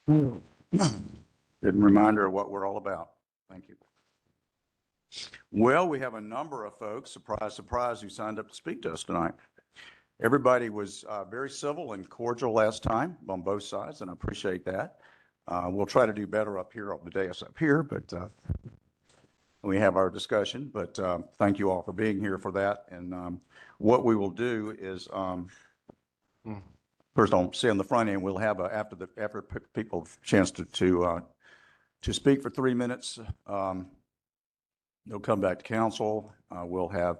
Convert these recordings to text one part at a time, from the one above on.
Good reminder of what we're all about. Thank you. Well, we have a number of folks, surprise, surprise, who signed up to speak to us tonight. Everybody was very civil and cordial last time on both sides, and I appreciate that. We'll try to do better up here on the dais up here, but we have our discussion. But thank you all for being here for that. And what we will do is, first, I'll say on the front end, we'll have after people have a chance to speak for 3 minutes. They'll come back to council. We'll have,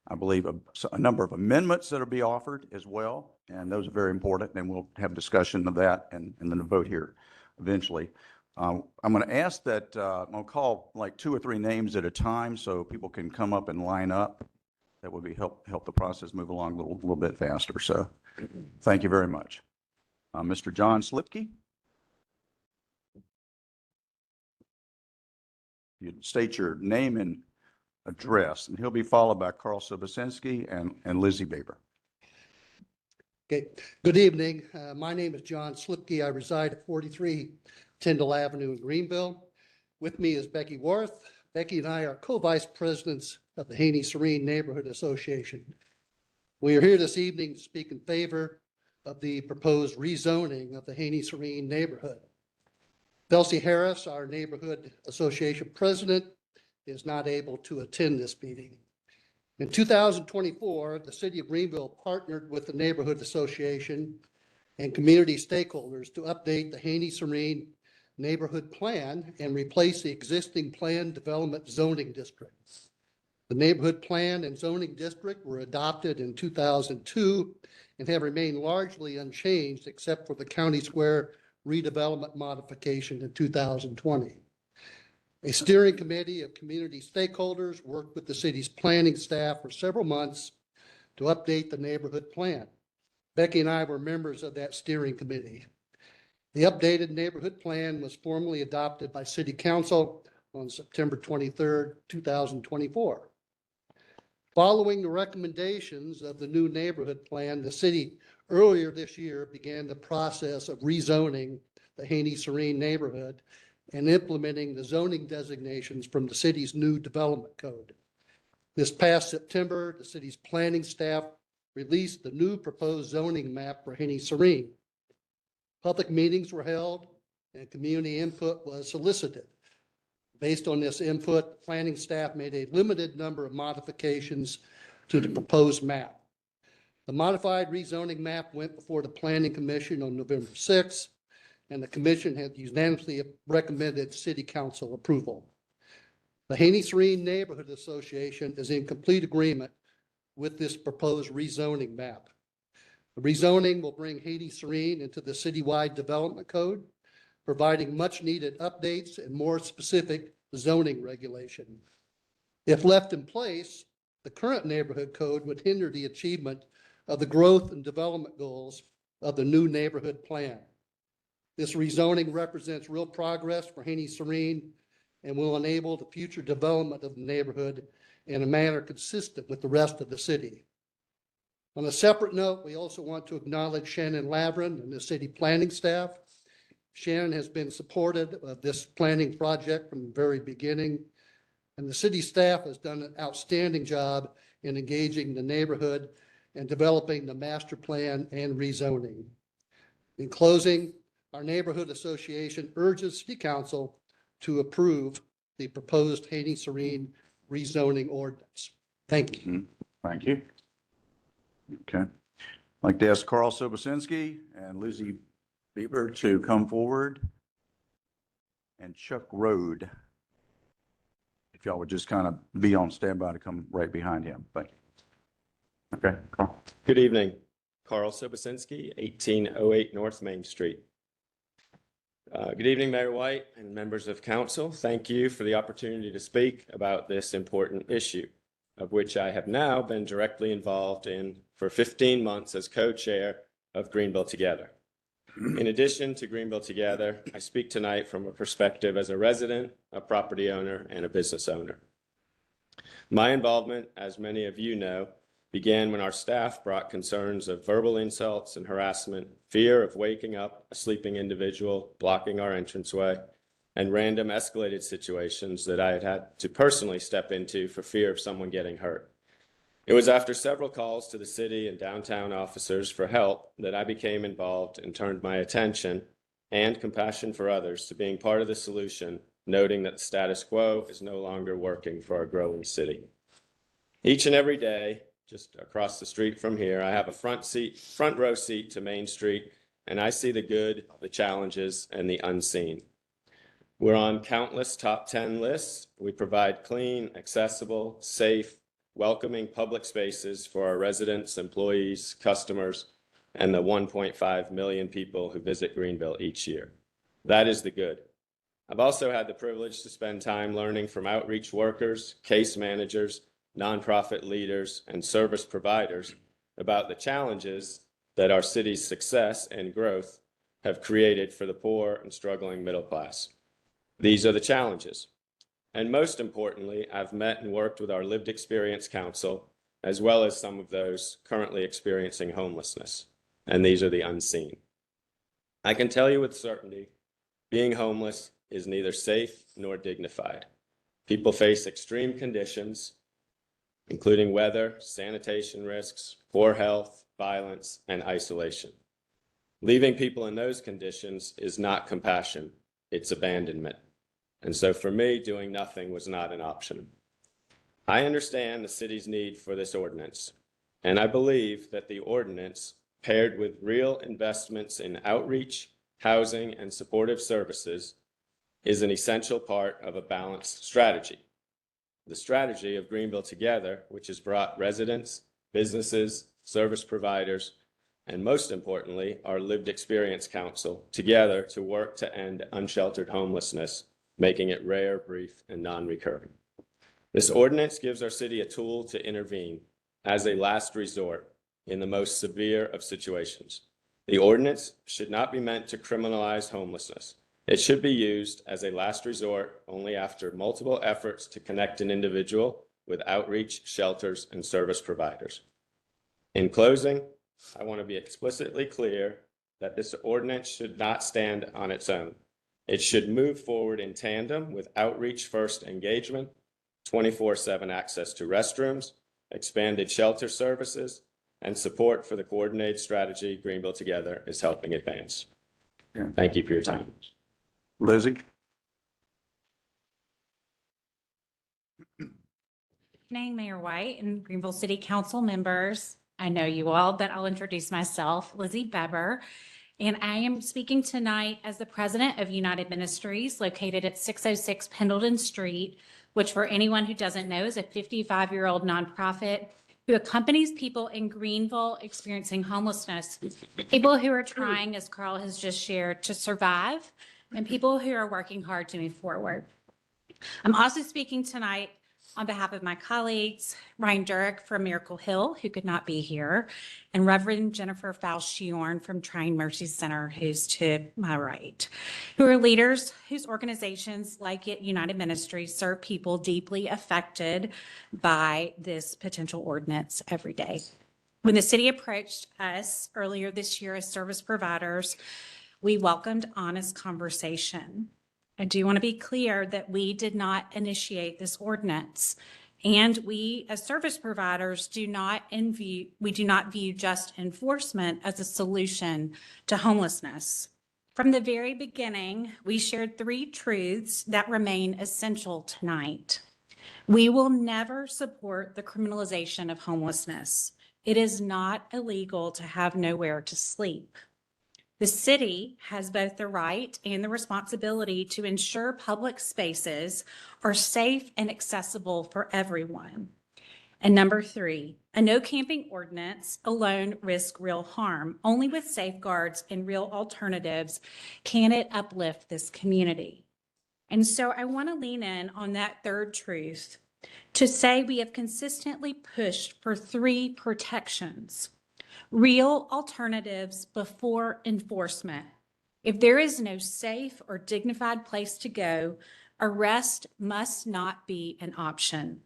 I believe, a number of amendments that'll be offered as well, and those are very important. And we'll have a discussion of that and then a vote here eventually. I'm going to ask that I'm going to call like 2 or 3 names at a time so people can come up and line up. That would be help the process move along a little bit faster. So, thank you very much, Mr. John Slipke. You state your name and address, and he'll be followed by Carl Sobocinski and Lizzie Baber. Okay, good evening. My name is John Slipke. I reside at 43 Tyndall Avenue in Greenville. With me is Becky Worth. Becky and I are co-vice presidents of the Haney Serene Neighborhood Association. We are here this evening to speak in favor of the proposed rezoning of the Haney Serene neighborhood. Delcy Harris, our neighborhood association president, is not able to attend this meeting. In 2024, the city of Greenville partnered with the neighborhood association and community stakeholders to update the Haney Serene neighborhood plan and replace the existing planned development zoning districts. The neighborhood plan and zoning district were adopted in 2002 and have remained largely unchanged except for the County Square redevelopment modification in 2020. A steering committee of community stakeholders worked with the city's planning staff for several months to update the neighborhood plan. Becky and I were members of that steering committee. The updated neighborhood plan was formally adopted by City Council on September 23rd, 2024. Following the recommendations of the new neighborhood plan, the city earlier this year began the process of rezoning the Haney Serene neighborhood and implementing the zoning designations from the city's new development code. This past September, the city's planning staff released the new proposed zoning map for Haney Serene. Public meetings were held and community input was solicited. Based on this input, the planning staff made a limited number of modifications to the proposed map. The modified rezoning map went before the Planning Commission on November 6th, and the commission had unanimously recommended City Council approval. The Haney Serene Neighborhood Association is in complete agreement with this proposed rezoning map. The rezoning will bring Haney Serene into the citywide development code, providing much needed updates and more specific zoning regulation. If left in place, the current neighborhood code would hinder the achievement of the growth and development goals of the new neighborhood plan. This rezoning represents real progress for Haney Serene and will enable the future development of the neighborhood in a manner consistent with the rest of the city. On a separate note, we also want to acknowledge Shannon Lavrin and the city planning staff. Shannon has been supportive of this planning project from the very beginning, and the city staff has done an outstanding job in engaging the neighborhood and developing the master plan and rezoning. In closing, our neighborhood association urges City Council to approve the proposed Haney Serene rezoning ordinance. Thank you. Thank you. Okay. I'd like to ask Carl Sobocinski and Lizzie Bieber to come forward, and Chuck Rode, if y'all would just kind of be on standby to come right behind him. Thank you. Okay, Carl. Good evening. Carl Sobocinski, 1808 North Main Street. Good evening, Mayor White and members of council. Thank you for the opportunity to speak about this important issue, of which I have now been directly involved in for 15 months as co-chair of Greenville Together. In addition to Greenville Together, I speak tonight from a perspective as a resident, a property owner, and a business owner. My involvement, as many of you know, began when our staff brought concerns of verbal insults and harassment, fear of waking up a sleeping individual, blocking our entranceway, and random escalated situations that I had had to personally step into for fear of someone getting hurt. It was after several calls to the city and downtown officers for help that I became involved and turned my attention and compassion for others to being part of the solution, noting that the status quo is no longer working for our growing city. Each and every day, just across the street from here, I have a front row seat to Main Street, and I see the good, the challenges, and the unseen. We're on countless top 10 lists. We provide clean, accessible, safe, welcoming public spaces for our residents, employees, customers, and the 1.5 million people who visit Greenville each year. That is the good. I've also had the privilege to spend time learning from outreach workers, case managers, nonprofit leaders, and service providers about the challenges that our city's success and growth have created for the poor and struggling middle class. These are the challenges. And most importantly, I've met and worked with our Lived Experience Council, as well as some of those currently experiencing homelessness. And these are the unseen. I can tell you with certainty, being homeless is neither safe nor dignified. People face extreme conditions, including weather, sanitation risks, poor health, violence, and isolation. Leaving people in those conditions is not compassion, it's abandonment. And so for me, doing nothing was not an option. I understand the city's need for this ordinance, and I believe that the ordinance, paired with real investments in outreach, housing, and supportive services, is an essential part of a balanced strategy. The strategy of Greenville Together, which has brought residents, businesses, service providers, and most importantly, our Lived Experience Council together to work to end unsheltered homelessness, making it rare, brief, and non-recurring. This ordinance gives our city a tool to intervene as a last resort in the most severe of situations. The ordinance should not be meant to criminalize homelessness. It should be used as a last resort only after multiple efforts to connect an individual with outreach, shelters, and service providers. In closing, I want to be explicitly clear that this ordinance should not stand on its own. It should move forward in tandem with outreach-first engagement, 24/7 access to restrooms, expanded shelter services, and support for the coordinated strategy Greenville Together is helping advance. Yeah. Thank you for your time. Lizzie? Evening, Mayor White and Greenville City Council members. I know you all, but I'll introduce myself, Lizzie Beber. And I am speaking tonight as the president of United Ministries, located at 606 Pendleton Street, which for anyone who doesn't know is a 55-year-old nonprofit who accompanies people in Greenville experiencing homelessness, people who are trying, as Carl has just shared, to survive, and people who are working hard to move forward. I'm also speaking tonight on behalf of my colleagues, Ryan Durek from Miracle Hill, who could not be here, and Reverend Jennifer Falchiorn from Trying Mercy Center, who's to my right, who are leaders whose organizations, like United Ministries, serve people deeply affected by this potential ordinance every day. When the city approached us earlier this year as service providers, we welcomed honest conversation. I do want to be clear that we did not initiate this ordinance, and we as service providers do not view just enforcement as a solution to homelessness. From the very beginning, we shared 3 truths that remain essential tonight. We will never support the criminalization of homelessness. It is not illegal to have nowhere to sleep. The city has both the right and the responsibility to ensure public spaces are safe and accessible for everyone. And number 3, a no camping ordinance alone risks real harm. Only with safeguards and real alternatives can it uplift this community. And so I want to lean in on that 3rd truth to say we have consistently pushed for 3 protections. Real alternatives before enforcement. If there is no safe or dignified place to go, arrest must not be an option.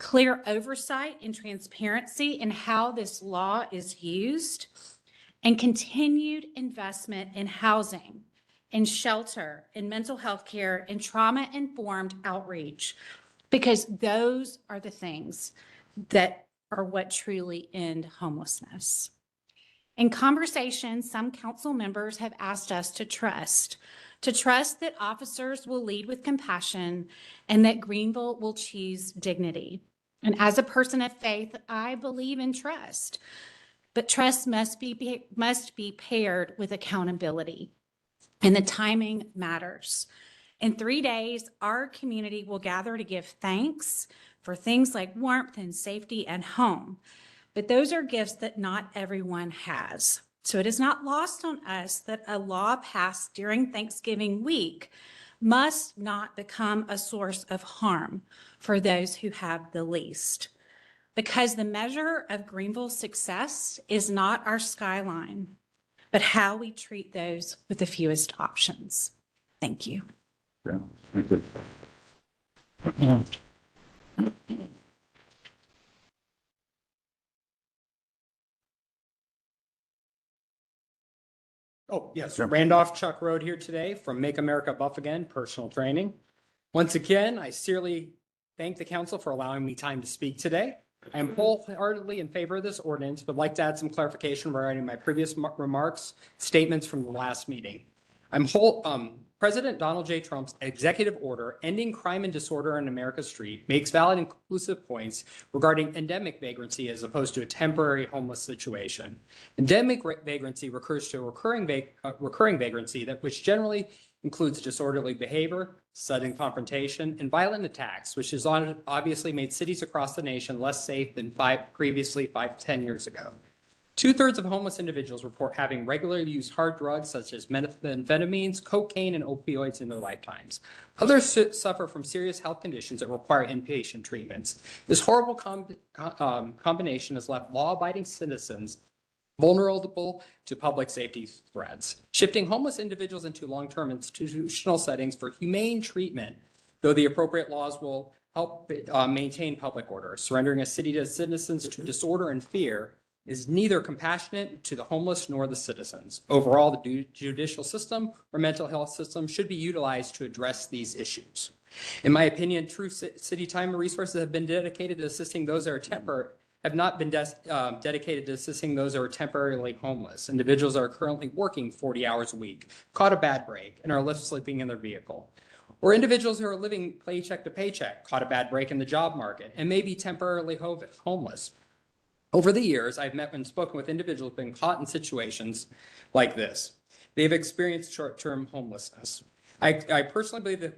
clear oversight and transparency in how this law is used, and continued investment in housing, in shelter, in mental health care, and trauma-informed outreach, because those are the things that are what truly end homelessness. In conversation, some council members have asked us to trust that officers will lead with compassion and that Greenville will choose dignity. And as a person of faith, I believe in trust, but trust must be paired with accountability, and the timing matters. In 3 days, our community will gather to give thanks for things like warmth and safety and home. But those are gifts that not everyone has. So it is not lost on us that a law passed during Thanksgiving week must not become a source of harm for those who have the least. Because the measure of Greenville's success is not our skyline, but how we treat those with the fewest options. Thank you. Yeah, thank you. Oh, yes, Sure. Randolph Chuck Road here today from Make America Buff Again Personal Training. Once again, I sincerely thank the council for allowing me time to speak today. I am wholeheartedly in favor of this ordinance, but like to add some clarification regarding my previous remarks, statements from the last meeting. President Donald J. Trump's executive order ending crime and disorder on America's street makes valid and conclusive points regarding endemic vagrancy as opposed to a temporary homeless situation. Endemic vagrancy recurs to a recurring vagrancy which generally includes disorderly behavior, sudden confrontation, and violent attacks, which has obviously made cities across the nation less safe than 10 years ago. 2/3 of homeless individuals report having regularly used hard drugs such as methamphetamines, cocaine, and opioids in their lifetimes. Others suffer from serious health conditions that require inpatient treatments. This horrible combination has left law-abiding citizens vulnerable to public safety threats, shifting homeless individuals into long-term institutional settings for humane treatment, though the appropriate laws will help maintain public order. Surrendering a city to citizens to disorder and fear is neither compassionate to the homeless nor the citizens. Overall, the judicial system or mental health system should be utilized to address these issues. In my opinion, true city time and resources have been dedicated to assisting those that are have not been dedicated to assisting those that are temporarily homeless. Individuals are currently working 40 hours a week, caught a bad break, and are left sleeping in their vehicle. Or individuals who are living paycheck to paycheck, caught a bad break in the job market, and may be temporarily homeless. Over the years, I've met and spoken with individuals being caught in situations like this. They've experienced short-term homelessness. I personally believe that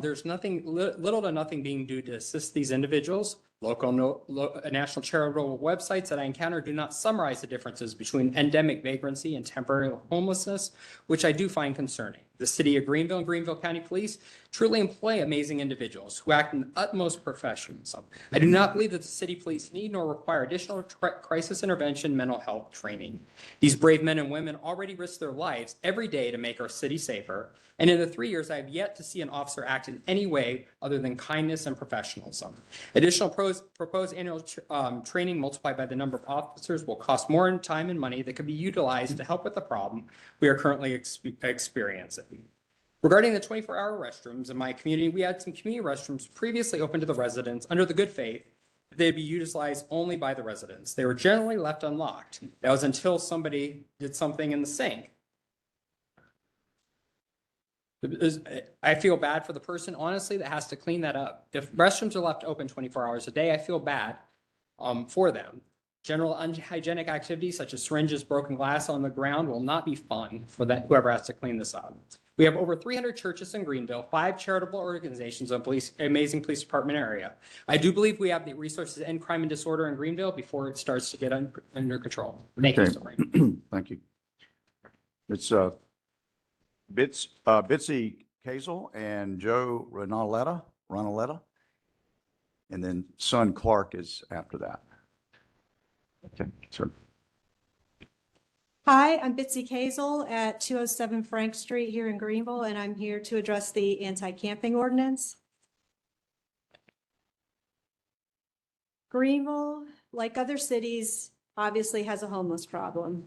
there's little to nothing being done to assist these individuals. National charitable websites that I encounter do not summarize the differences between endemic vagrancy and temporary homelessness, which I do find concerning. The city of Greenville and Greenville County Police truly employ amazing individuals who act in utmost professionalism. I do not believe that the city police need nor require additional crisis intervention mental health training. These brave men and women already risk their lives every day to make our city safer. And in the 3 years, I have yet to see an officer act in any way other than kindness and professionalism. Additional proposed annual training multiplied by the number of officers will cost more in time and money that could be utilized to help with the problem we are currently experiencing. Regarding the 24-hour restrooms in my community, we had some community restrooms previously open to the residents under the good faith that they'd be utilized only by the residents. They were generally left unlocked. That was until somebody did something in the sink. I feel bad for the person, honestly, that has to clean that up. If restrooms are left open 24 hours a day, I feel bad for them. General unhygienic activities such as syringes, broken glass on the ground will not be fun for whoever has to clean this up. We have over 300 churches in Greenville, 5 charitable organizations, and amazing police department area. I do believe we have the resources to end crime and disorder in Greenville before it starts to get under control. Thank you, Mr. Raymond. Thank you. It's Bitsy Kazel and Joe Ronaletta, and then Son Clark is after that. Okay, sir. Hi, I'm Bitsy Kazel at 207 Frank Street here in Greenville, and I'm here to address the anti-camping ordinance. Greenville, like other cities, obviously has a homeless problem.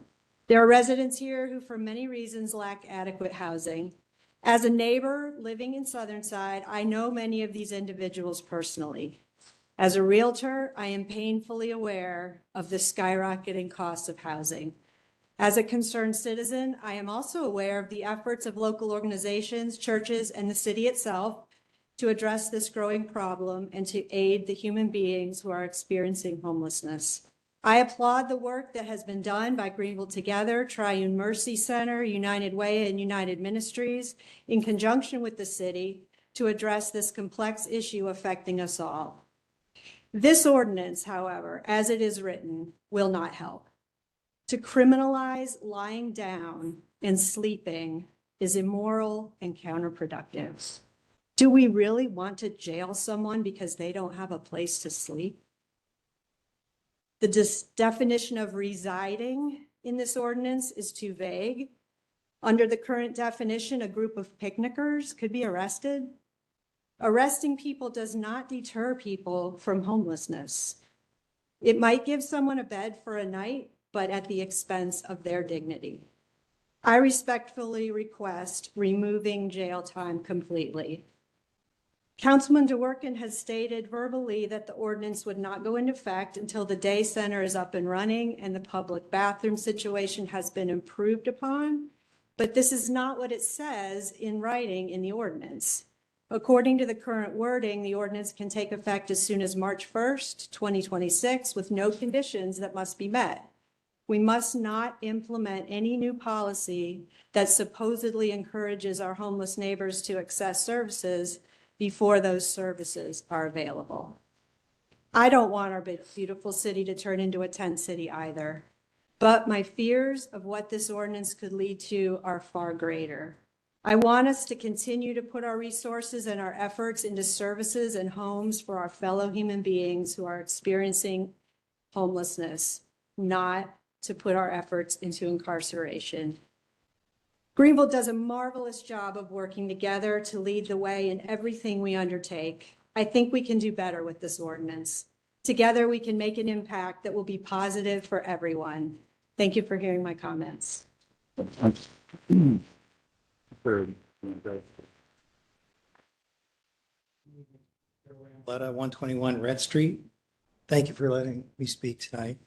There are residents here who, for many reasons, lack adequate housing. As a neighbor living in Southern Side, I know many of these individuals personally. As a realtor, I am painfully aware of the skyrocketing cost of housing. As a concerned citizen, I am also aware of the efforts of local organizations, churches, and the city itself to address this growing problem and to aid the human beings who are experiencing homelessness. I applaud the work that has been done by Greenville Together, Triune Mercy Center, United Way, and United Ministries in conjunction with the city to address this complex issue affecting us all. This ordinance, however, as it is written, will not help. To criminalize lying down and sleeping is immoral and counterproductive. Do we really want to jail someone because they don't have a place to sleep? The definition of residing in this ordinance is too vague. Under the current definition, a group of picnickers could be arrested. Arresting people does not deter people from homelessness. It might give someone a bed for a night, but at the expense of their dignity. I respectfully request removing jail time completely. Councilman DeWorkin has stated verbally that the ordinance would not go into effect until the day center is up and running and the public bathroom situation has been improved upon. But this is not what it says in writing in the ordinance. According to the current wording, the ordinance can take effect as soon as March 1st, 2026, with no conditions that must be met. We must not implement any new policy that supposedly encourages our homeless neighbors to access services before those services are available. I don't want our beautiful city to turn into a tent city either, but my fears of what this ordinance could lead to are far greater. I want us to continue to put our resources and our efforts into services and homes for our fellow human beings who are experiencing homelessness, not to put our efforts into incarceration. Greenville does a marvelous job of working together to lead the way in everything we undertake. I think we can do better with this ordinance. Together, we can make an impact that will be positive for everyone. Thank you for hearing my comments. Letta, 121 Red Street. Thank you for letting me speak tonight.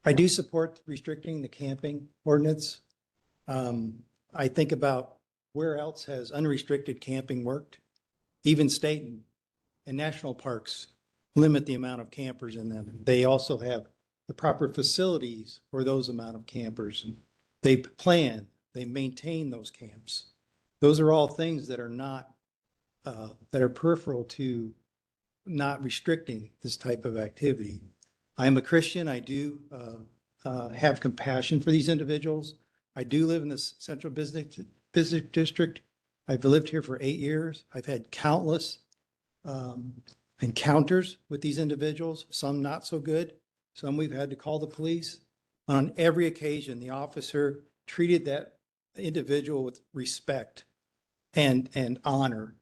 I do support restricting the camping ordinance. I think about where else has unrestricted camping worked? Even state and national parks limit the amount of campers in them. They also have the proper facilities for those amount of campers. They plan, they maintain those camps. Those are all things that are not, that are peripheral to not restricting this type of activity. I'm a Christian. I do have compassion for these individuals. I do live in the central business district. I've lived here for 8 years. I've had countless encounters with these individuals, some not so good. Some we've had to call the police. On every occasion, the officer treated that individual with respect and honor.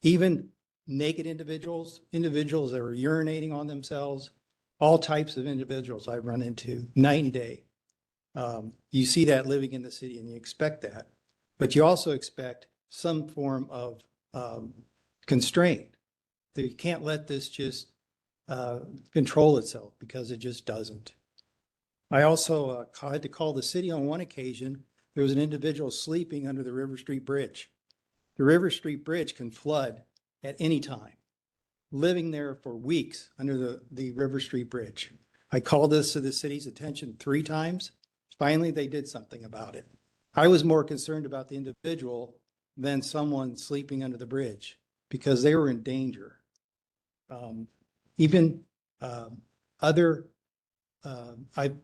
Even naked individuals, individuals that were urinating on themselves, all types of individuals I've run into night and day. You see that living in the city and you expect that, but you also expect some form of constraint. That you can't let this just control itself, because it just doesn't. I also had to call the city on one occasion. There was an individual sleeping under the River Street Bridge. The River Street Bridge can flood at any time, living there for weeks under the River Street Bridge. I called this to the city's attention 3 times. Finally, they did something about it. I was more concerned about the individual than someone sleeping under the bridge, because they were in danger. I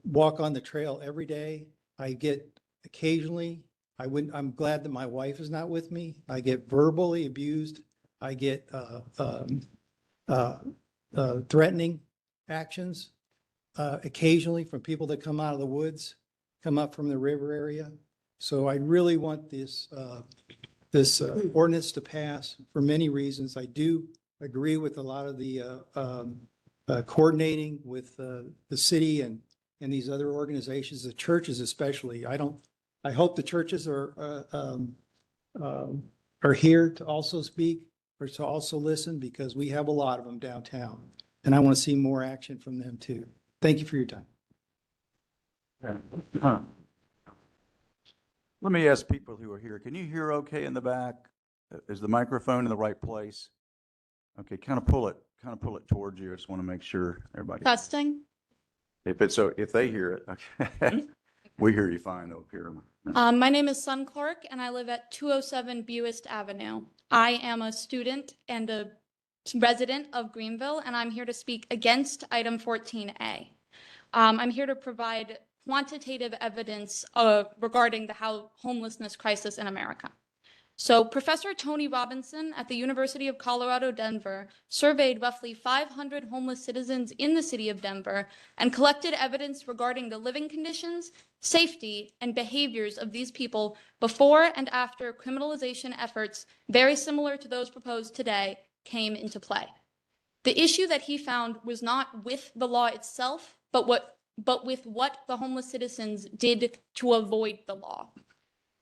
walk on the trail every day. I get occasionally, I'm glad that my wife is not with me. I get verbally abused. I get threatening actions occasionally from people that come out of the woods, come up from the river area. So I really want this ordinance to pass for many reasons. I do agree with a lot of the coordinating with the city and these other organizations, the churches especially. I hope the churches are here to also speak or to also listen, because we have a lot of them downtown. And I want to see more action from them too. Thank you for your time. Let me ask people who are here, can you hear okay in the back? Is the microphone in the right place? Okay, kind of pull it towards you. I just want to make sure everybody. Testing. If they hear it, okay. We hear you fine though, here. My name is Sun Clark and I live at 207 Buist Avenue. I am a student and a resident of Greenville, and I'm here to speak against item 14A. I'm here to provide quantitative evidence regarding the homelessness crisis in America. So Professor Tony Robinson at the University of Colorado, Denver, surveyed roughly 500 homeless citizens in the city of Denver and collected evidence regarding the living conditions, safety, and behaviors of these people before and after criminalization efforts very similar to those proposed today came into play. The issue that he found was not with the law itself, but with what the homeless citizens did to avoid the law.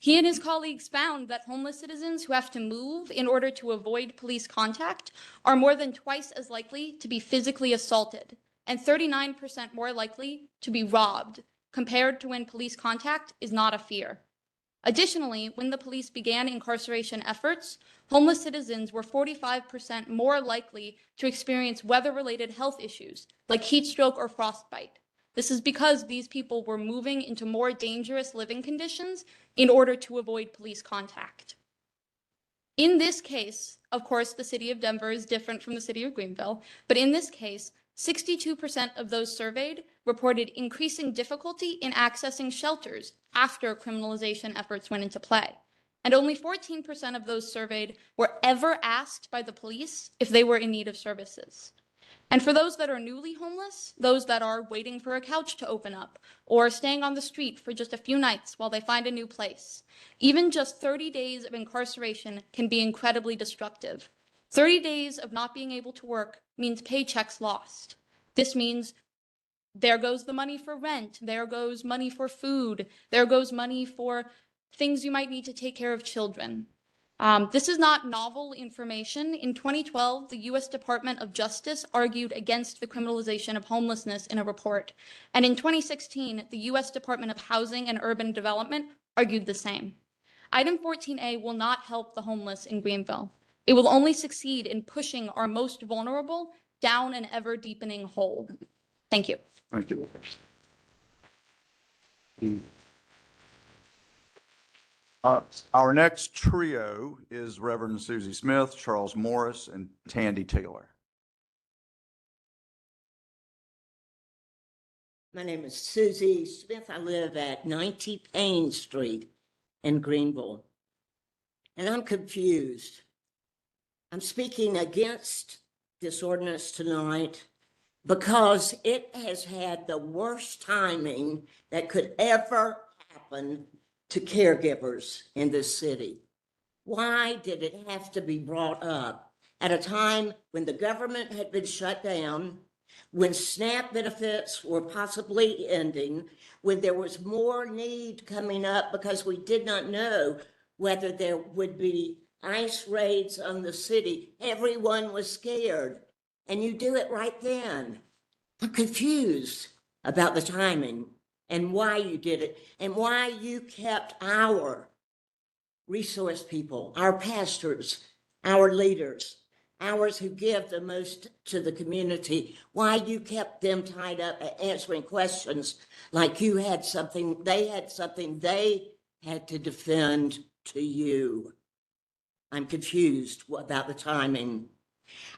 He and his colleagues found that homeless citizens who have to move in order to avoid police contact are more than twice as likely to be physically assaulted and 39% more likely to be robbed compared to when police contact is not a fear. Additionally, when the police began incarceration efforts, homeless citizens were 45% more likely to experience weather-related health issues like heat stroke or frostbite. This is because these people were moving into more dangerous living conditions in order to avoid police contact. In this case, of course, the city of Denver is different from the city of Greenville, but in this case, 62% of those surveyed reported increasing difficulty in accessing shelters after criminalization efforts went into play. And only 14% of those surveyed were ever asked by the police if they were in need of services. And for those that are newly homeless, those that are waiting for a couch to open up or staying on the street for just a few nights while they find a new place, even just 30 days of incarceration can be incredibly destructive. 30 days of not being able to work means paychecks lost. This means there goes the money for rent, there goes money for food, there goes money for things you might need to take care of children. This is not novel information. In 2012, the U.S. Department of Justice argued against the criminalization of homelessness in a report. And in 2016, the U.S. Department of Housing and Urban Development argued the same. Item 14A will not help the homeless in Greenville. It will only succeed in pushing our most vulnerable down an ever-deepening hole. Thank you. Thank you. Our next trio is Reverend Susie Smith, Charles Morris, and Tandy Taylor. My name is Susie Smith. I live at 90 Payne Street in Greenville. And I'm confused. I'm speaking against this ordinance tonight because it has had the worst timing that could ever happen to caregivers in this city. Why did it have to be brought up at a time when the government had been shut down, when SNAP benefits were possibly ending, when there was more need coming up because we did not know whether there would be ICE raids on the city? Everyone was scared, and you do it right then. I'm confused about the timing and why you did it, and why you kept our resource people, our pastors, our leaders, ours who give the most to the community, why you kept them tied up answering questions like you had something, they had to defend to you. I'm confused about the timing.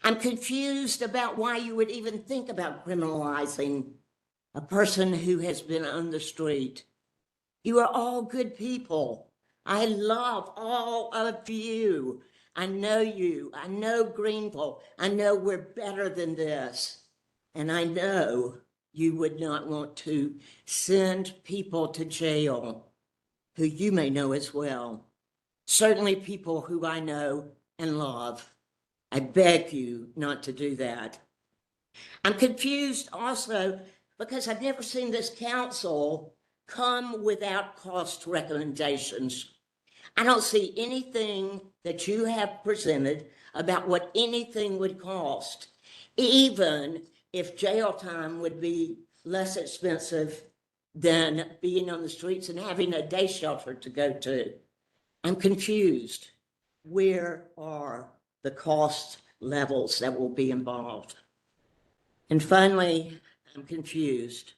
I'm confused about why you would even think about criminalizing a person who has been on the street. You are all good people. I love all of you. I know you. I know Greenville. I know we're better than this. And I know you would not want to send people to jail who you may know as well. Certainly people who I know and love. I beg you not to do that. I'm confused also because I've never seen this council come without cost recommendations. I don't see anything that you have presented about what anything would cost, even if jail time would be less expensive than being on the streets and having a day shelter to go to. I'm confused. Where are the cost levels that will be involved? And finally, I'm confused.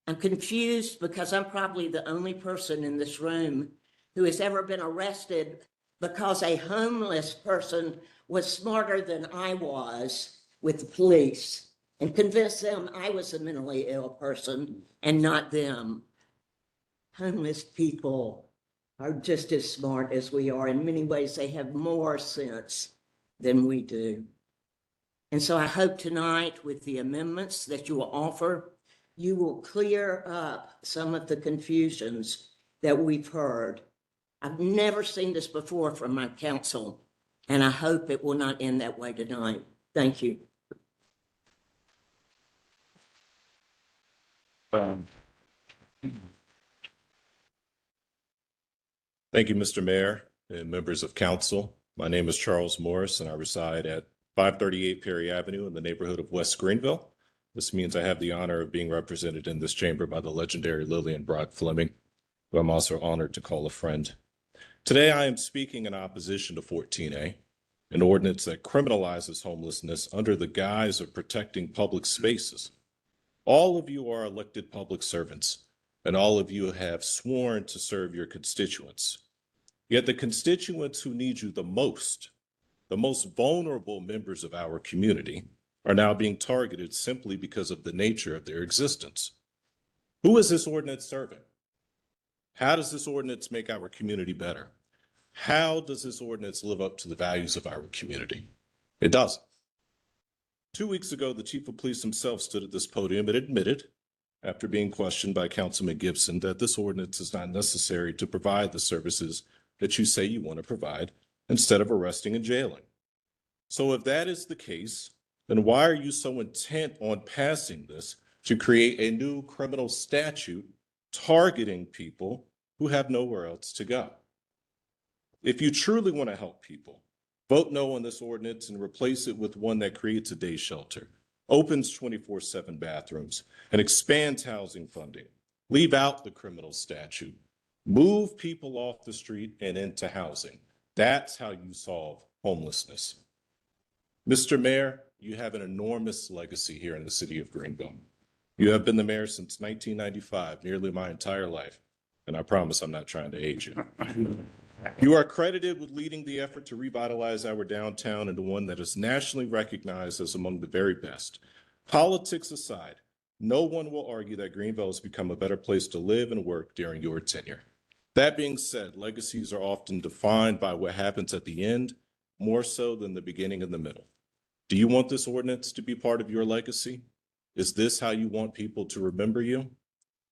I'm confused because I'm probably the only person in this room who has ever been arrested because a homeless person was smarter than I was with the police and convinced them I was a mentally ill person and not them. Homeless people are just as smart as we are. In many ways, they have more sense than we do. And so I hope tonight with the amendments that you will offer, you will clear up some of the confusions that we've heard. I've never seen this before from my council, and I hope it will not end that way tonight. Thank you. Thank you, Mr. Mayor and members of council. My name is Charles Morris, and I reside at 538 Perry Avenue in the neighborhood of West Greenville. This means I have the honor of being represented in this chamber by the legendary Lillian Brock Fleming, who I'm also honored to call a friend. Today, I am speaking in opposition to 14A, an ordinance that criminalizes homelessness under the guise of protecting public spaces. All of you are elected public servants, and all of you have sworn to serve your constituents. Yet the constituents who need you the most vulnerable members of our community, are now being targeted simply because of the nature of their existence. Who is this ordinance serving? How does this ordinance make our community better? How does this ordinance live up to the values of our community? It doesn't. 2 weeks ago, the chief of police himself stood at this podium and admitted, after being questioned by Councilman Gibson, that this ordinance is not necessary to provide the services that you say you want to provide instead of arresting and jailing. So if that is the case, then why are you so intent on passing this to create a new criminal statute targeting people who have nowhere else to go? If you truly want to help people, vote no on this ordinance and replace it with one that creates a day shelter, opens 24/7 bathrooms, and expands housing funding. Leave out the criminal statute. Move people off the street and into housing. That's how you solve homelessness. Mr. Mayor, you have an enormous legacy here in the city of Greenville. You have been the mayor since 1995, nearly my entire life, and I promise I'm not trying to age you. You are credited with leading the effort to revitalize our downtown into one that is nationally recognized as among the very best. Politics aside, no one will argue that Greenville has become a better place to live and work during your tenure. That being said, legacies are often defined by what happens at the end, more so than the beginning and the middle. Do you want this ordinance to be part of your legacy? Is this how you want people to remember you?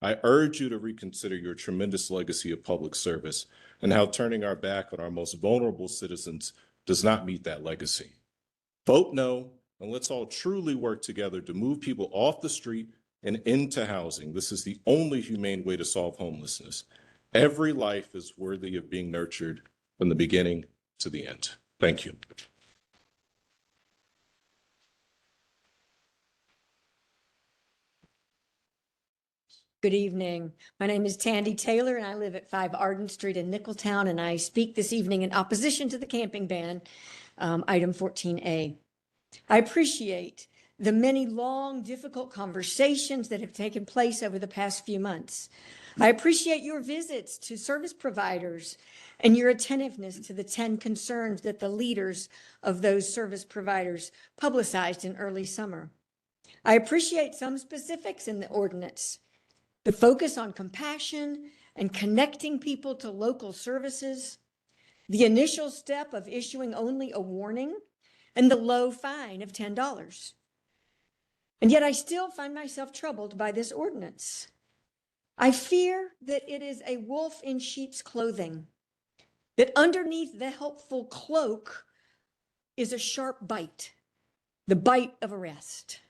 I urge you to reconsider your tremendous legacy of public service and how turning our back on our most vulnerable citizens does not meet that legacy. Vote no, and let's all truly work together to move people off the street and into housing. This is the only humane way to solve homelessness. Every life is worthy of being nurtured from the beginning to the end. Thank you. Good evening. My name is Tandy Taylor, and I live at 5 Arden Street in Nicholtown, and I speak this evening in opposition to the camping ban, item 14A. I appreciate the many long, difficult conversations that have taken place over the past few months. I appreciate your visits to service providers and your attentiveness to the 10 concerns that the leaders of those service providers publicized in early summer. I appreciate some specifics in the ordinance. The focus on compassion and connecting people to local services, the initial step of issuing only a warning, and the low fine of $10. And yet I still find myself troubled by this ordinance. I fear that it is a wolf in sheep's clothing, that underneath the helpful cloak is a sharp bite. the bite of arrest.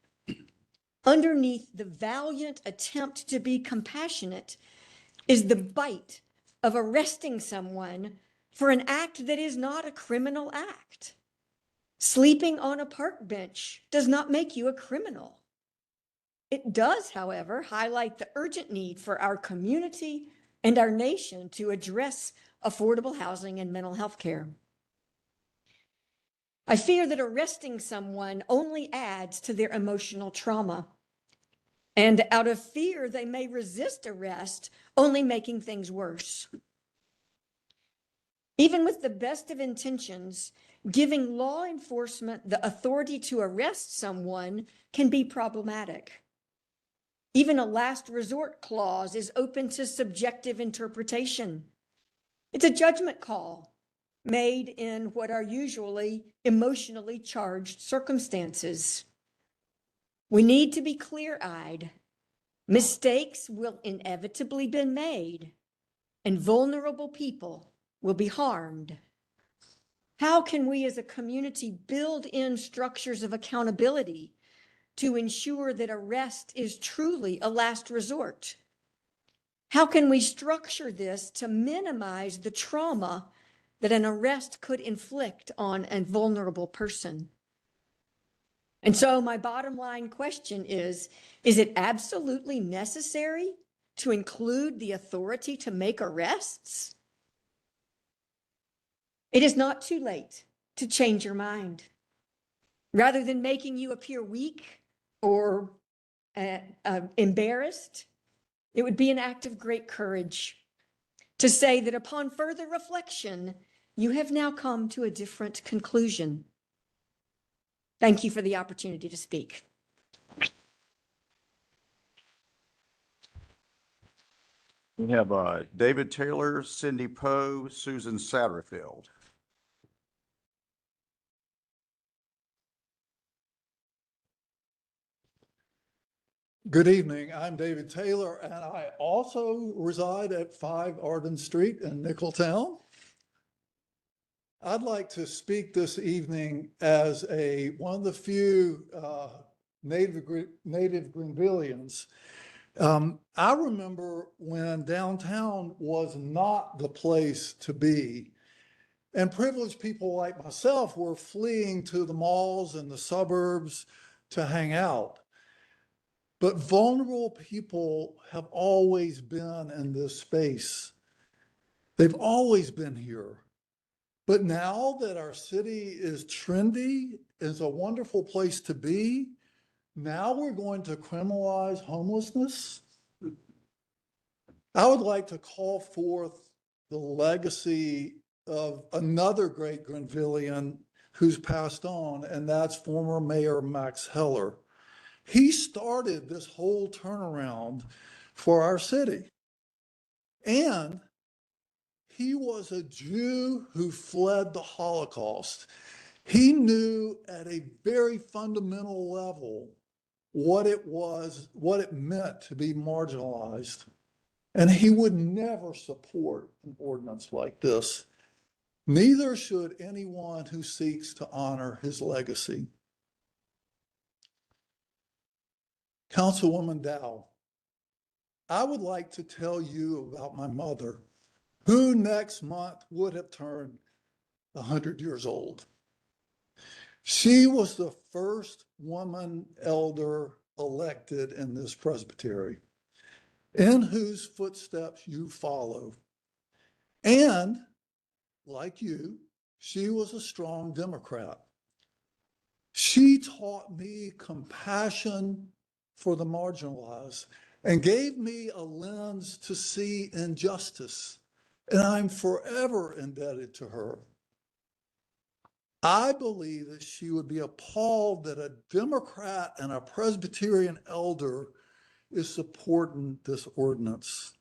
Underneath the valiant attempt to be compassionate is the bite of arresting someone for an act that is not a criminal act. Sleeping on a park bench does not make you a criminal. It does, however, highlight the urgent need for our community and our nation to address affordable housing and mental health care. I fear that arresting someone only adds to their emotional trauma. And out of fear, they may resist arrest, only making things worse. Even with the best of intentions, giving law enforcement the authority to arrest someone can be problematic. Even a last resort clause is open to subjective interpretation. It's a judgment call made in what are usually emotionally charged circumstances. We need to be clear-eyed. Mistakes will inevitably be made, and vulnerable people will be harmed. How can we as a community build in structures of accountability to ensure that arrest is truly a last resort? How can we structure this to minimize the trauma that an arrest could inflict on a vulnerable person? And so my bottom line question is it absolutely necessary to include the authority to make arrests? It is not too late to change your mind. Rather than making you appear weak or embarrassed, it would be an act of great courage to say that upon further reflection, you have now come to a different conclusion. Thank you for the opportunity to speak. We have David Taylor, Cindy Poe, Susan Satterfield. Good evening. I'm David Taylor, and I also reside at 5 Arden Street in Nicholtown. I'd like to speak this evening as one of the few native Greenvillians. I remember when downtown was not the place to be, and privileged people like myself were fleeing to the malls and the suburbs to hang out. But vulnerable people have always been in this space. They've always been here. But now that our city is trendy, is a wonderful place to be, now we're going to criminalize homelessness. I would like to call forth the legacy of another great Greenvillian who's passed on, and that's former Mayor Max Heller. He started this whole turnaround for our city. And he was a Jew who fled the Holocaust. He knew at a very fundamental level what it meant to be marginalized. And he would never support an ordinance like this. Neither should anyone who seeks to honor his legacy. Councilwoman Dow, I would like to tell you about my mother, who next month would have turned 100 years old. She was the first woman elder elected in this presbytery, in whose footsteps you follow. And like you, she was a strong Democrat. She taught me compassion for the marginalized and gave me a lens to see injustice. And I'm forever indebted to her. I believe that she would be appalled that a Democrat and a Presbyterian elder is supporting this ordinance.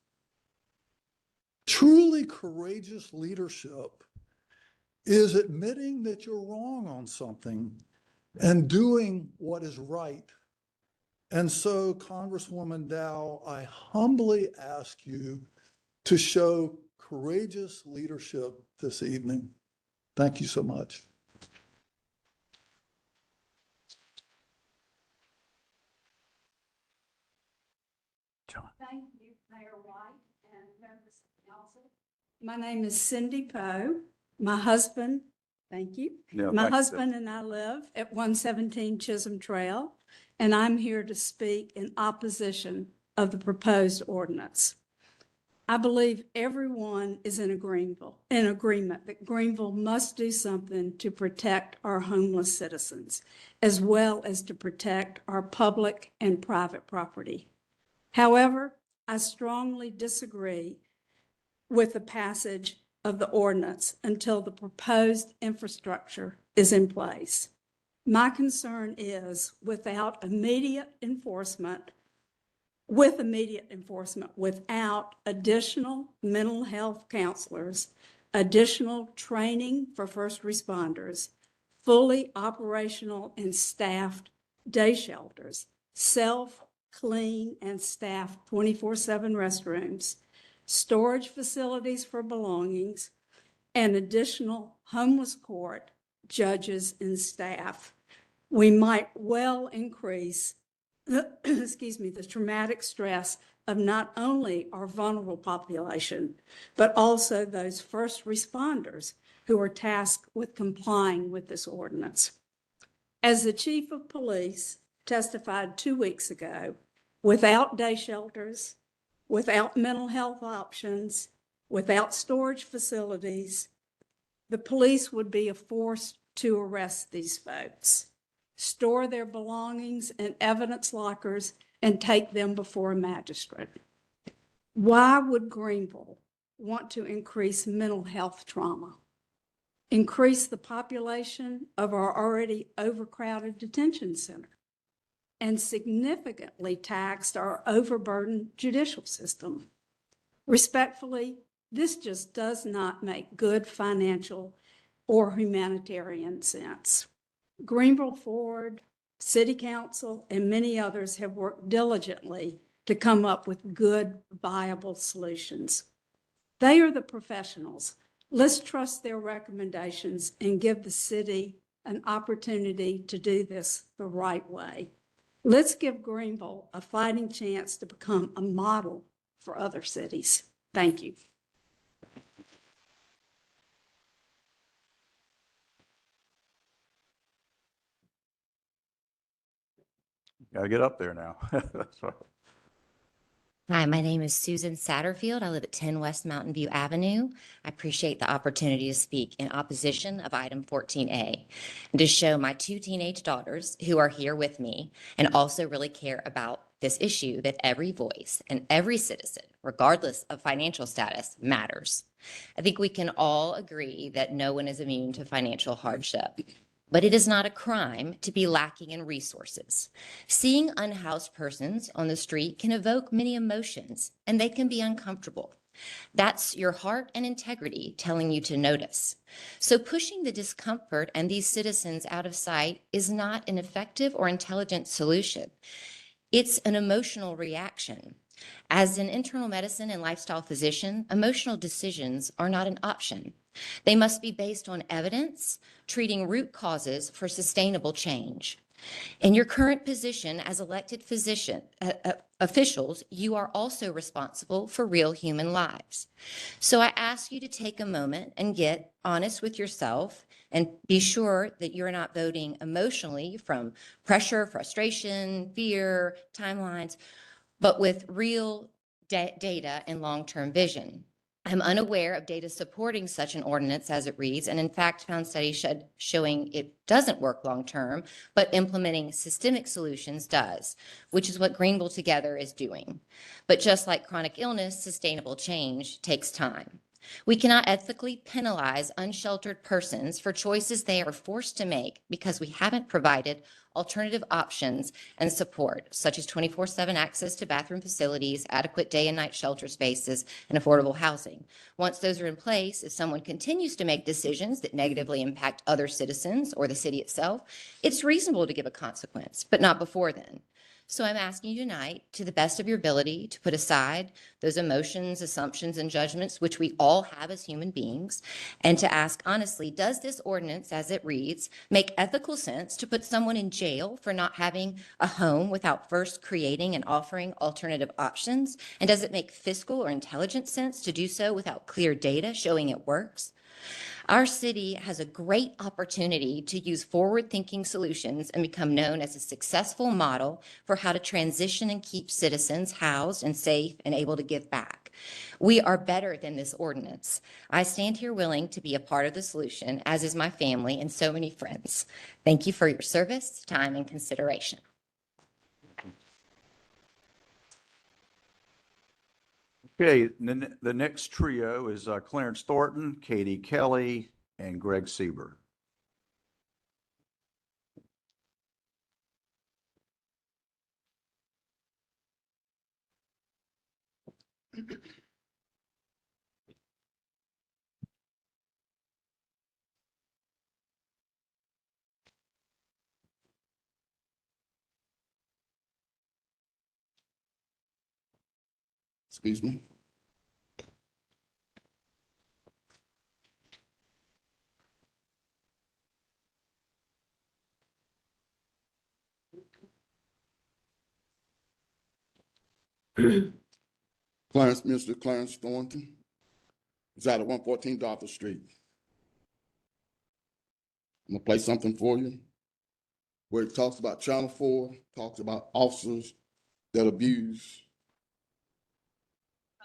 Truly courageous leadership is admitting that you're wrong on something and doing what is right. And so, Congresswoman Dow, I humbly ask you to show courageous leadership this evening. Thank you so much. John. Thank you, Mayor White and members of the council. My name is Cindy Poe. My husband, thank you. Yeah, My thank you. husband and I live at 117 Chisholm Trail, and I'm here to speak in opposition of the proposed ordinance. I believe everyone is in agreement that Greenville must do something to protect our homeless citizens, as well as to protect our public and private property. However, I strongly disagree with the passage of the ordinance until the proposed infrastructure is in place. My concern is without immediate enforcement, without additional mental health counselors, additional training for first responders, fully operational and staffed day shelters, self-clean and staffed 24/7 restrooms, storage facilities for belongings, and additional homeless court, judges, and staff, we might well increase the traumatic stress of not only our vulnerable population, but also those first responders who are tasked with complying with this ordinance. As the chief of police testified 2 weeks ago, without day shelters, without mental health options, without storage facilities, the police would be forced to arrest these folks, store their belongings in evidence lockers, and take them before a magistrate. Why would Greenville want to increase mental health trauma, increase the population of our already overcrowded detention center, and significantly taxed our overburdened judicial system? Respectfully, this just does not make good financial or humanitarian sense. Greenville Forward, City Council, and many others have worked diligently to come up with good, viable solutions. They are the professionals. Let's trust their recommendations and give the city an opportunity to do this the right way. Let's give Greenville a fighting chance to become a model for other cities. Thank you. Got to get up there now. That's right. Hi, my name is Susan Satterfield. I live at 10 West Mountain View Avenue. I appreciate the opportunity to speak in opposition of item 14A and to show my 2 teenage daughters who are here with me and also really care about this issue that every voice and every citizen, regardless of financial status, matters. I think we can all agree that no one is immune to financial hardship. But it is not a crime to be lacking in resources. Seeing unhoused persons on the street can evoke many emotions, and they can be uncomfortable. That's your heart and integrity telling you to notice. So pushing the discomfort and these citizens out of sight is not an effective or intelligent solution. It's an emotional reaction. As an internal medicine and lifestyle physician, emotional decisions are not an option. They must be based on evidence, treating root causes for sustainable change. In your current position as elected officials, you are also responsible for real human lives. So I ask you to take a moment and get honest with yourself and be sure that you're not voting emotionally from pressure, frustration, fear, timelines, but with real data and long-term vision. I'm unaware of data supporting such an ordinance as it reads, and in fact found studies showing it doesn't work long-term, but implementing systemic solutions does, which is what Greenville Together is doing. But just like chronic illness, sustainable change takes time. We cannot ethically penalize unsheltered persons for choices they are forced to make because we haven't provided alternative options and support, such as 24/7 access to bathroom facilities, adequate day and night shelter spaces, and affordable housing. Once those are in place, if someone continues to make decisions that negatively impact other citizens or the city itself, it's reasonable to give a consequence, but not before then. So I'm asking you tonight, to the best of your ability, to put aside those emotions, assumptions, and judgments, which we all have as human beings, and to ask honestly, does this ordinance, as it reads, make ethical sense to put someone in jail for not having a home without first creating and offering alternative options? And does it make fiscal or intelligent sense to do so without clear data showing it works? Our city has a great opportunity to use forward-thinking solutions and become known as a successful model for how to transition and keep citizens housed and safe and able to give back. We are better than this ordinance. I stand here willing to be a part of the solution, as is my family and so many friends. Thank you for your service, time, and consideration. Okay, the next trio is Clarence Thornton, Katie Kelly, and Greg Sieber. Excuse me. Mr. Clarence Thornton, is out of 114 Dartford Street. I'm gonna play something for you where it talks about Channel 4, talks about officers that abuse.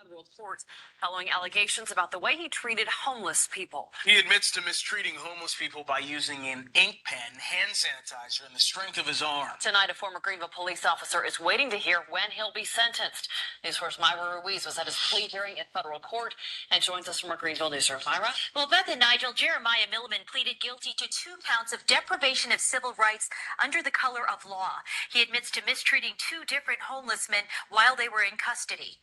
Federal court following allegations about the way he treated homeless people. He admits to mistreating homeless people by using an ink pen, hand sanitizer, and the strength of his arm. Tonight, a former Greenville police officer is waiting to hear when he'll be sentenced. News First Myra Ruiz was at his plea hearing in federal court and joins us from our Greenville newsroom. Myra? Well, Beth and Nigel, Jeremiah Milliman pleaded guilty to 2 counts of deprivation of civil rights under the color of law. He admits to mistreating 2 different homeless men while they were in custody.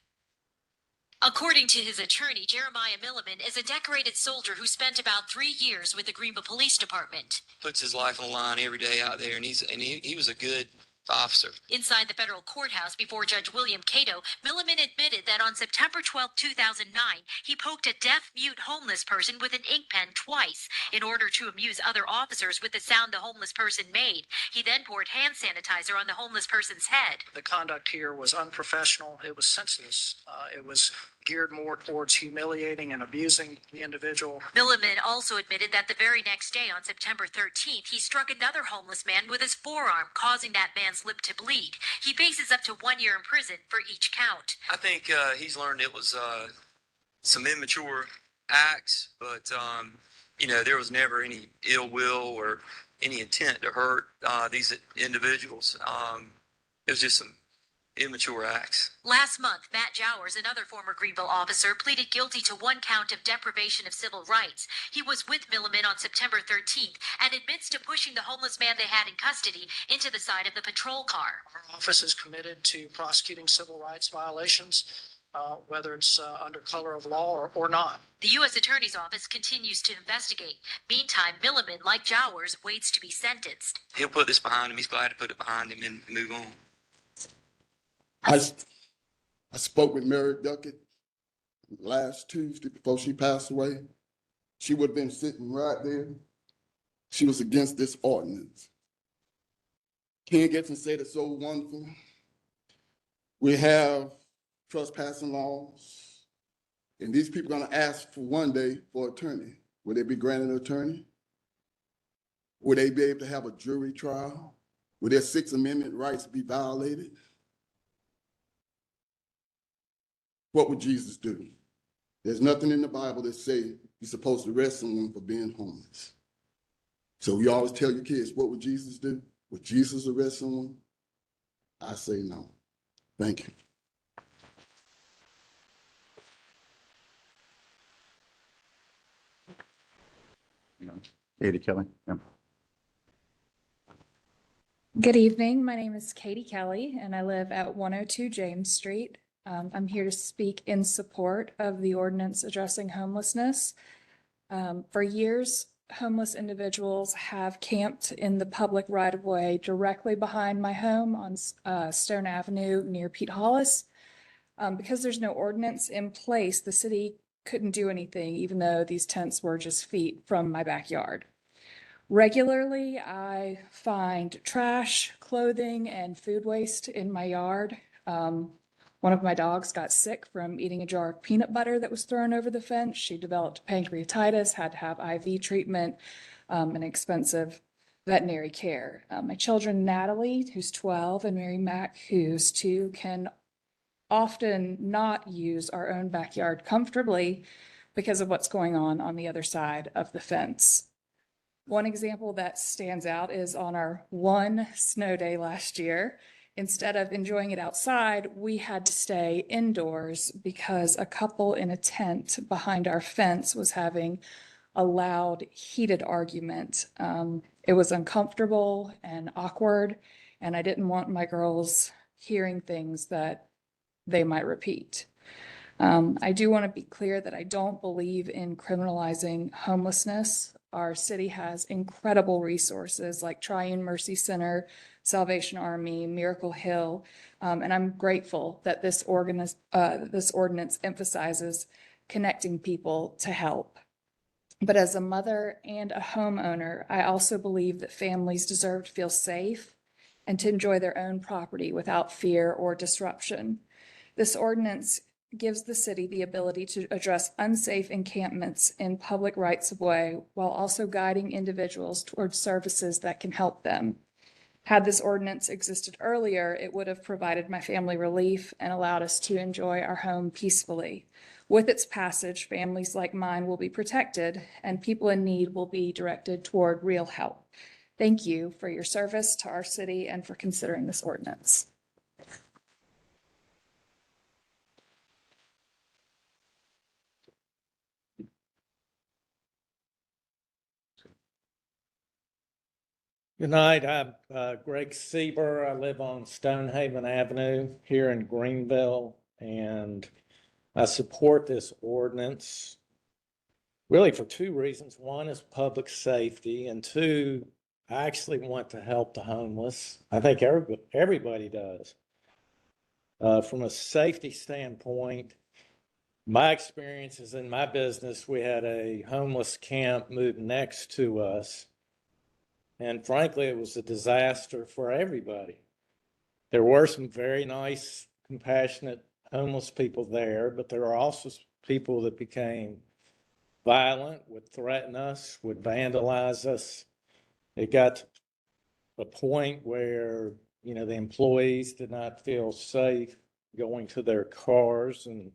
According to his attorney, Jeremiah Milliman is a decorated soldier who spent about 3 years with the Greenville Police Department. Puts his life on the line every day out there, and he was a good officer. Inside the federal courthouse before Judge William Cato, Milliman admitted that on September 12, 2009, he poked a deaf-mute homeless person with an ink pen twice in order to amuse other officers with the sound the homeless person made. He then poured hand sanitizer on the homeless person's head. The conduct here was unprofessional. It was senseless. It was geared more towards humiliating and abusing the individual. Milliman also admitted that the very next day, on September 13th, he struck another homeless man with his forearm, causing that man's lip to bleed. He faces up to 1 year in prison for each count. I think he's learned it was some immature acts, but there was never any ill will or any intent to hurt these individuals. It was just some immature acts. Last month, Matt Jowers, another former Greenville officer, pleaded guilty to 1 count of deprivation of civil rights. He was with Milliman on September 13th and admits to pushing the homeless man they had in custody into the side of the patrol car. Our office is committed to prosecuting civil rights violations, whether it's under color of law or not. The U.S. Attorney's Office continues to investigate. Meantime, Milliman, like Jowers, waits to be sentenced. He'll put this behind him. He's glad to put it behind him and move on. I spoke with Mary Duckett last Tuesday before she passed away. She would have been sitting right there. She was against this ordinance. Ken Gibson said it's so wonderful. We have trespassing laws, and these people are going to ask for one day for attorney. Will they be granted an attorney? Will they be able to have a jury trial? Will their Sixth Amendment rights be violated? What would Jesus do? There's nothing in the Bible that say you're supposed to arrest someone for being homeless. So you always tell your kids, what would Jesus do? Would Jesus arrest someone? I say no. Thank you. Katie Kelly. Yeah. Good evening. My name is Katie Kelly, and I live at 102 James Street. I'm here to speak in support of the ordinance addressing homelessness. For years, homeless individuals have camped in the public right-of-way directly behind my home on Stone Avenue near Pete Hollis. Because there's no ordinance in place, the city couldn't do anything, even though these tents were just feet from my backyard. Regularly, I find trash, clothing, and food waste in my yard. One of my dogs got sick from eating a jar of peanut butter that was thrown over the fence. She developed pancreatitis, had to have IV treatment, and expensive veterinary care. My children, Natalie, who's 12, and Mary Mack, who's 2, can often not use our own backyard comfortably because of what's going on the other side of the fence. One example that stands out is on our one snow day last year. Instead of enjoying it outside, we had to stay indoors because a couple in a tent behind our fence was having a loud, heated argument. It was uncomfortable and awkward, and I didn't want my girls hearing things that they might repeat. I do want to be clear that I don't believe in criminalizing homelessness. Our city has incredible resources like Triune Mercy Center, Salvation Army, Miracle Hill, and I'm grateful that this ordinance emphasizes connecting people to help. But as a mother and a homeowner, I also believe that families deserve to feel safe and to enjoy their own property without fear or disruption. This ordinance gives the city the ability to address unsafe encampments in public rights of way while also guiding individuals towards services that can help them. Had this ordinance existed earlier, it would have provided my family relief and allowed us to enjoy our home peacefully. With its passage, families like mine will be protected and people in need will be directed toward real help. Thank you for your service to our city and for considering this ordinance. Good night. I'm Greg Sieber. I live on Stonehaven Avenue here in Greenville, and I support this ordinance really for 2 reasons. One is public safety, and 2, I actually want to help the homeless. I think everybody does. From a safety standpoint, my experiences in my business, we had a homeless camp moved next to us. And frankly, it was a disaster for everybody. There were some very nice, compassionate homeless people there, but there are also people that became violent, would threaten us, would vandalize us. It got to a point where, the employees did not feel safe going to their cars. And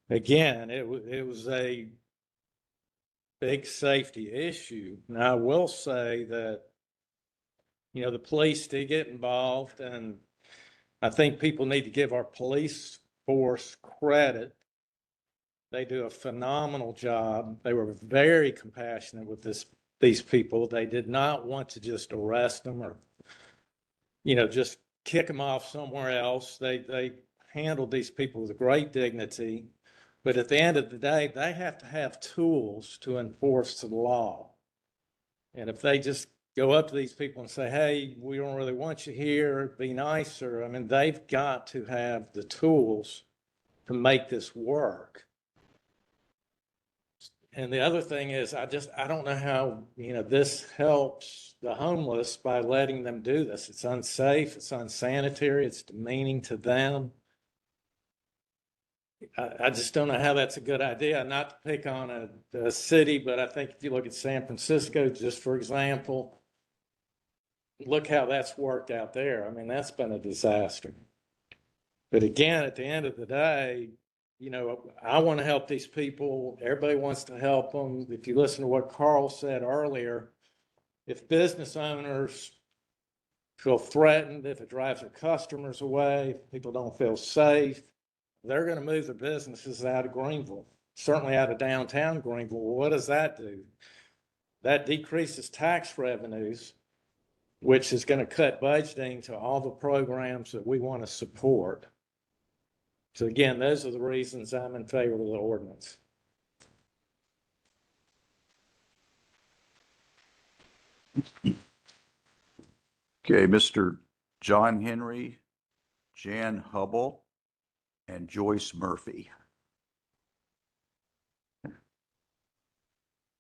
again, it was a big safety issue. Now, I will say that, the police did get involved, and I think people need to give our police force credit. They do a phenomenal job. They were very compassionate with these people. They did not want to just arrest them or, just kick them off somewhere else. They handled these people with great dignity. But at the end of the day, they have to have tools to enforce the law. And if they just go up to these people and say, hey, we don't really want you here, be nicer. I mean, they've got to have the tools to make this work. And the other thing is, I don't know how, this helps the homeless by letting them do this. It's unsafe, it's unsanitary, it's demeaning to them. I just don't know how that's a good idea. Not to pick on a city, but I think if you look at San Francisco, just for example, look how that's worked out there. I mean, that's been a disaster. But again, at the end of the day, I want to help these people. Everybody wants to help them. If you listen to what Carl said earlier, if business owners feel threatened, if it drives their customers away, if people don't feel safe, they're going to move their businesses out of Greenville, certainly out of downtown Greenville. Well, what does that do? That decreases tax revenues, which is going to cut budgeting to all the programs that we want to support. So again, those are the reasons I'm in favor of the ordinance. Okay, Mr. John Henry, Jan Hubble, and Joyce Murphy.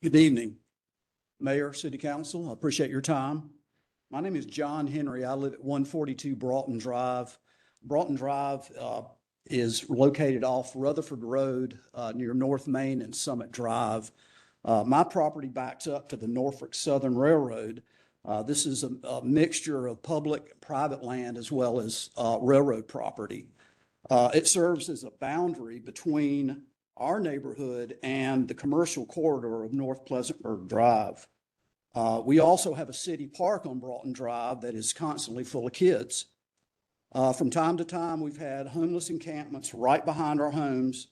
Good evening, Mayor, City Council. I appreciate your time. My name is John Henry. I live at 142 Broughton Drive. Broughton Drive is located off Rutherford Road near North Main and Summit Drive. My property backs up to the Norfolk Southern Railroad. This is a mixture of public and private land as well as railroad property. It serves as a boundary between our neighborhood and the commercial corridor of North Pleasantburg Drive. We also have a city park on Broughton Drive that is constantly full of kids. From time to time, we've had homeless encampments right behind our homes.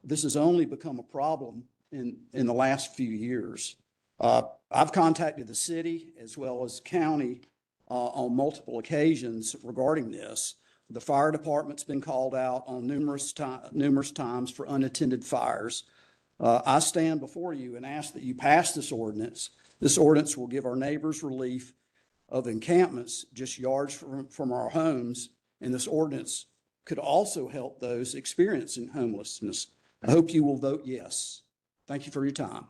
This has only become a problem in the last few years. I've contacted the city as well as county on multiple occasions regarding this. The fire department's been called out on numerous times for unattended fires. I stand before you and ask that you pass this ordinance. This ordinance will give our neighbors relief of encampments just yards from our homes, and this ordinance could also help those experiencing homelessness. I hope you will vote yes. Thank you for your time.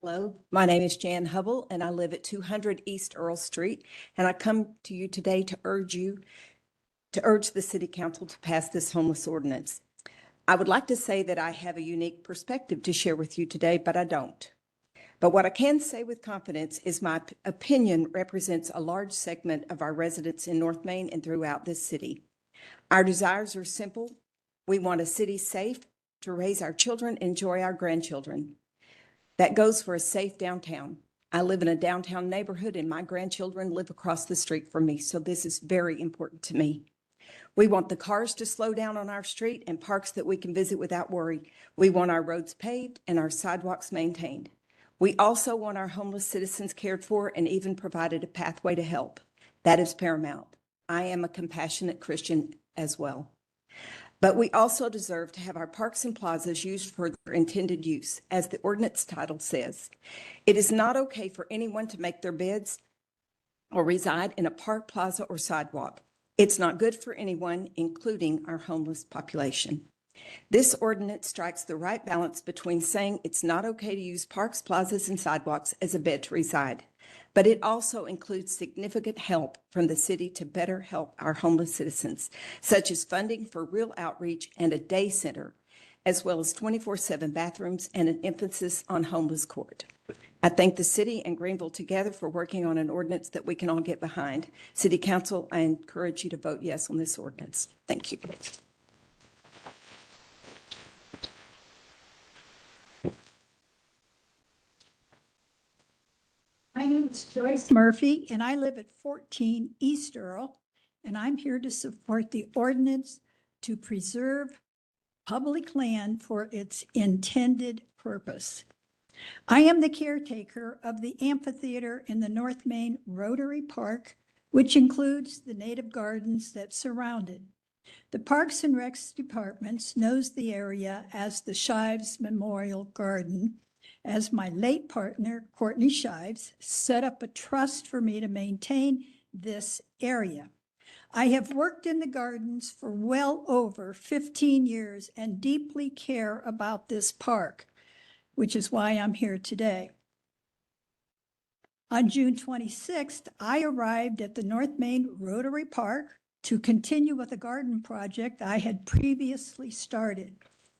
Hello, my name is Jan Hubble, and I live at 200 East Earl Street. And I come to you today to urge the City Council to pass this homeless ordinance. I would like to say that I have a unique perspective to share with you today, but I don't. But what I can say with confidence is my opinion represents a large segment of our residents in North Main and throughout this city. Our desires are simple. We want a city safe to raise our children and enjoy our grandchildren. That goes for a safe downtown. I live in a downtown neighborhood and my grandchildren live across the street from me, so this is very important to me. We want the cars to slow down on our street and parks that we can visit without worry. We want our roads paved and our sidewalks maintained. We also want our homeless citizens cared for and even provided a pathway to help. That is paramount. I am a compassionate Christian as well. But we also deserve to have our parks and plazas used for their intended use. As the ordinance title says, it is not okay for anyone to make their beds or reside in a park, plaza, or sidewalk. It's not good for anyone, including our homeless population. This ordinance strikes the right balance between saying it's not okay to use parks, plazas, and sidewalks as a bed to reside, but it also includes significant help from the city to better help our homeless citizens, such as funding for real outreach and a day center, as well as 24/7 bathrooms and an emphasis on homeless court. I thank the city and Greenville together for working on an ordinance that we can all get behind. City Council, I encourage you to vote yes on this ordinance. Thank you. My name is Joyce Murphy, and I live at 14 East Earl, and I'm here to support the ordinance to preserve public land for its intended purpose. I am the caretaker of the amphitheater in the North Main Rotary Park, which includes the native gardens that surround it. The Parks and Recs Department knows the area as the Shives Memorial Garden, as my late partner, Courtney Shives, set up a trust for me to maintain this area. I have worked in the gardens for well over 15 years and deeply care about this park, which is why I'm here today. On June 26th, I arrived at the North Main Rotary Park to continue with a garden project I had previously started.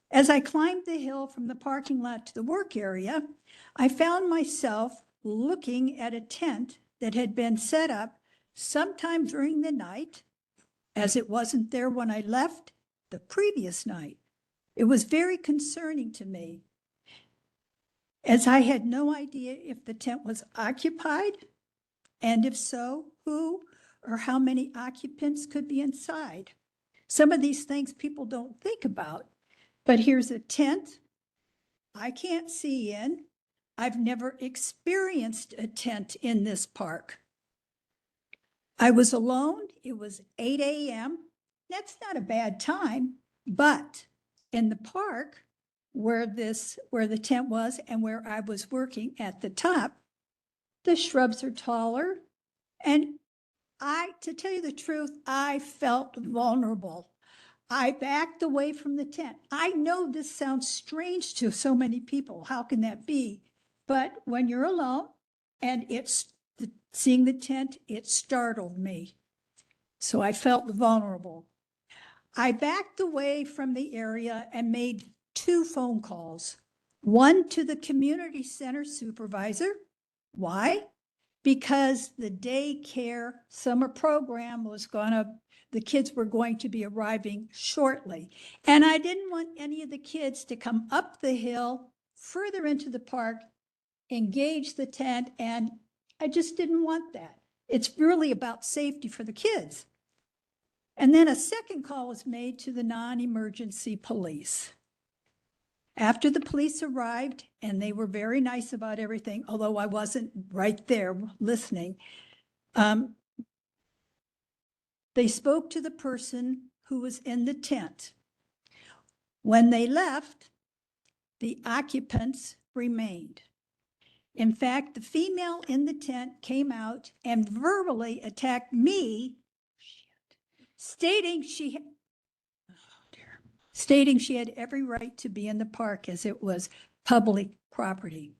As I climbed the hill from the parking lot to the work area, I found myself looking at a tent that had been set up sometime during the night, as it wasn't there when I left the previous night. It was very concerning to me, as I had no idea if the tent was occupied, and if so, who or how many occupants could be inside. Some of these things people don't think about. But here's a tent I can't see in. I've never experienced a tent in this park. I was alone. It was 8 a.m. That's not a bad time, but in the park, where the tent was and where I was working at the top, the shrubs are taller. And to tell you the truth, I felt vulnerable. I backed away from the tent. I know this sounds strange to so many people. How can that be? But when you're alone and seeing the tent, it startled me. So I felt vulnerable. I backed away from the area and made 2 phone calls. One to the community center supervisor. Why? Because the daycare summer program the kids were going to be arriving shortly. And I didn't want any of the kids to come up the hill, further into the park, engage the tent, and I just didn't want that. It's really about safety for the kids. And then a second call was made to the non-emergency police. After the police arrived, and they were very nice about everything, although I wasn't right there listening, they spoke to the person who was in the tent. When they left, the occupants remained. In fact, the female in the tent came out and verbally attacked me, stating she had every right to be in the park as it was public property.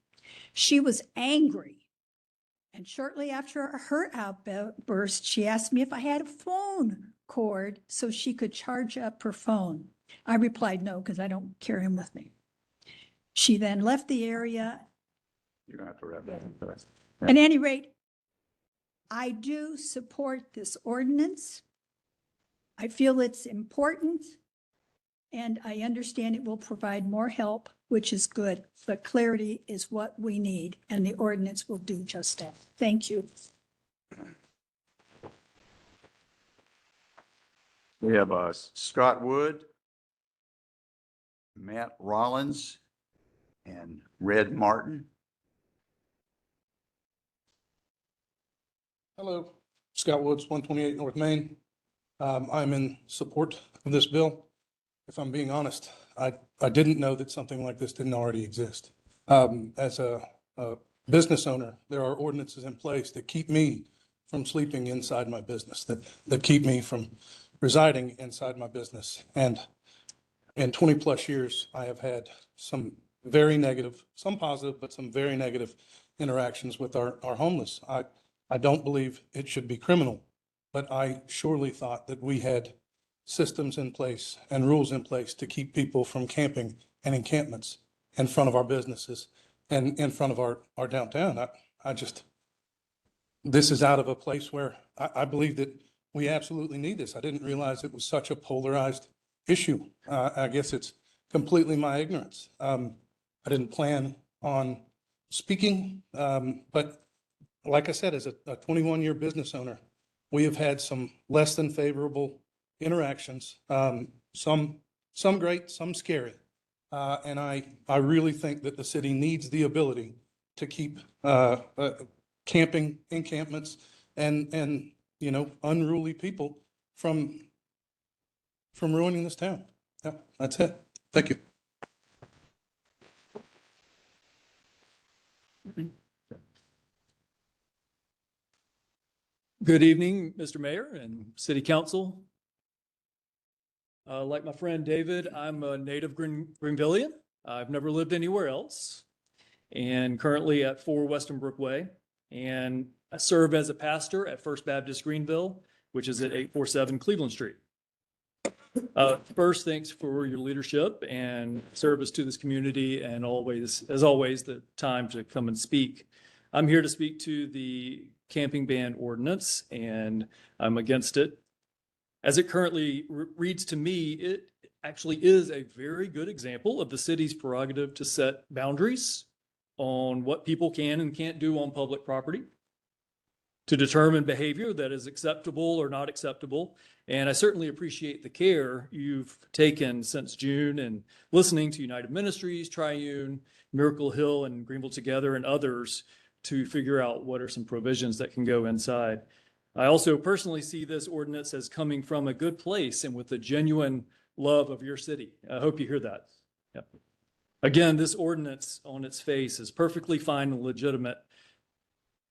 She was angry. And shortly after her outburst, she asked me if I had a phone cord so she could charge up her phone. I replied no, because I don't carry them with me. She then left the area. You're gonna have to wrap that up. At any rate, I do support this ordinance. I feel it's important, and I understand it will provide more help, which is good, but clarity is what we need, and the ordinance will do just that. Thank you. We have Scott Wood, Matt Rollins, and Red Martin. Hello, Scott Woods, 128 North Main. I'm in support of this bill. If I'm being honest, I didn't know that something like this didn't already exist. As a business owner, there are ordinances in place that keep me from sleeping inside my business, that keep me from residing inside my business. And in 20 plus years, I have had some very negative, some positive, but some very negative interactions with our homeless. I don't believe it should be criminal, but I surely thought that we had systems in place and rules in place to keep people from camping and encampments in front of our businesses and in front of our downtown. This is out of a place where I believe that we absolutely need this. I didn't realize it was such a polarized issue. I guess it's completely my ignorance. I didn't plan on speaking, but like I said, as a 21-year business owner, we have had some less than favorable interactions, some great, some scary. And I really think that the city needs the ability to keep camping encampments and unruly people from ruining this town. Yeah, that's it. Thank you. Good evening, Mr. Mayor and City Council. Like my friend David, I'm a native Greenvillian. I've never lived anywhere else, and currently at 4 Western Brook Way. And I serve as a pastor at First Baptist Greenville, which is at 847 Cleveland Street. First, thanks for your leadership and service to this community, and always, as always, the time to come and speak. I'm here to speak to the camping ban ordinance, and I'm against it. As it currently reads to me, it actually is a very good example of the city's prerogative to set boundaries on what people can and can't do on public property, to determine behavior that is acceptable or not acceptable. And I certainly appreciate the care you've taken since June and listening to United Ministries, Triune, Miracle Hill, and Greenville Together, and others to figure out what are some provisions that can go inside. I also personally see this ordinance as coming from a good place and with a genuine love of your city. I hope you hear that. Yep. Again, this ordinance on its face is perfectly fine and legitimate.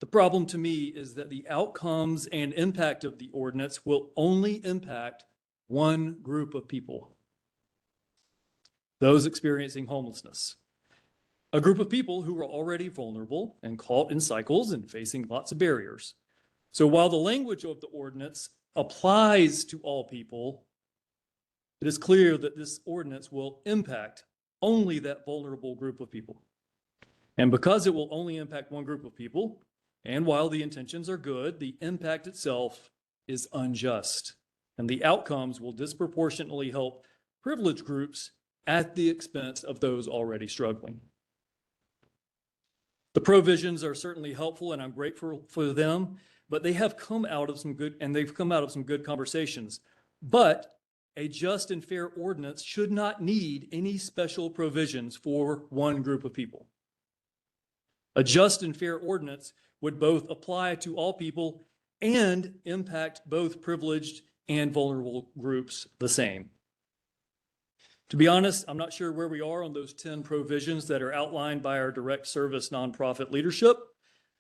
The problem to me is that the outcomes and impact of the ordinance will only impact one group of people: those experiencing homelessness. A group of people who are already vulnerable and caught in cycles and facing lots of barriers. So while the language of the ordinance applies to all people, it is clear that this ordinance will impact only that vulnerable group of people. And because it will only impact one group of people, and while the intentions are good, the impact itself is unjust, and the outcomes will disproportionately help privileged groups at the expense of those already struggling. The provisions are certainly helpful, and I'm grateful for them, but they have come out of some good conversations. But a just and fair ordinance should not need any special provisions for one group of people. A just and fair ordinance would both apply to all people and impact both privileged and vulnerable groups the same. To be honest, I'm not sure where we are on those 10 provisions that are outlined by our direct service nonprofit leadership,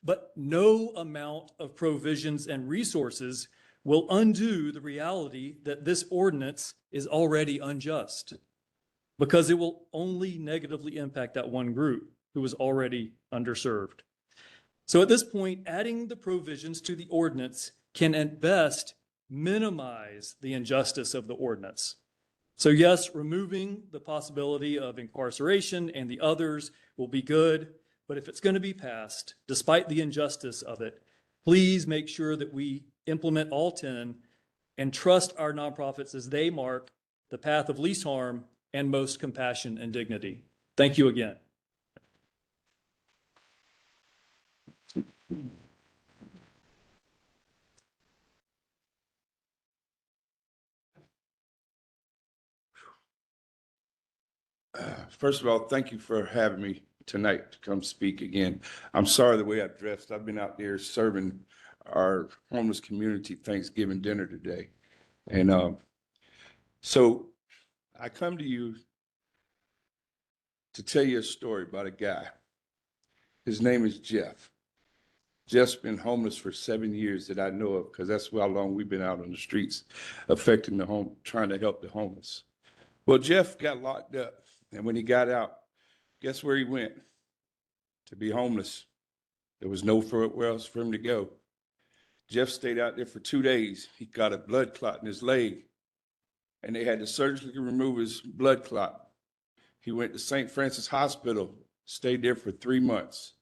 but no amount of provisions and resources will undo the reality that this ordinance is already unjust, because it will only negatively impact that one group who is already underserved. So at this point, adding the provisions to the ordinance can at best minimize the injustice of the ordinance. So yes, removing the possibility of incarceration and the others will be good, but if it's going to be passed, despite the injustice of it, please make sure that we implement all 10 and trust our nonprofits as they mark the path of least harm and most compassion and dignity. Thank you again. First of all, thank you for having me tonight to come speak again. I'm sorry the way I dressed. I've been out there serving our homeless community Thanksgiving dinner today. And so I come to you to tell you a story about a guy. His name is Jeff. Jeff's been homeless for 7 years that I know of, because that's how long we've been out on the streets affecting the home, trying to help the homeless. Well, Jeff got locked up. And when he got out, guess where he went? To be homeless. There was nowhere else for him to go. Jeff stayed out there for 2 days. He got a blood clot in his leg, and they had to surgically remove his blood clot. He went to St. Francis Hospital, stayed there for 3 months.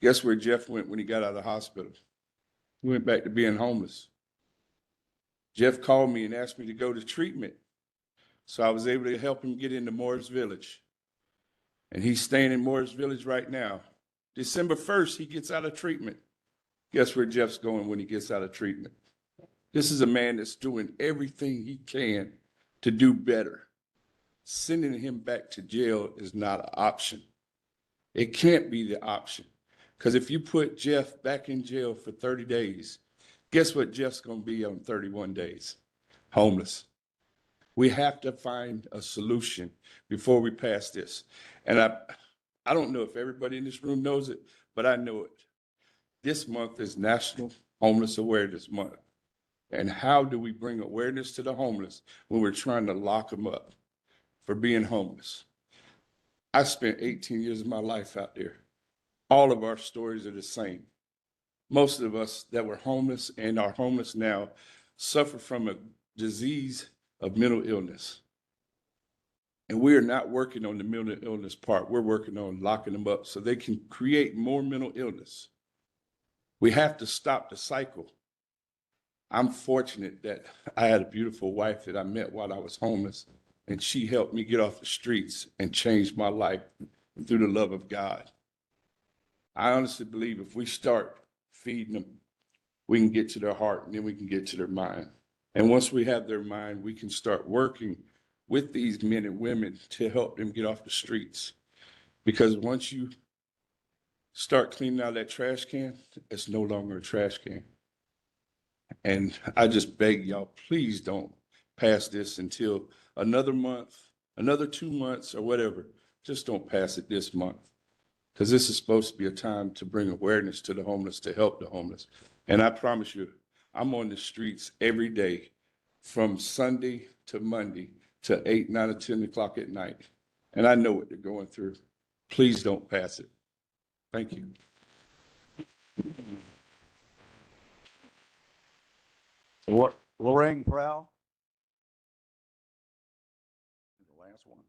Guess where Jeff went when he got out of the hospital? He went back to being homeless. Jeff called me and asked me to go to treatment. So I was able to help him get into Morris Village. And he's staying in Morris Village right now. December 1st, he gets out of treatment. Guess where Jeff's going when he gets out of treatment? This is a man that's doing everything he can to do better. Sending him back to jail is not an option. It can't be the option. Because if you put Jeff back in jail for 30 days, guess what Jeff's going to be on 31 days? Homeless. We have to find a solution before we pass this. And I don't know if everybody in this room knows it, but I know it. This month is National Homeless Awareness Month. And how do we bring awareness to the homeless when we're trying to lock them up for being homeless? I spent 18 years of my life out there. All of our stories are the same. Most of us that were homeless and are homeless now suffer from a disease of mental illness. And we are not working on the mental illness part. We're working on locking them up so they can create more mental illness. We have to stop the cycle. I'm fortunate that I had a beautiful wife that I met while I was homeless, and she helped me get off the streets and change my life through the love of God. I honestly believe if we start feeding them, we can get to their heart, and then we can get to their mind. And once we have their mind, we can start working with these men and women to help them get off the streets. Because once you start cleaning out that trash can, it's no longer a trash can. And I just beg y'all, please don't pass this until another month, another 2 months or whatever, just don't pass it this month. Because this is supposed to be a time to bring awareness to the homeless, to help the homeless. And I promise you, I'm on the streets every day from Sunday to Monday to 8, 9, or 10 o'clock at night. And I know what they're going through. Please don't pass it. Thank you. What, Lorraine Prowl? The last one.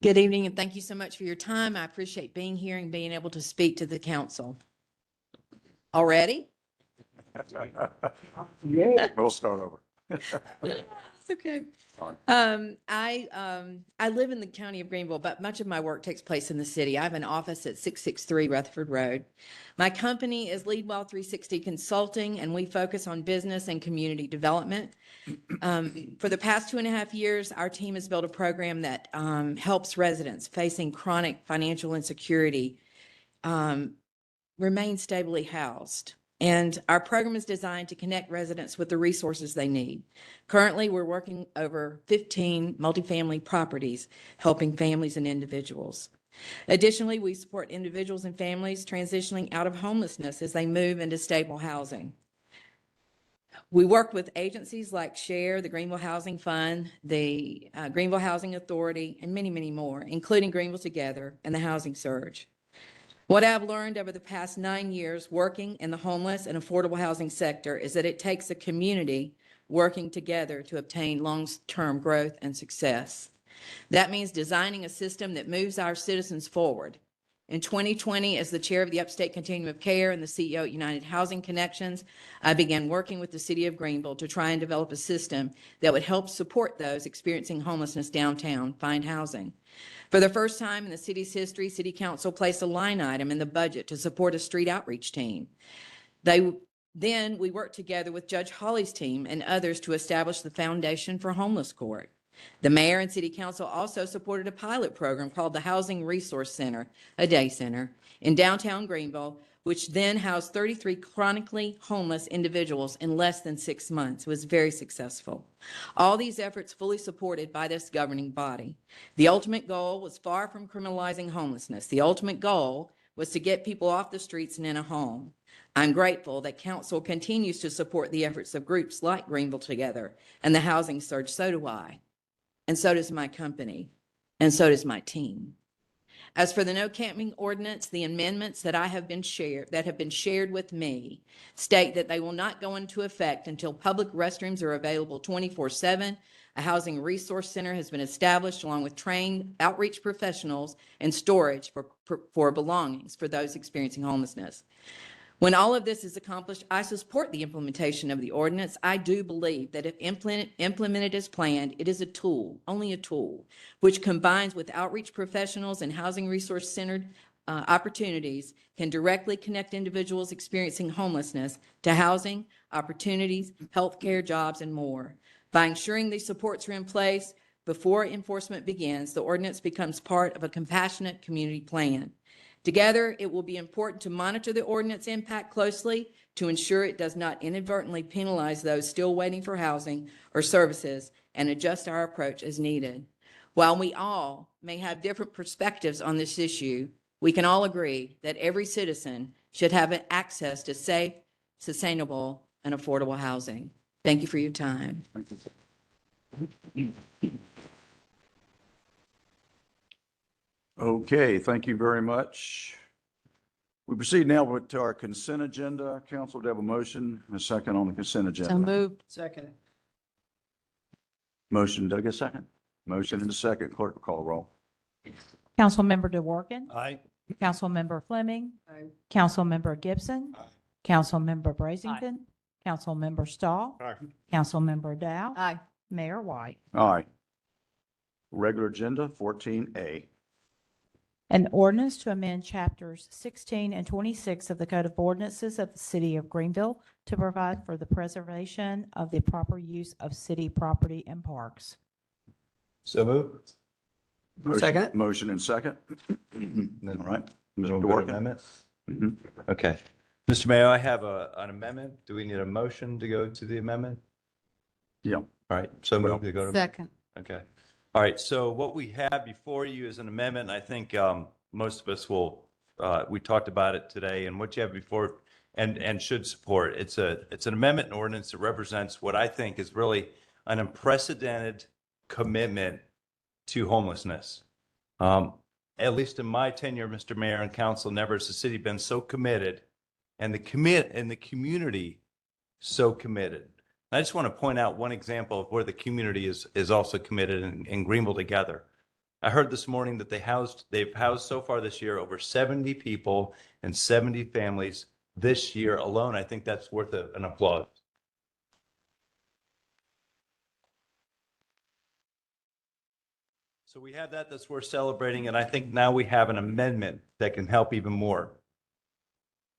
Good evening, and thank you so much for your time. I appreciate being here and being able to speak to the council. Already? We'll start over. It's okay. I live in the county of Greenville, but much of my work takes place in the city. I have an office at 663 Rutherford Road. My company is Leadwell 360 Consulting, and we focus on business and community development. For the past 2.5 years, our team has built a program that helps residents facing chronic financial insecurity remain stably housed. And our program is designed to connect residents with the resources they need. Currently, we're working over 15 multifamily properties, helping families and individuals. Additionally, we support individuals and families transitioning out of homelessness as they move into stable housing. We work with agencies like SHARE, the Greenville Housing Fund, the Greenville Housing Authority, and many, many more, including Greenville Together and the Housing Surge. What I've learned over the past 9 years working in the homeless and affordable housing sector is that it takes a community working together to obtain long-term growth and success. That means designing a system that moves our citizens forward. In 2020, as the chair of the Upstate Continuum of Care and the CEO at United Housing Connections, I began working with the city of Greenville to try and develop a system that would help support those experiencing homelessness downtown find housing. For the first time in the city's history, City Council placed a line item in the budget to support a street outreach team. Then we worked together with Judge Hawley's team and others to establish the Foundation for Homeless Court. The mayor and city council also supported a pilot program called the Housing Resource Center, a day center, in downtown Greenville, which then housed 33 chronically homeless individuals in less than 6 months. It was very successful. All these efforts fully supported by this governing body. The ultimate goal was far from criminalizing homelessness. The ultimate goal was to get people off the streets and in a home. I'm grateful that council continues to support the efforts of groups like Greenville Together and the Housing Surge. So do I. And so does my company. And so does my team. As for the no camping ordinance, the amendments that have been shared with me state that they will not go into effect until public restrooms are available 24/7. A housing resource center has been established along with trained outreach professionals and storage for belongings for those experiencing homelessness. When all of this is accomplished, I support the implementation of the ordinance. I do believe that if implemented as planned, it is a tool, only a tool, which combines with outreach professionals and housing resource-centered opportunities can directly connect individuals experiencing homelessness to housing, opportunities, healthcare, jobs, and more. By ensuring these supports are in place before enforcement begins, the ordinance becomes part of a compassionate community plan. Together, it will be important to monitor the ordinance impact closely to ensure it does not inadvertently penalize those still waiting for housing or services and adjust our approach as needed. While we all may have different perspectives on this issue, we can all agree that every citizen should have access to safe, sustainable, and affordable housing. Thank you for your time. Okay, thank you very much. We proceed now to our consent agenda. Council, do you have a motion and a second on the consent agenda? So moved. Second. Motion, did I get a second? Motion and a second. Clerk will call the roll. Councilmember DeWorke. Aye. Councilmember Fleming. Aye. Councilmember Gibson. Councilmember Brazington. Councilmember Stahl. Councilmember Dow. Aye. Mayor White. Aye. Regular agenda 14A. An ordinance to amend chapters 16 and 26 of the Code of Ordinances of the City of Greenville to provide for the preservation of the proper use of city property and parks. So moved. Second. Motion and second. All right. Mr. Go to DeWorke. amendment? Mhm. Okay. Mr. Mayor, I have an amendment. Do we need a motion to go to the amendment? Yeah. All right, so moved to go to. Second. Okay. All right, so what we have before you is an amendment, and I think most of us will, we talked about it today, and what you have before and should support. It's an amendment and ordinance that represents what I think is really an unprecedented commitment to homelessness. At least in my tenure, Mr. Mayor and Council, never has the city been so committed and the community so committed. I just want to point out one example of where the community is also committed in Greenville Together. I heard this morning that they've housed so far this year over 70 people and 70 families this year alone. I think that's worth an applause. So we have that's worth celebrating, and I think now we have an amendment that can help even more.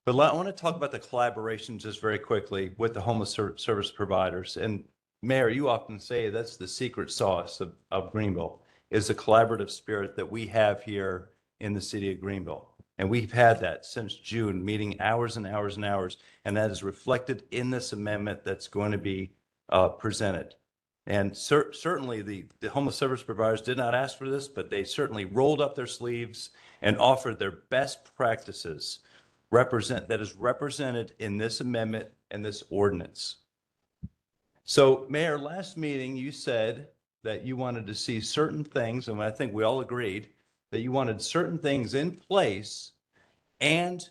But I want to talk about the collaboration just very quickly with the homeless service providers. And Mayor, you often say that's the secret sauce of Greenville, is the collaborative spirit that we have here in the city of Greenville. And we've had that since June, meeting hours and hours and hours. And that is reflected in this amendment that's going to be presented. And certainly the homeless service providers did not ask for this, but they certainly rolled up their sleeves and offered their best practices that is represented in this amendment and this ordinance. So Mayor, last meeting, you said that you wanted to see certain things, and I think we all agreed that you wanted certain things in place and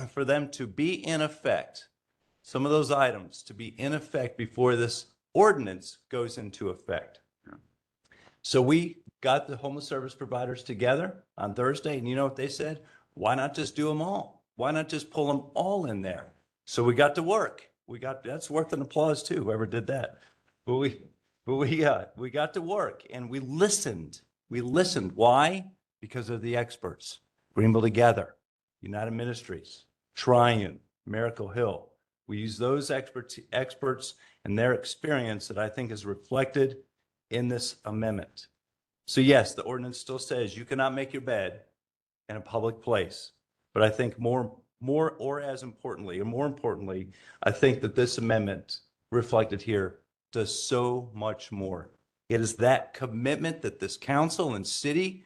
for them to be in effect, some of those items to be in effect before this ordinance goes into effect. So we got the homeless service providers together on Thursday, and you know what they said? Why not just do them all? Why not just pull them all in there? So we got to work. That's worth an applause too, whoever did that. But we got to work and we listened. We listened. Why? Because of the experts. Greenville Together, United Ministries, Triune, Miracle Hill. We use those experts and their experience that I think is reflected in this amendment. So yes, the ordinance still says you cannot make your bed in a public place. But I think more as importantly, I think that this amendment reflected here does so much more. It is that commitment that this council and city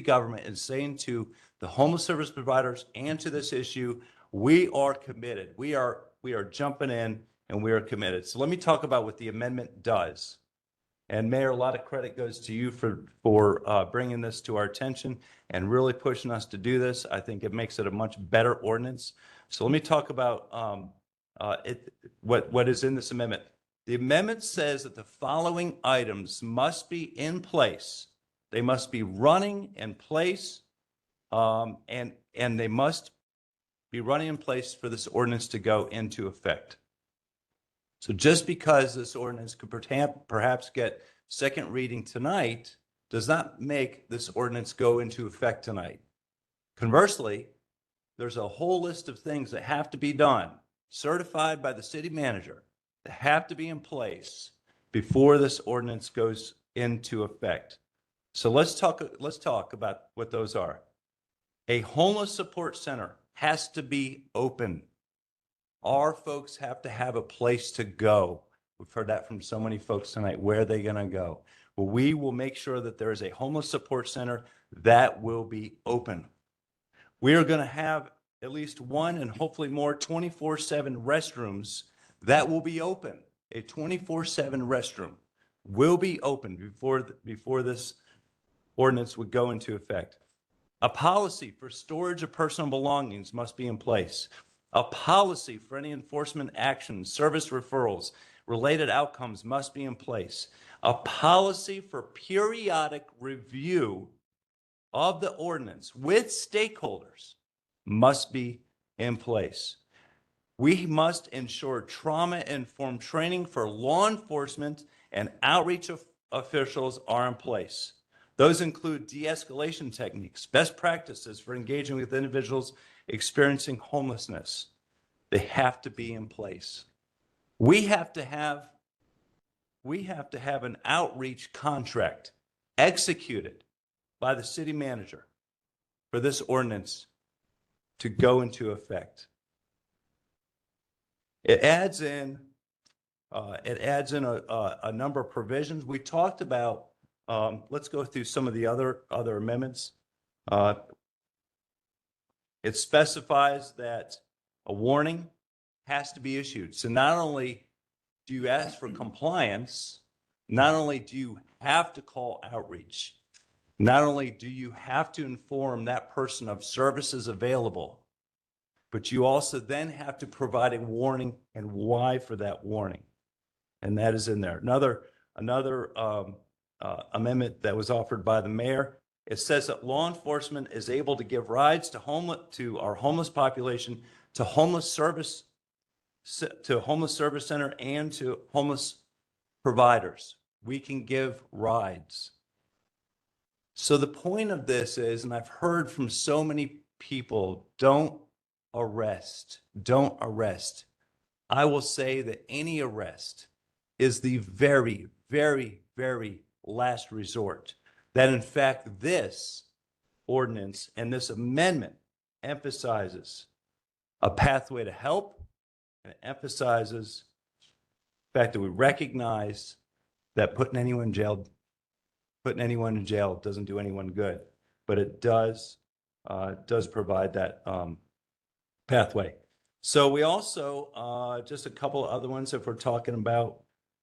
government is saying to the homeless service providers and to this issue, we are committed. We are jumping in and we are committed. So let me talk about what the amendment does. And Mayor, a lot of credit goes to you for bringing this to our attention and really pushing us to do this. I think it makes it a much better ordinance. So let me talk about what is in this amendment. The amendment says that the following items must be in place. They must be running in place, and they must be running in place for this ordinance to go into effect. So just because this ordinance could perhaps get second reading tonight does not make this ordinance go into effect tonight. Conversely, there's a whole list of things that have to be done, certified by the city manager, that have to be in place before this ordinance goes into effect. So let's talk about what those are. A homeless support center has to be open. Our folks have to have a place to go. We've heard that from so many folks tonight. Where are they going to go? Well, we will make sure that there is a homeless support center that will be open. We are going to have at least one and hopefully more 24/7 restrooms that will be open. A 24/7 restroom will be open before this ordinance would go into effect. A policy for storage of personal belongings must be in place. A policy for any enforcement actions, service referrals, related outcomes must be in place. A policy for periodic review of the ordinance with stakeholders must be in place. We must ensure trauma-informed training for law enforcement and outreach officials are in place. Those include de-escalation techniques, best practices for engaging with individuals experiencing homelessness. They have to be in place. We have to have an outreach contract executed by the city manager for this ordinance to go into effect. It adds in It adds in a number of provisions. We talked about, let's go through some of the other amendments. It specifies that a warning has to be issued. So not only do you ask for compliance, not only do you have to call outreach, not only do you have to inform that person of services available, but you also then have to provide a warning and why for that warning. And that is in there. Another amendment that was offered by the mayor, it says that law enforcement is able to give rides to our homeless population, to homeless service center, and to homeless providers. We can give rides. So the point of this is, and I've heard from so many people, don't arrest. I will say that any arrest is the very, very, very last resort. That in fact, this ordinance and this amendment emphasizes a pathway to help, and it emphasizes the fact that we recognize that putting anyone in jail doesn't do anyone good, but it does provide that pathway. So we also, just a couple of other ones, if we're talking about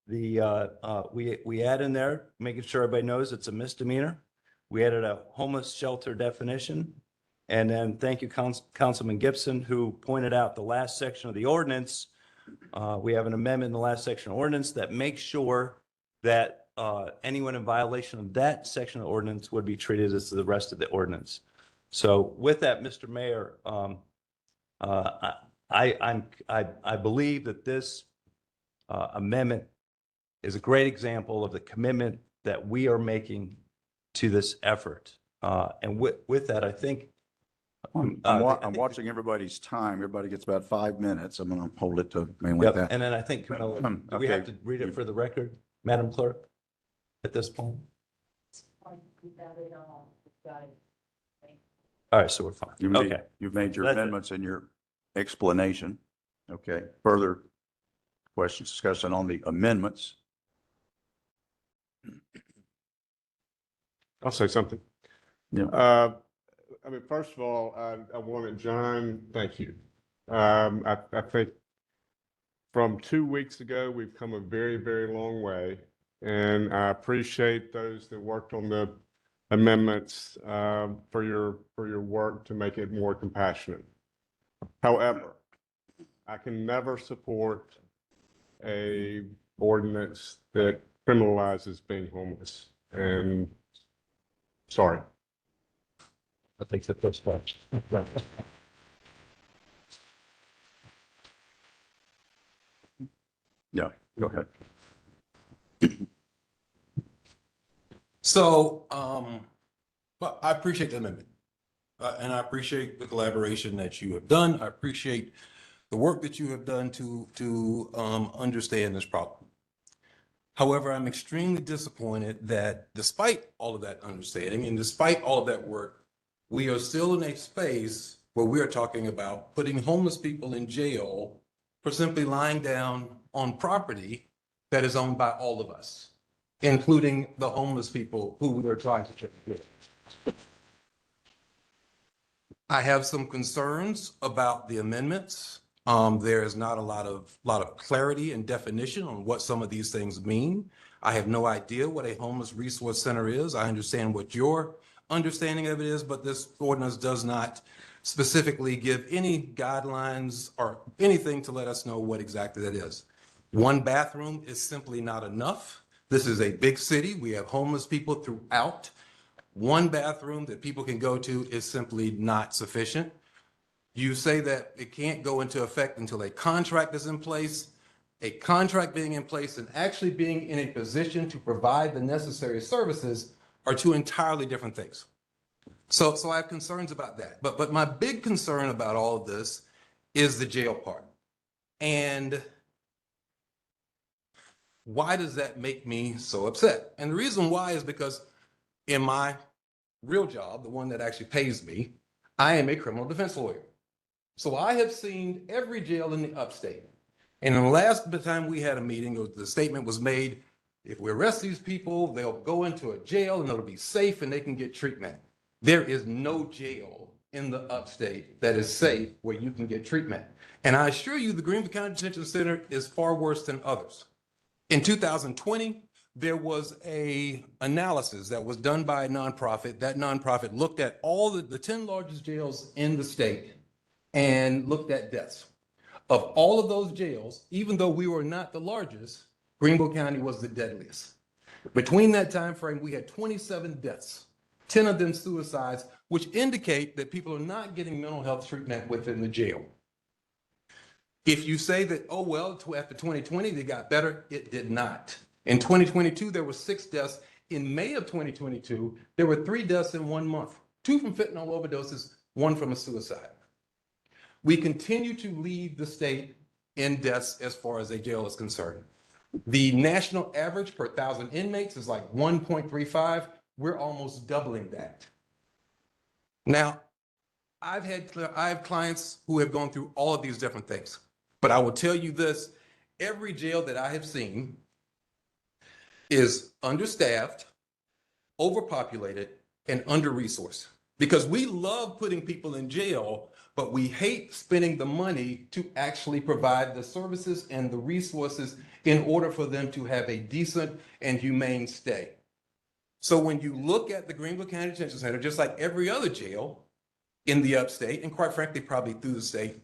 we add in there, making sure everybody knows it's a misdemeanor. We added a homeless shelter definition. And then thank you, Councilman Gibson, who pointed out the last section of the ordinance. We have an amendment in the last section of ordinance that makes sure that anyone in violation of that section of the ordinance would be treated as the rest of the ordinance. So with that, Mr. Mayor, I believe that this amendment is a great example of the commitment that we are making to this effort. And with that, I think I'm watching everybody's time. Everybody gets about 5 minutes. I'm going to hold it to mainly Yep, that. and then I think, do we have to read it for the record, Madam Clerk, at this point? All right, so we're fine. Okay. You've made your That's it. amendments and your explanation. Okay. Further questions, discussion on the amendments? I'll say something. Yeah. I mean, first of all, I wanted, John, thank you. I think from 2 weeks ago, we've come a very, very long way. And I appreciate those that worked on the amendments for your work to make it more compassionate. However, I can never support a ordinance that criminalizes being homeless. And sorry. I think the first part. Yeah, go ahead. So, well, I appreciate the amendment. And I appreciate the collaboration that you have done. I appreciate the work that you have done to understand this problem. However, I'm extremely disappointed that despite all of that understanding and despite all of that work, we are still in a space where we are talking about putting homeless people in jail for simply lying down on property that is owned by all of us, including the homeless people who we are trying to take care of. I have some concerns about the amendments. There is not a lot of clarity and definition on what some of these things mean. I have no idea what a homeless resource center is. I understand what your understanding of it is, but this ordinance does not specifically give any guidelines or anything to let us know what exactly that is. One bathroom is simply not enough. This is a big city. We have homeless people throughout. One bathroom that people can go to is simply not sufficient. You say that it can't go into effect until a contract is in place. A contract being in place and actually being in a position to provide the necessary services are two entirely different things. So I have concerns about that. But my big concern about all of this is the jail part. And why does that make me so upset? And the reason why is because in my real job, the one that actually pays me, I am a criminal defense lawyer. So I have seen every jail in the upstate. And the last time we had a meeting, the statement was made, if we arrest these people, they'll go into a jail and it'll be safe and they can get treatment. There is no jail in the upstate that is safe where you can get treatment. And I assure you, the Greenville County Detention Center is far worse than others. In 2020, there was a analysis that was done by a nonprofit. That nonprofit looked at all the 10 largest jails in the state and looked at deaths. Of all of those jails, even though we were not the largest, Greenville County was the deadliest. Between that time frame, we had 27 deaths, 10 of them suicides, which indicate that people are not getting mental health treatment within the jail. If you say that, oh, well, after 2020, they got better, it did not. In 2022, there were 6 deaths. In May of 2022, there were 3 deaths in 1 month, 2 from fentanyl overdoses, 1 from a suicide. We continue to lead the state in deaths as far as a jail is concerned. The national average per 1,000 inmates is like 1.35. We're almost doubling that. Now, I have clients who have gone through all of these different things, but I will tell you this, every jail that I have seen is understaffed, overpopulated, and under-resourced. Because we love putting people in jail, but we hate spending the money to actually provide the services and the resources in order for them to have a decent and humane stay. So when you look at the Greenville County Detention Center, just like every other jail in the upstate, and quite frankly, probably through the state,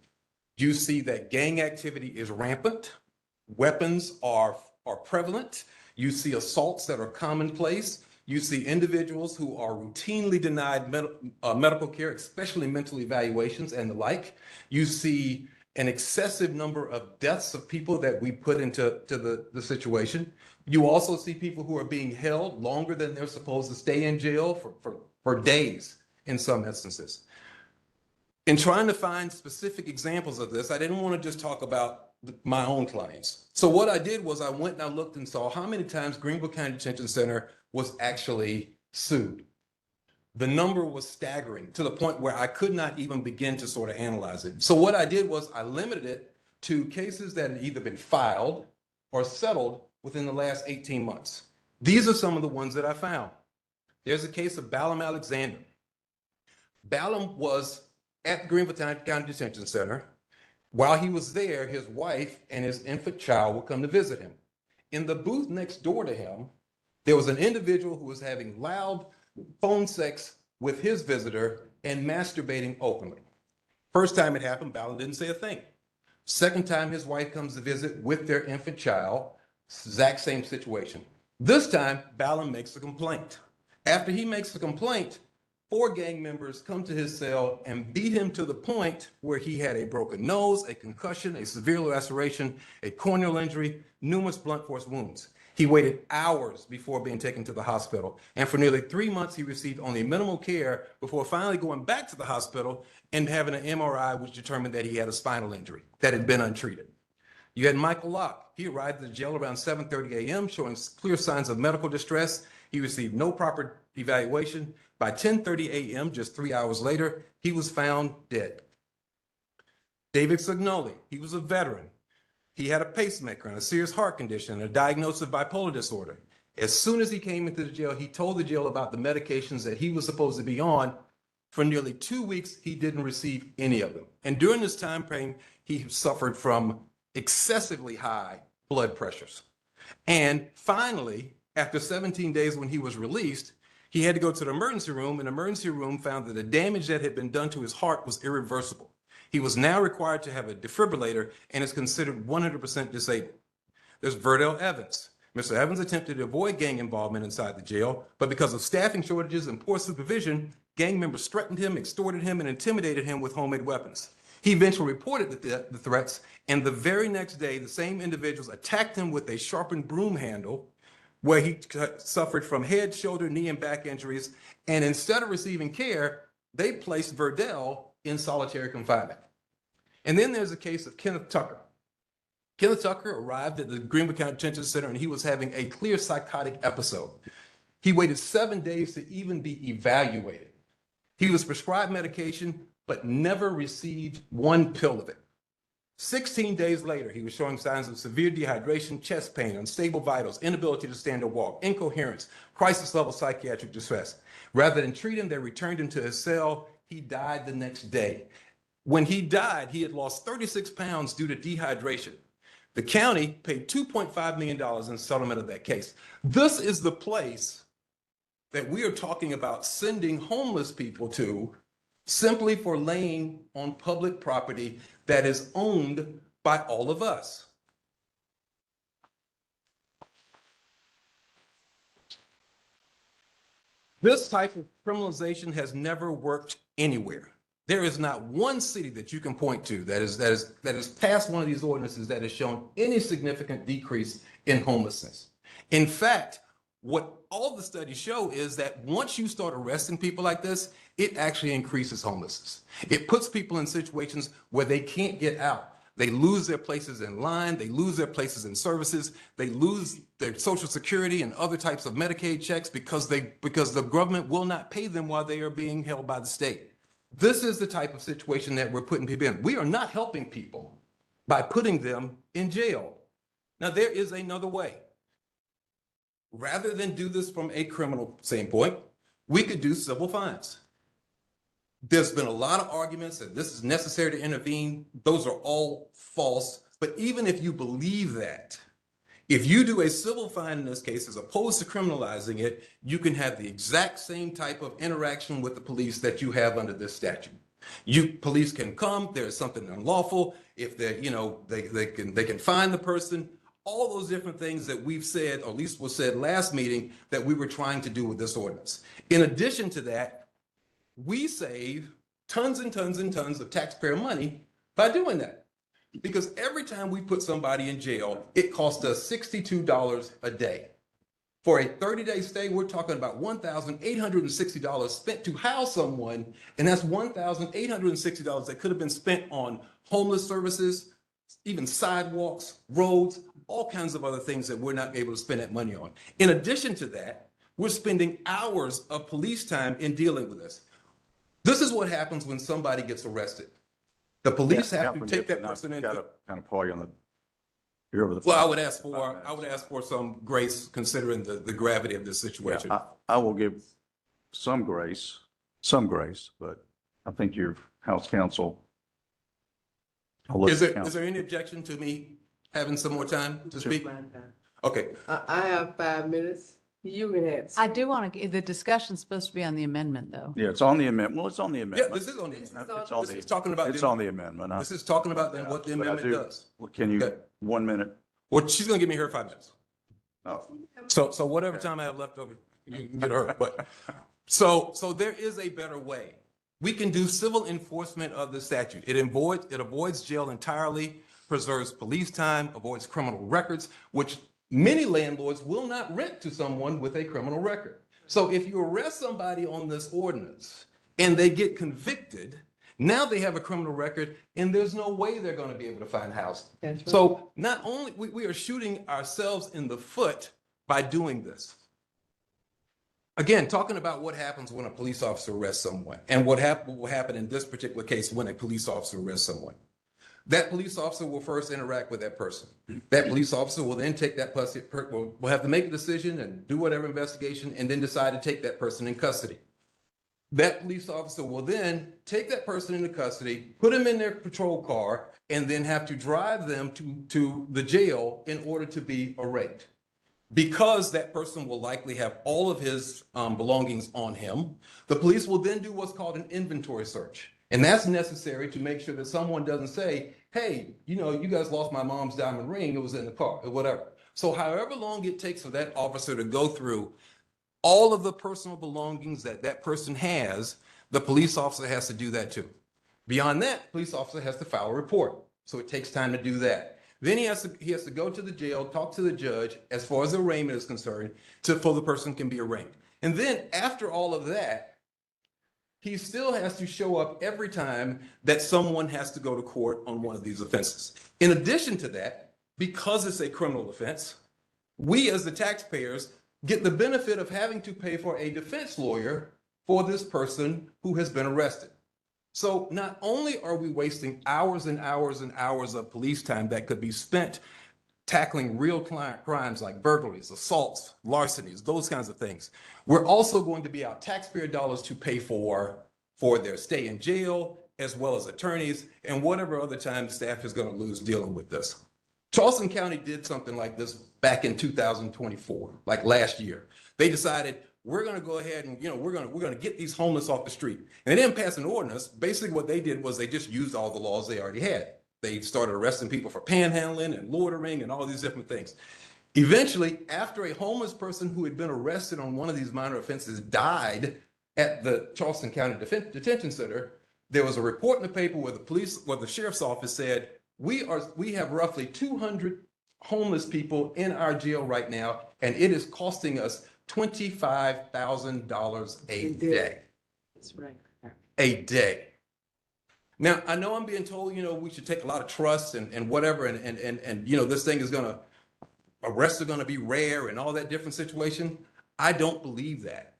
you see that gang activity is rampant, weapons are prevalent, you see assaults that are commonplace, you see individuals who are routinely denied medical care, especially mental evaluations and the like. You see an excessive number of deaths of people that we put into the situation. You also see people who are being held longer than they're supposed to stay in jail for days in some instances. In trying to find specific examples of this, I didn't want to just talk about my own clients. So what I did was I went and I looked and saw how many times Greenville County Detention Center was actually sued. The number was staggering to the point where I could not even begin to sort of analyze it. So what I did was I limited it to cases that had either been filed or settled within the last 18 months. These are some of the ones that I found. There's a case of Ballum Alexander. Ballum was at the Greenville County Detention Center. While he was there, his wife and his infant child would come to visit him. In the booth next door to him, there was an individual who was having loud phone sex with his visitor and masturbating openly. First time it happened, Ballum didn't say a thing. Second time his wife comes to visit with their infant child, exact same situation. This time, Ballum makes a complaint. After he makes the complaint, 4 gang members come to his cell and beat him to the point where he had a broken nose, a concussion, a severe laceration, a corneal injury, numerous blunt force wounds. He waited hours before being taken to the hospital. And for nearly 3 months, he received only minimal care before finally going back to the hospital and having an MRI, which determined that he had a spinal injury that had been untreated. You had Michael Locke. He arrived at the jail around 7:30 a.m., showing clear signs of medical distress. He received no proper evaluation. By 10:30 a.m., just 3 hours later, he was found dead. David Signoli, he was a veteran. He had a pacemaker and a serious heart condition and a diagnosis of bipolar disorder. As soon as he came into the jail, he told the jail about the medications that he was supposed to be on. For nearly 2 weeks, he didn't receive any of them. And during this time frame, he suffered from excessively high blood pressures. And finally, after 17 days when he was released, he had to go to the emergency room, and the emergency room found that the damage that had been done to his heart was irreversible. He was now required to have a defibrillator and is considered 100% disabled. There's Verdell Evans. Mr. Evans attempted to avoid gang involvement inside the jail, but because of staffing shortages and poor supervision, gang members threatened him, extorted him, and intimidated him with homemade weapons. He eventually reported the threats, and the very next day, the same individuals attacked him with a sharpened broom handle, where he suffered from head, shoulder, knee, and back injuries. And instead of receiving care, they placed Verdell in solitary confinement. And then there's a case of Kenneth Tucker. Kenneth Tucker arrived at the Greenville County Detention Center, and he was having a clear psychotic episode. He waited 7 days to even be evaluated. He was prescribed medication, but never received one pill of it. 16 days later, he was showing signs of severe dehydration, chest pain, unstable vitals, inability to stand or walk, incoherence, crisis level psychiatric distress. Rather than treat him, they returned him to his cell. He died the next day. When he died, he had lost 36 pounds due to dehydration. The county paid $2.5 million in settlement of that case. This is the place that we are talking about sending homeless people to simply for laying on public property that is owned by all of us. This type of criminalization has never worked anywhere. There is not one city that you can point to that has passed one of these ordinances that has shown any significant decrease in homelessness. In fact, what all the studies show is that once you start arresting people like this, it actually increases homelessness. It puts people in situations where they can't get out. They lose their places in line, they lose their places in services, they lose their Social Security and other types of Medicaid checks because the government will not pay them while they are being held by the state. This is the type of situation that we're putting people in. We are not helping people by putting them in jail. Now, there is another way. Rather than do this from a criminal standpoint, we could do civil fines. There's been a lot of arguments that this is necessary to intervene. Those are all false. But even if you believe that, if you do a civil fine in this case, as opposed to criminalizing it, you can have the exact same type of interaction with the police that you have under this statute. Police can come, there's something unlawful, if they can find the person, all those different things that we've said, or at least was said last meeting, that we were trying to do with this ordinance. In addition to that, we save tons and tons and tons of taxpayer money by doing that. Because every time we put somebody in jail, it costs us $62 a day. For a 30-day stay, we're talking about $1,860 spent to house someone, and that's $1,860 that could have been spent on homeless services, even sidewalks, roads, all kinds of other things that we're not able to spend that money on. In addition to that, we're spending hours of police time in dealing with this. This is what happens when somebody gets arrested. The police have to take that person in. Got to kind of call you on the. You're over the. Well, I would ask for some grace considering the gravity of this situation. Yeah, I will give some grace, but I think your House counsel. Is there any objection to me having some more time to speak? Okay. I have 5 minutes. You can have. I do want to, the discussion's supposed to be on the amendment, though. Yeah, it's on the amendment. Well, it's on the amendment. Yeah, this is on the, It's this is talking about. It's on the amendment. This is talking about what the But I amendment do- does. Well, can you, Okay. 1 minute? Well, she's gonna give me her 5 minutes. Oh, So whatever time I have left over, you can get her, but, so there is a better way. We can do civil enforcement of the statute. It avoids jail entirely, preserves police time, avoids criminal records, which many landlords will not rent to someone with a criminal record. So if you arrest somebody on this ordinance and they get convicted, now they have a criminal record and there's no way they're going to be able to find housing. That's right. So not only, we are shooting ourselves in the foot by doing this. Again, talking about what happens when a police officer arrests someone and what will happen in this particular case when a police officer arrests someone. That police officer will first interact with that person. That police officer will then take that person, will have to make a decision and do whatever investigation and then decide to take that person in custody. That police officer will then take that person into custody, put him in their patrol car, and then have to drive them to the jail in order to be arraigned. Because that person will likely have all of his belongings on him, the police will then do what's called an inventory search. And that's necessary to make sure that someone doesn't say, hey, you guys lost my mom's diamond ring, it was in the car, or whatever. So however long it takes for that officer to go through all of the personal belongings that person has, the police officer has to do that too. Beyond that, police officer has to file a report. So it takes time to do that. Then he has to go to the jail, talk to the judge as far as the arraignment is concerned, so the person can be arraigned. And then after all of that, he still has to show up every time that someone has to go to court on one of these offenses. In addition to that, because it's a criminal offense, we as the taxpayers get the benefit of having to pay for a defense lawyer for this person who has been arrested. So not only are we wasting hours and hours and hours of police time that could be spent tackling real crimes like burglaries, assaults, larcenies, those kinds of things, we're also going to be out taxpayer dollars to pay for their stay in jail, as well as attorneys and whatever other time staff is going to lose dealing with this. Charleston County did something like this back in 2024, like last year. They decided we're going to go ahead and, we're going to get these homeless off the street. And they didn't pass an ordinance. Basically what they did was they just used all the laws they already had. They started arresting people for panhandling and loitering and all these different things. Eventually, after a homeless person who had been arrested on one of these minor offenses died at the Charleston County Detention Center, there was a report in the paper where the sheriff's office said, we have roughly 200 homeless people in our jail right now, and it is costing us $25,000 a day. That's right. A day. Now, I know I'm being told, we should take a lot of trust and whatever, and this thing is arrests are gonna be rare and all that different situation. I don't believe that.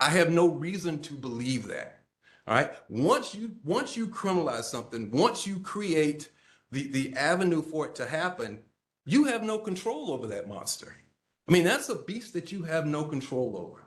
I have no reason to believe that. All right. Once you criminalize something, once you create the avenue for it to happen, you have no control over that monster. I mean, that's a beast that you have no control over.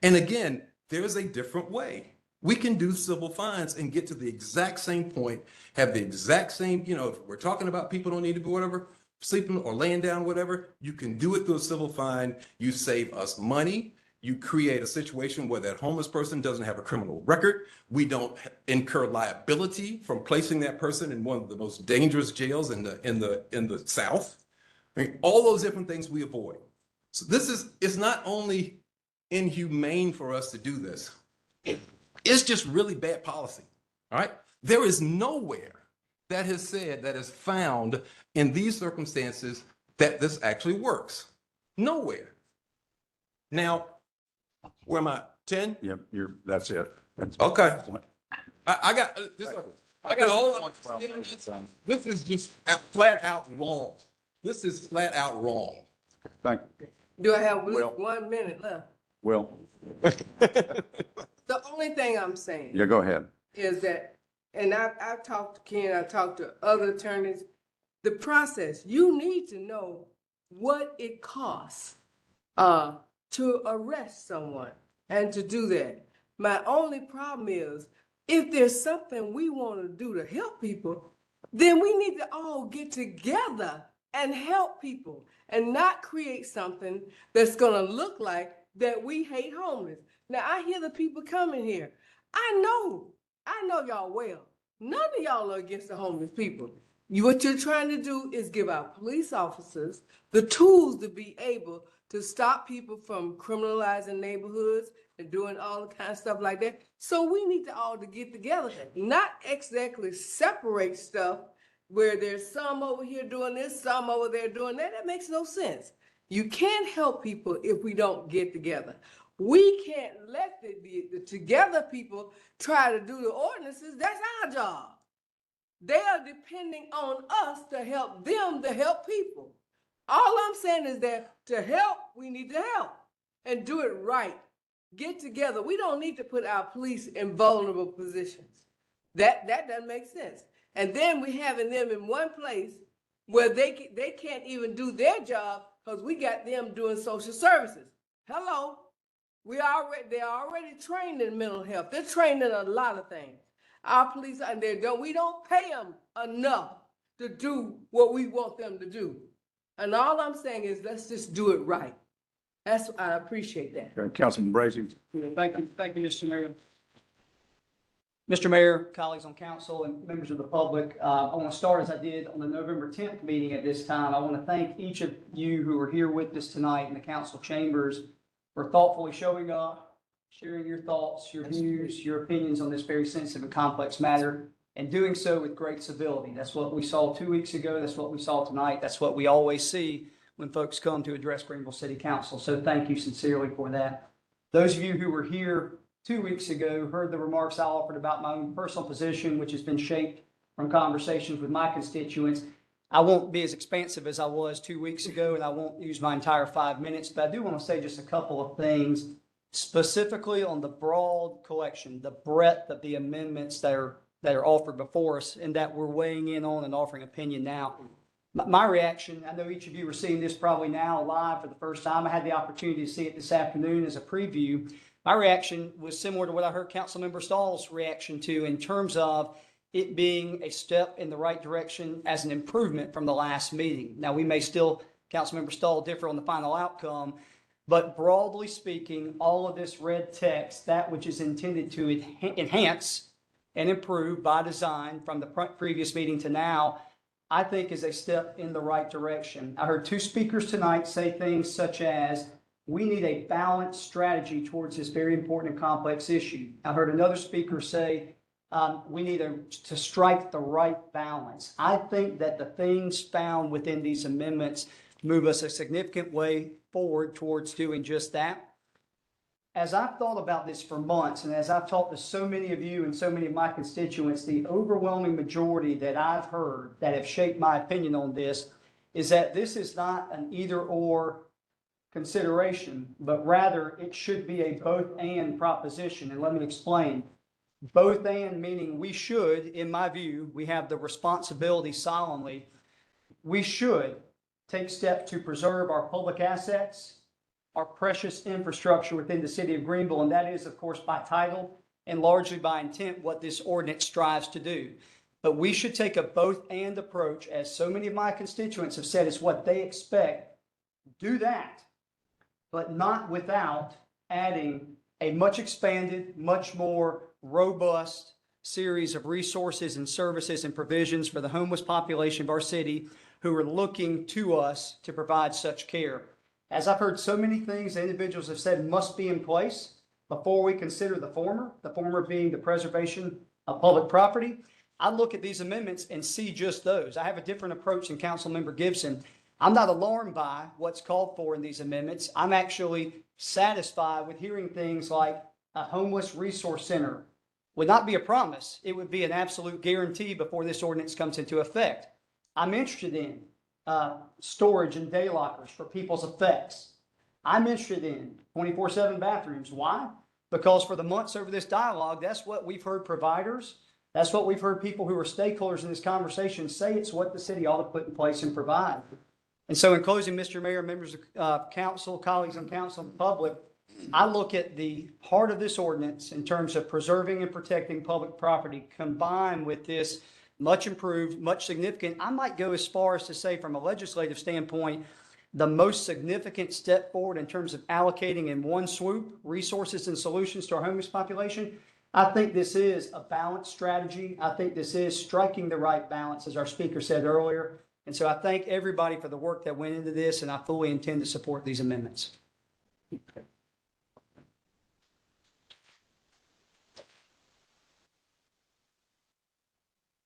And again, there's a different way. We can do civil fines and get to the exact same point, have the exact same, if we're talking about people don't need to be whatever, sleeping or laying down, whatever, you can do it through a civil fine. You save us money. You create a situation where that homeless person doesn't have a criminal record. We don't incur liability from placing that person in one of the most dangerous jails in the South. I mean, all those different things we avoid. So it's not only inhumane for us to do this, it's just really bad policy. All right. There is nowhere that is found in these circumstances that this actually works. Nowhere. Now, where am I? 10? Yep, that's it. Okay. I got all. This is just flat out wrong. This is flat out wrong. Thank you. Do I have Well- 1 minute left? Will, The only thing I'm saying yeah, go ahead. is that, and I've talked to Ken, I've talked to other attorneys, the process, you need to know what it costs to arrest someone and to do that. My only problem is, if there's something we want to do to help people, then we need to all get together and help people and not create something that's going to look like that we hate homeless. Now, I hear the people coming here. I know y'all well. None of y'all are against the homeless people. What you're trying to do is give our police officers the tools to be able to stop people from criminalizing neighborhoods and doing all the kind of stuff like that. So we need to all to get together, not exactly separate stuff where there's some over here doing this, some over there doing that. That makes no sense. You can't help people if we don't get together. We can't let the together people try to do the ordinances. That's our job. They are depending on us to help them to help people. All I'm saying is that to help, we need to help and do it right. Get together. We don't need to put our police in vulnerable positions. That doesn't make sense. And then we having them in one place where they can't even do their job because we got them doing social services. Hello. They're already trained in mental health. They're trained in a lot of things. Our police, and we don't pay them enough to do what we want them to do. And all I'm saying is, let's just do it right. I appreciate that. Okay, Councilman Bracy. Thank you, Mr. Mayor. Mr. Mayor, colleagues on council, and members of the public, I want to start as I did on the November 10th meeting at this time. I want to thank each of you who are here with us tonight in the council chambers for thoughtfully showing up, sharing your thoughts, your views, your opinions on this very sensitive and complex matter, and doing so with great civility. That's what we saw 2 weeks ago. That's what we saw tonight. That's what we always see when folks come to address Greenville City Council. So thank you sincerely for that. Those of you who were here 2 weeks ago heard the remarks I offered about my own personal position, which has been shaped from conversations with my constituents. I won't be as expansive as I was 2 weeks ago, and I won't use my entire 5 minutes, but I do want to say just a couple of things specifically on the broad collection, the breadth of the amendments that are offered before us and that we're weighing in on and offering opinion now. My reaction, I know each of you are seeing this probably now live for the first time. I had the opportunity to see it this afternoon as a preview. My reaction was similar to what I heard Councilmember Stahl's reaction to in terms of it being a step in the right direction as an improvement from the last meeting. Now, we may still, Councilmember Stahl, differ on the final outcome, but broadly speaking, all of this red text, that which is intended to enhance and improve by design from the previous meeting to now, I think is a step in the right direction. I heard two speakers tonight say things such as, we need a balanced strategy towards this very important and complex issue. I heard another speaker say, we need to strike the right balance. I think that the things found within these amendments move us a significant way forward towards doing just that. As I've thought about this for months, and as I've talked to so many of you and so many of my constituents, the overwhelming majority that I've heard that have shaped my opinion on this is that this is not an either-or consideration, but rather it should be a both-and proposition. And let me explain. Both-and meaning we should, in my view, we have the responsibility solemnly, we should take steps to preserve our public assets, our precious infrastructure within the city of Greenville, and that is, of course, by title and largely by intent what this ordinance strives to do. But we should take a both-and approach, as so many of my constituents have said is what they expect. Do that, but not without adding a much expanded, much more robust series of resources and services and provisions for the homeless population of our city who are looking to us to provide such care. As I've heard so many things that individuals have said must be in place before we consider the former being the preservation of public property, I look at these amendments and see just those. I have a different approach than Councilmember Gibson. I'm not alarmed by what's called for in these amendments. I'm actually satisfied with hearing things like a homeless resource center would not be a promise. It would be an absolute guarantee before this ordinance comes into effect. I'm interested in storage and day lockers for people's effects. I'm interested in 24/7 bathrooms. Why? Because for the months over this dialogue, that's what we've heard providers, that's what we've heard people who are stakeholders in this conversation say it's what the city ought to put in place and provide. And so in closing, Mr. Mayor, members of council, colleagues on council, and public, I look at the heart of this ordinance in terms of preserving and protecting public property combined with this much improved, much significant. I might go as far as to say from a legislative standpoint, the most significant step forward in terms of allocating in one swoop resources and solutions to our homeless population. I think this is a balanced strategy. I think this is striking the right balance, as our speaker said earlier. And so I thank everybody for the work that went into this, and I fully intend to support these amendments.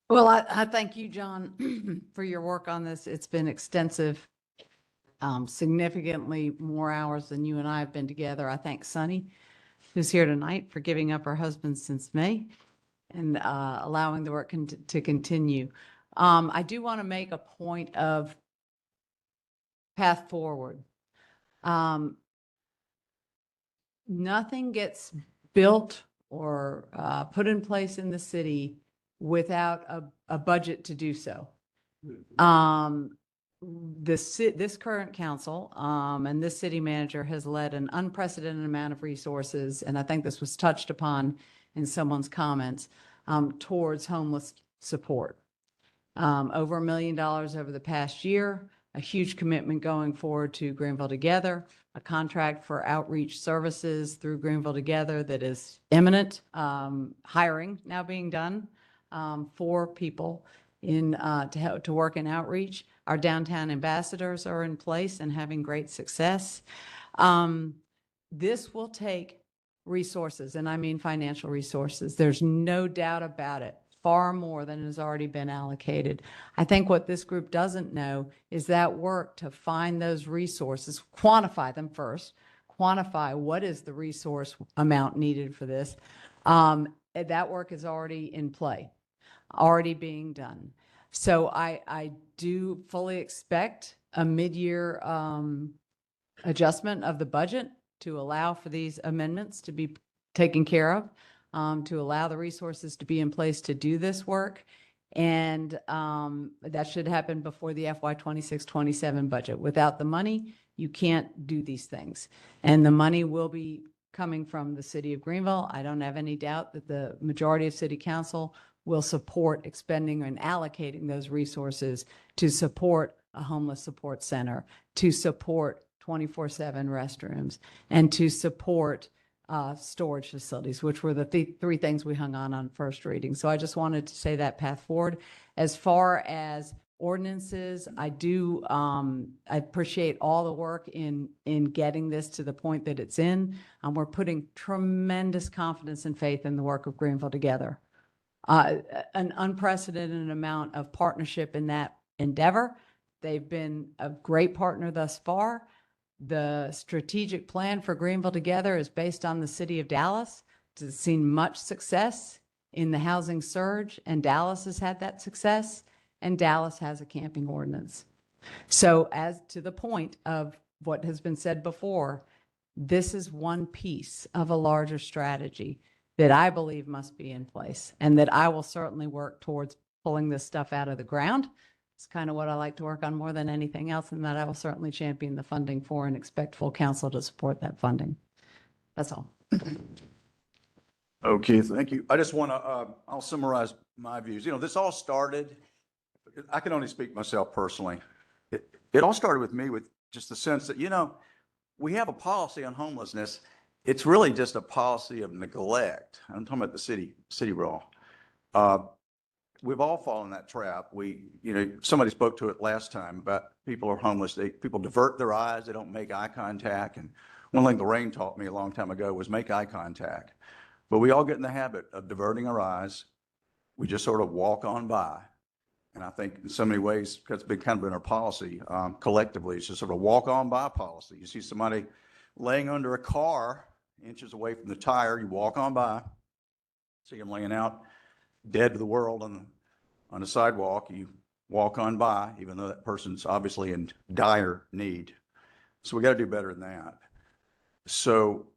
Well, I thank you, John, for your work on this. It's been extensive, significantly more hours than you and I have been together. I thank Sunny, who's here tonight, for giving up her husband since May and allowing the work to continue. I do want to make a point of path forward. Nothing gets built or put in place in the city without a budget to do so. This current council and this city manager has led an unprecedented amount of resources, and I think this was touched upon in someone's comments, towards homeless support. Over $1 million over the past year, a huge commitment going forward to Greenville Together, a contract for outreach services through Greenville Together that is imminent, hiring now being done for people to work in outreach. Our downtown ambassadors are in place and having great success. This will take resources, and I mean financial resources. There's no doubt about it. Far more than has already been allocated. I think what this group doesn't know is that work to find those resources, quantify them first, quantify what is the resource amount needed for this. That work is already in play, already being done. So I do fully expect a mid-year adjustment of the budget to allow for these amendments to be taken care of, to allow the resources to be in place to do this work. And that should happen before the FY 26-27 budget. Without the money, you can't do these things. And the money will be coming from the city of Greenville. I don't have any doubt that the majority of city council will support expending and allocating those resources to support a homeless support center, to support 24/7 restrooms, and to support storage facilities, which were the three things we hung on first reading. So I just wanted to say that path forward. As far as ordinances, I appreciate all the work in getting this to the point that it's in. We're putting tremendous confidence and faith in the work of Greenville Together. An unprecedented amount of partnership in that endeavor. They've been a great partner thus far. The strategic plan for Greenville Together is based on the city of Dallas. It's seen much success in the housing surge, and Dallas has had that success, and Dallas has a camping ordinance. So as to the point of what has been said before, this is one piece of a larger strategy that I believe must be in place, and that I will certainly work towards pulling this stuff out of the ground. It's kind of what I like to work on more than anything else, and that I will certainly champion the funding for and expect full council to support that funding. That's all. Okay, thank you. I just want to, I'll summarize my views. This all started, I can only speak myself personally. It all started with me with just the sense that, we have a policy on homelessness. It's really just a policy of neglect. I'm talking about the city role. We've all fallen in that trap. Somebody spoke to it last time about people are homeless. People divert their eyes. They don't make eye contact. And one thing Lorraine taught me a long time ago was make eye contact. But we all get in the habit of diverting our eyes. We just sort of walk on by. And I think in so many ways, that's been kind of been our policy collectively. It's just sort of walk on by policy. You see somebody laying under a car, inches away from the tire, you walk on by, see them laying out dead to the world on the sidewalk, you walk on by, even though that person's obviously in dire need. So we got to do better than that. So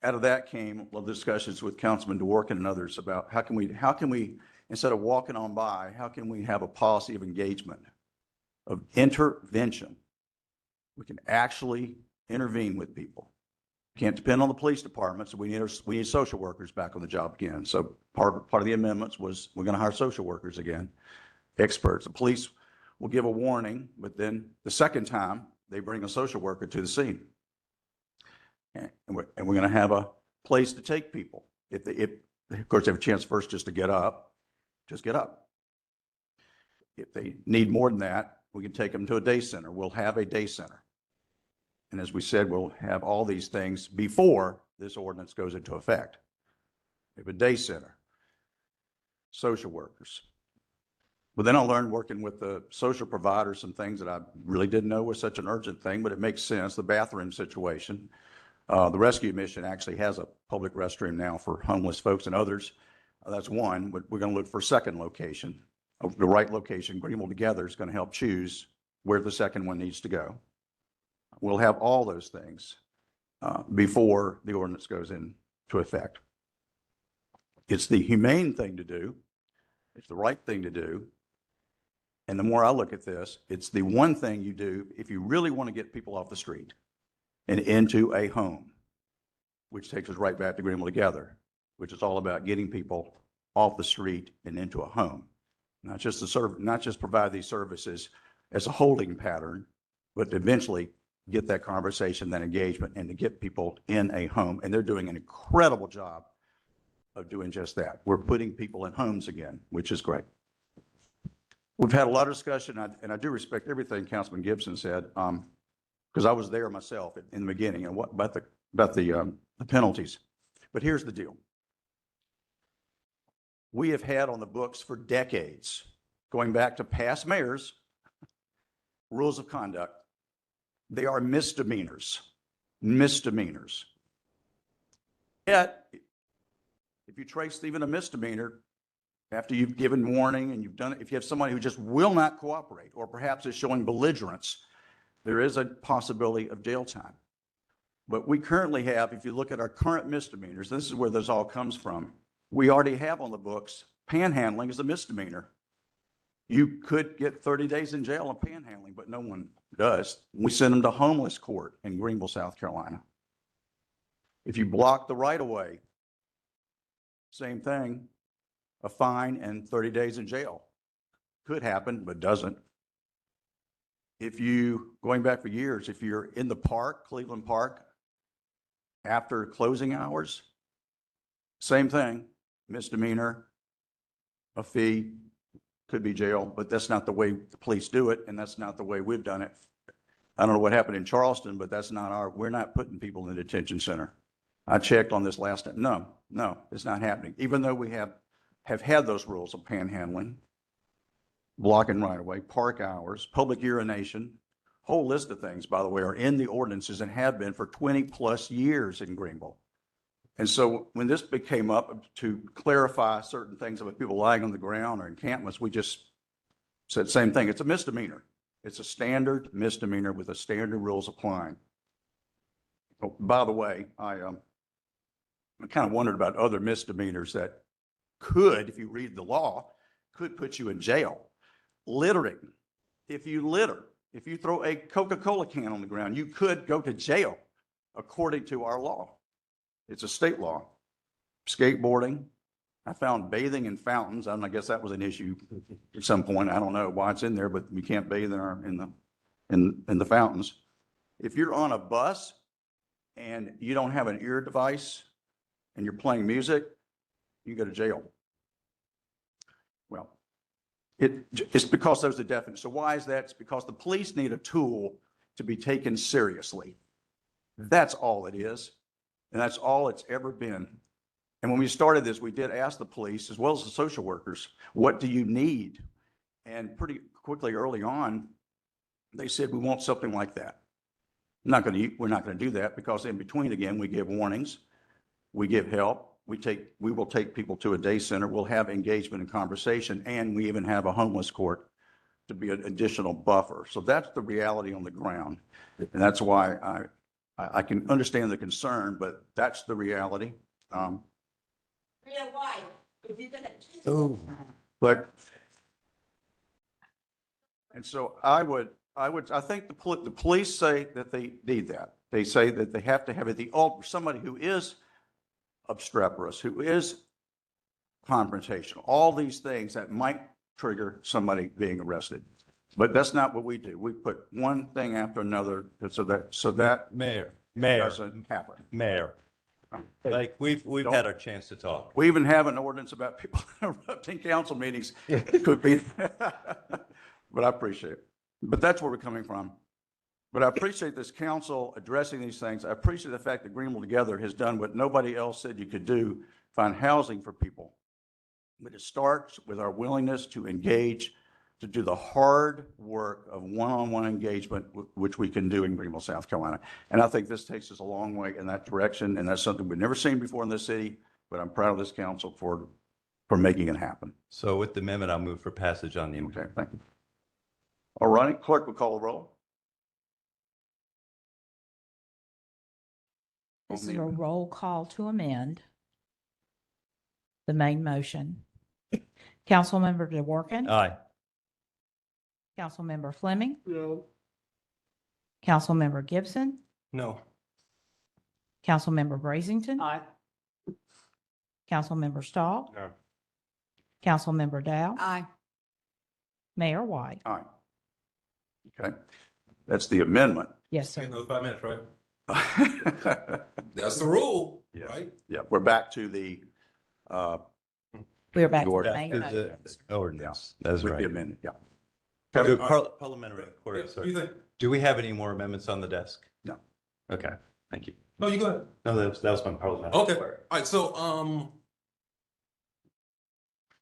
out of that came a lot of discussions with Councilman Dworkin and others about how can we, instead of walking on by, how can we have a policy of engagement, of intervention? We can actually intervene with people. Can't depend on the police department, so we need social workers back on the job again. So part of the amendments was we're going to hire social workers again, experts. The police will give a warning, but then the second time they bring a social worker to the scene, and we're going to have a place to take people. If of course they have a chance first just to get up, just get up. If they need more than that, we can take them to a day center. We'll have a day center. And as we said, we'll have all these things before this ordinance goes into effect. We have a day center, social workers. But then I learned working with the social providers some things that I really didn't know was such an urgent thing, but it makes sense. The bathroom situation. The rescue mission actually has a public restroom now for homeless folks and others. That's one, but we're going to look for a second location. The right location. Greenville Together is going to help choose where the second one needs to go. We'll have all those things before the ordinance goes into effect. It's the humane thing to do. It's the right thing to do. And the more I look at this, it's the one thing you do if you really want to get people off the street and into a home, which takes us right back to Greenville Together, which is all about getting people off the street and into a home. Not just provide these services as a holding pattern, but to eventually get that conversation, that engagement, and to get people in a home. And they're doing an incredible job of doing just that. We're putting people in homes again, which is great. We've had a lot of discussion, and I do respect everything Councilman Gibson said, because I was there myself in the beginning, and what about the penalties. But here's the deal. We have had on the books for decades, going back to past mayors, rules of conduct. They are misdemeanors. Yet, if you trace even a misdemeanor, after you've given warning and you've done it, if you have somebody who just will not cooperate, or perhaps is showing belligerence, there is a possibility of jail time. But we currently have, if you look at our current misdemeanors, this is where this all comes from. We already have on the books, panhandling is a misdemeanor. You could get 30 days in jail on panhandling, but no one does. We send them to homeless court in Greenville, South Carolina. If you block the right of way, same thing, a fine and 30 days in jail. Could happen, but doesn't. If you, going back for years, if you're in the park, Cleveland Park, after closing hours, same thing, misdemeanor, a fee, could be jail, but that's not the way the police do it, and that's not the way we've done it. I don't know what happened in Charleston, but that's not we're not putting people in the detention center. I checked on this last time. No, it's not happening. Even though we have had those rules of panhandling, blocking right of way, park hours, public urination, whole list of things, by the way, are in the ordinances and have been for 20 plus years in Greenville. And so when this came up to clarify certain things about people lying on the ground or encampments, we just said same thing. It's a misdemeanor. It's a standard misdemeanor with the standard rules applying. Oh, by the way, I kind of wondered about other misdemeanors that could, if you read the law, could put you in jail. Littering. If you litter, if you throw a Coca-Cola can on the ground, you could go to jail according to our law. It's a state law. Skateboarding. I found bathing in fountains. I guess that was an issue at some point. I don't know why it's in there, but we can't bathe in the fountains. If you're on a bus and you don't have an ear device and you're playing music, you go to jail. Well, it's because there's a definition. So why is that? It's because the police need a tool to be taken seriously. That's all it is. And that's all it's ever been. And when we started this, we did ask the police as well as the social workers, what do you need? And pretty quickly early on, they said, we want something like that. We're not going to do that because in between, again, we give warnings, we give help, we will take people to a day center, we'll have engagement and conversation, and we even have a homeless court to be an additional buffer. So that's the reality on the ground. And that's why I can understand the concern, but that's the reality. But, and so I think the police say that they need that. They say that they have to have it, somebody who is obstreperous, who is confrontational, all these things that might trigger somebody being arrested. But that's not what we do. We put one thing after another so that Mayor, doesn't happen. Mayor, like we've had our chance to talk. We even have an ordinance about people interrupting council meetings. It could be, but I appreciate it. But that's where we're coming from. But I appreciate this council addressing these things. I appreciate the fact that Greenville Together has done what nobody else said you could do, find housing for people. But it starts with our willingness to engage, to do the hard work of one-on-one engagement, which we can do in Greenville, South Carolina. And I think this takes us a long way in that direction, and that's something we've never seen before in this city, but I'm proud of this council for making it happen. So with the amendment, I'll move for passage on the amendment. Okay, thank you. All right, clerk will call the roll. This is a roll call to amend the main motion. Councilmember DeWorke. Aye. Councilmember Fleming. No. Councilmember Gibson. No. Councilmember Brazington. Aye. Councilmember Stahl. No. Councilmember Dow. Aye. Mayor White. Aye. Okay, that's the amendment. Yes, sir. Another 5 minutes, right? That's the rule, Yeah. right? Yeah, we're back to the, We're back to the Order. main Is motion. the ordinance, that's with right. the amendment, yeah. Parliamentary quarter, What do sorry. you think? Do we have any more amendments on the desk? No. Okay, thank you. No, you go ahead. No, that was my parliamentary. Okay, all right, so,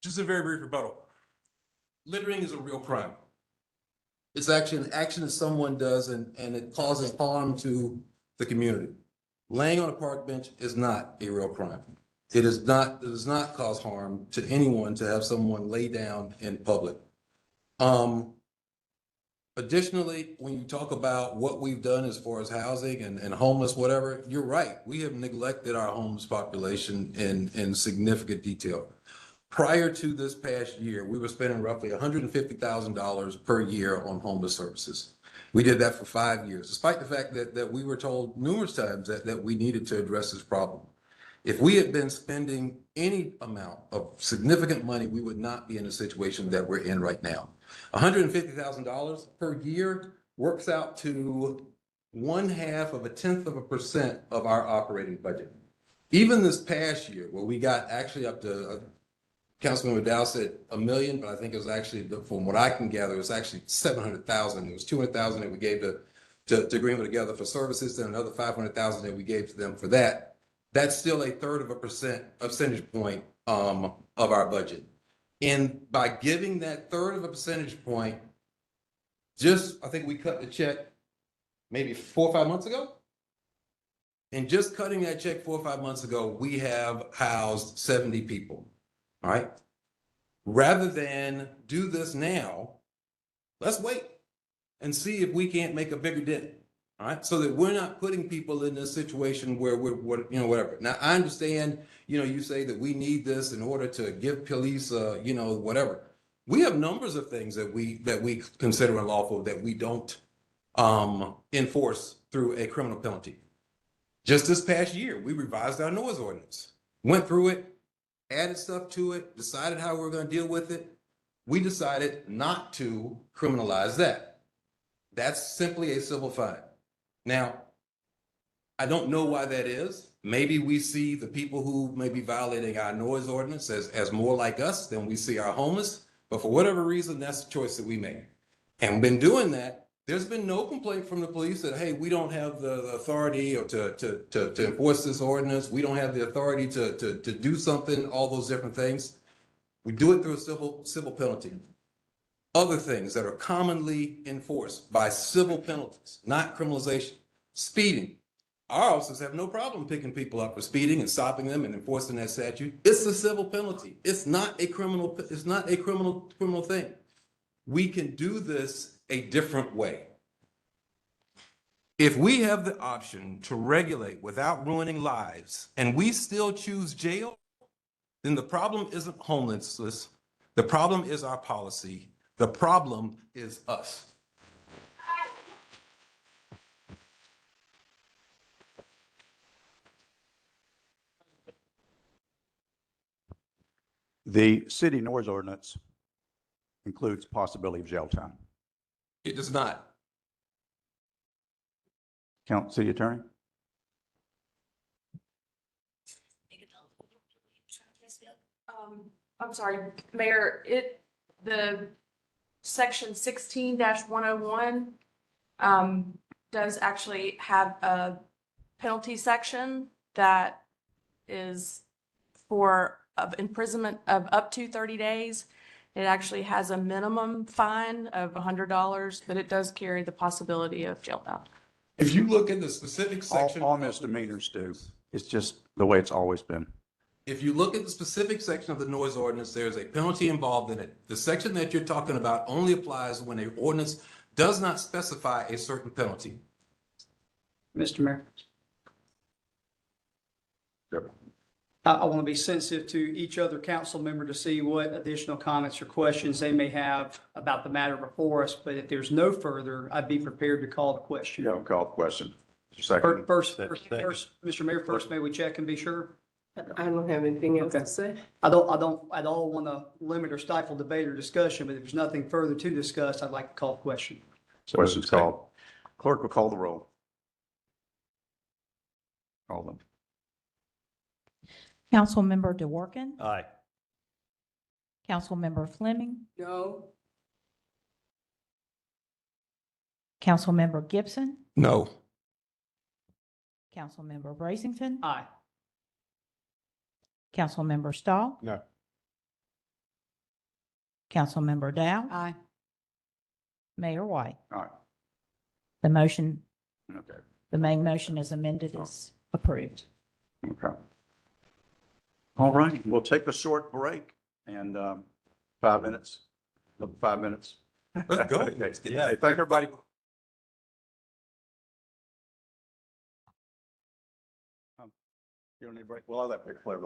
just a very brief rebuttal. Littering is a real crime. It's actually an action that someone does and it causes harm to the community. Laying on a park bench is not a real crime. It does not cause harm to anyone to have someone lay down in public. Additionally, when you talk about what we've done as far as housing and homeless, whatever, you're right. We have neglected our homeless population in significant detail. Prior to this past year, we were spending roughly $150,000 per year on homeless services. We did that for 5 years, despite the fact that we were told numerous times that we needed to address this problem. If we had been spending any amount of significant money, we would not be in the situation that we're in right now. $150,000 per year works out to 0.5% of our operating budget. Even this past year, where we got actually up to, Councilmember Dow said $1 million, but I think it was actually, from what I can gather, it was actually 700,000. It was 200,000 that we gave to Greenville Together for services, and another 500,000 that we gave to them for that. That's still a third of a percentage point of our budget. And by giving that third of a percentage point, I think we cut the check maybe 4 or 5 months ago. And just cutting that check 4 or 5 months ago, we have housed 70 people. All right. Rather than do this now, let's wait and see if we can't make a bigger dent. All right. So that we're not putting people in this situation where we're whatever. Now, I understand, you say that we need this in order to give police, whatever. We have numbers of things that we consider unlawful that we don't enforce through a criminal penalty. Just this past year, we revised our noise ordinance, went through it, added stuff to it, decided how we were going to deal with it. We decided not to criminalize that. That's simply a civil fine. Now, I don't know why that is. Maybe we see the people who may be violating our noise ordinance as more like us than we see our homeless. But for whatever reason, that's the choice that we made. And we've been doing that. There's been no complaint from the police that, hey, we don't have the authority or to enforce this ordinance. We don't have the authority to do something, all those different things. We do it through a civil penalty. Other things that are commonly enforced by civil penalties, not criminalization. Speeding. Our officers have no problem picking people up for speeding and stopping them and enforcing that statute. It's a civil penalty. It's not a criminal thing. We can do this a different way. If we have the option to regulate without ruining lives and we still choose jail, then the problem isn't homelessness. The problem is our policy. The problem is us. The city noise ordinance includes possibility of jail time. It does not. City Attorney? I'm sorry, Mayor, the section 16-101 does actually have a penalty section that is for imprisonment of up to 30 days. It actually has a minimum fine of $100, but it does carry the possibility of jail time. If you look at the specific section. All misdemeanors do. It's just the way it's always been. If you look at the specific section of the noise ordinance, there's a penalty involved in it. The section that you're talking about only applies when an ordinance does not specify a certain penalty. Mr. Mayor. I want to be sensitive to each other council member to see what additional comments or questions they may have about the matter before us. But if there's no further, I'd be prepared to call the question. Yeah, call the question. Second. First, Mr. Mayor, first, may we check and be sure? I don't have anything else to say. I don't at all want to limit or stifle debate or discussion, but if there's nothing further to discuss, I'd like to call the question. Question's called. Clerk will call the roll. Call them. Councilmember DeWorke. Aye. Councilmember Fleming. No. Councilmember Gibson. No. Councilmember Bracington. Aye. Councilmember Stahl. No. Councilmember Dow. Aye. Mayor White. All right. The motion, Okay. the main motion is amended is approved. Okay. All right, we'll take a short break and 5 minutes, 5 minutes. Let's go. Okay. Yeah. Hey, thank everybody. You don't need a break? Well, I'll let that play.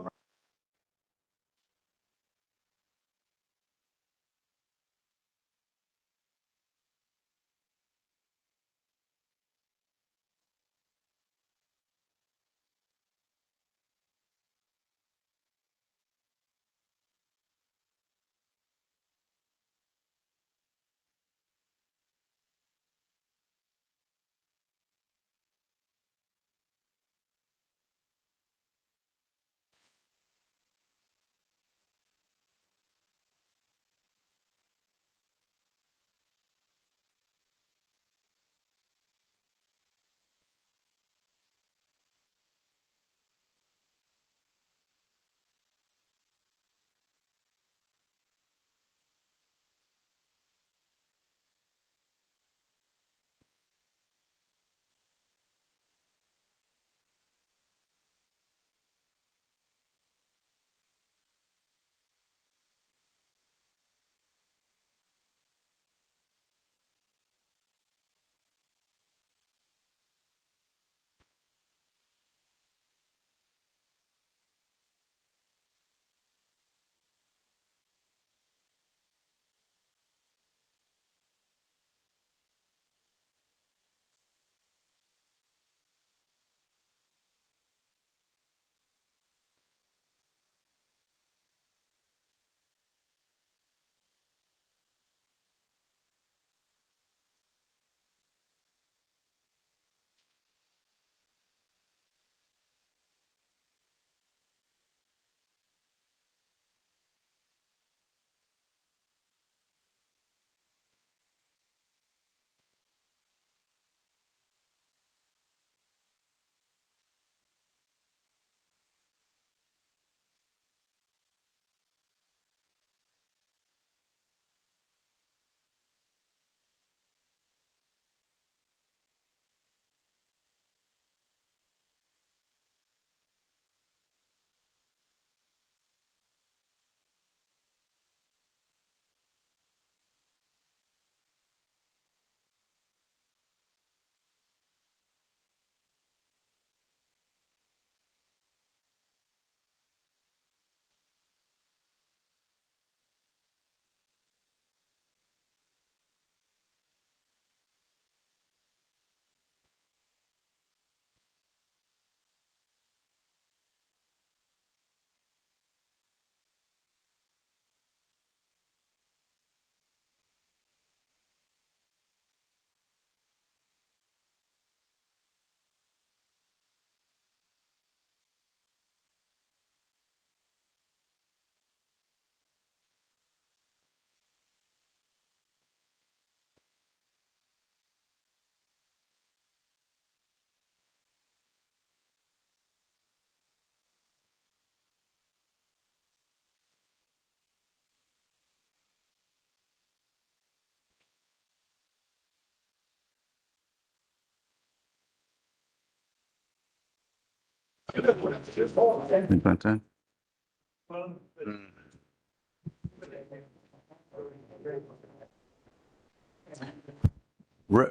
Re-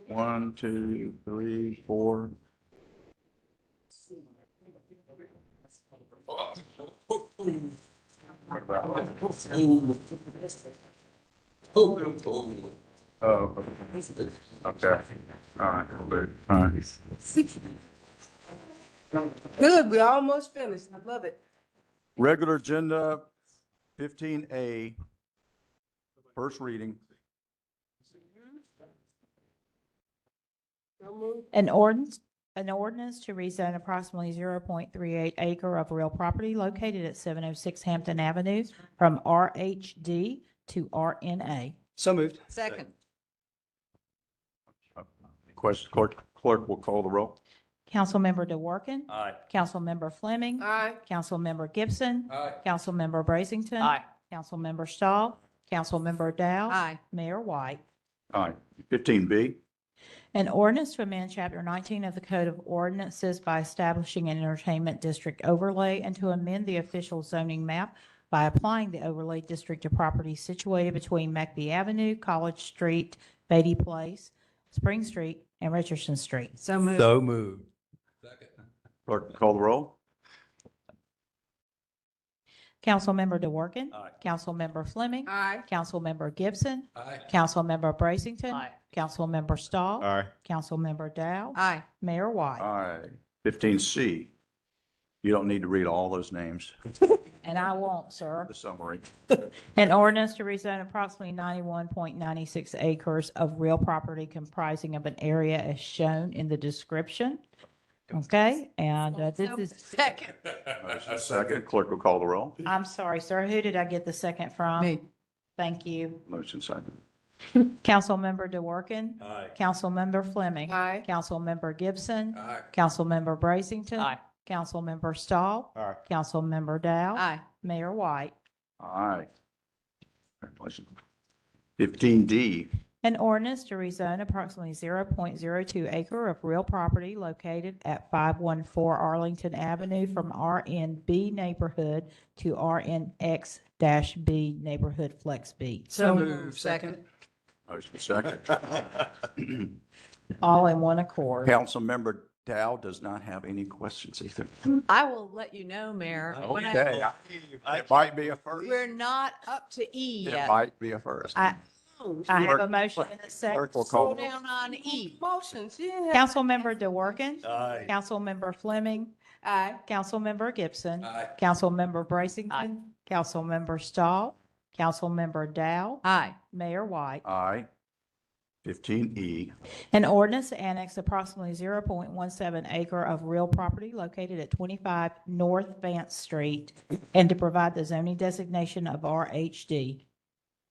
1, 2, 3, 4. Oh, okay. All right. All right. Good, we almost finished. I love it. Regular agenda 15A, first reading. An ordinance to rezone approximately 0.38 acre of real property located at 706 Hampton Avenue from RHD to RNA. So moved. Second. Question, clerk will call the roll. Councilmember DeWorke. Aye. Councilmember Fleming. Aye. Councilmember Gibson. Aye. Councilmember Brazington. Aye. Councilmember Stahl. Councilmember Dow. Aye. Mayor White. Aye. 15B, An ordinance to amend Chapter 19 of the Code of Ordinances by establishing an entertainment district overlay and to amend the official zoning map by applying the overlay district to properties situated between McBee Avenue, College Street, Beatty Place, Spring Street, and Richardson Street. So moved. So moved. Clerk, call the roll. Councilmember DeWorke. Aye. Councilmember Fleming. Aye. Councilmember Gibson. Aye. Councilmember Brazington. Aye. Councilmember Stahl. Aye. Councilmember Dow. Aye. Mayor White. Aye. 15C. You don't need to read all those names, And I won't, sir. the summary. An ordinance to rezone approximately 91.96 acres of real property comprising of an area as shown in the description. Okay, and this is, Second. Motion second. Clerk will call the roll. I'm sorry, sir, who did I get the second from? Me. Thank you. Motion second. Councilmember DeWorke. Aye. Councilmember Fleming. Aye. Councilmember Gibson. Aye. Councilmember Brazington. Aye. Councilmember Stahl. Aye. Councilmember Dow. Aye. Mayor White. Aye. Congratulations. 15D. An ordinance to rezone approximately 0.02 acre of real property located at 514 Arlington Avenue from RNB neighborhood to RNX-B neighborhood Flex B. So moved. Second. Motion second. All in one accord. Councilmember Dow does not have any questions either. I will let you know, Mayor. when I- Okay. It might be a first. We're not up to E It yet. might be a first. I have a motion and a second. Clerk will call. Slow down on E. Motions, yeah. Councilmember DeWorke. Aye. Councilmember Fleming. Aye. Councilmember Gibson. Aye. Councilmember Brazington. Councilmember Stahl. Councilmember Dow. Aye. Mayor White. Aye. 15E. An ordinance to annex approximately 0.17 acre of real property located at 25 North Vance Street and to provide the zoning designation of RHD.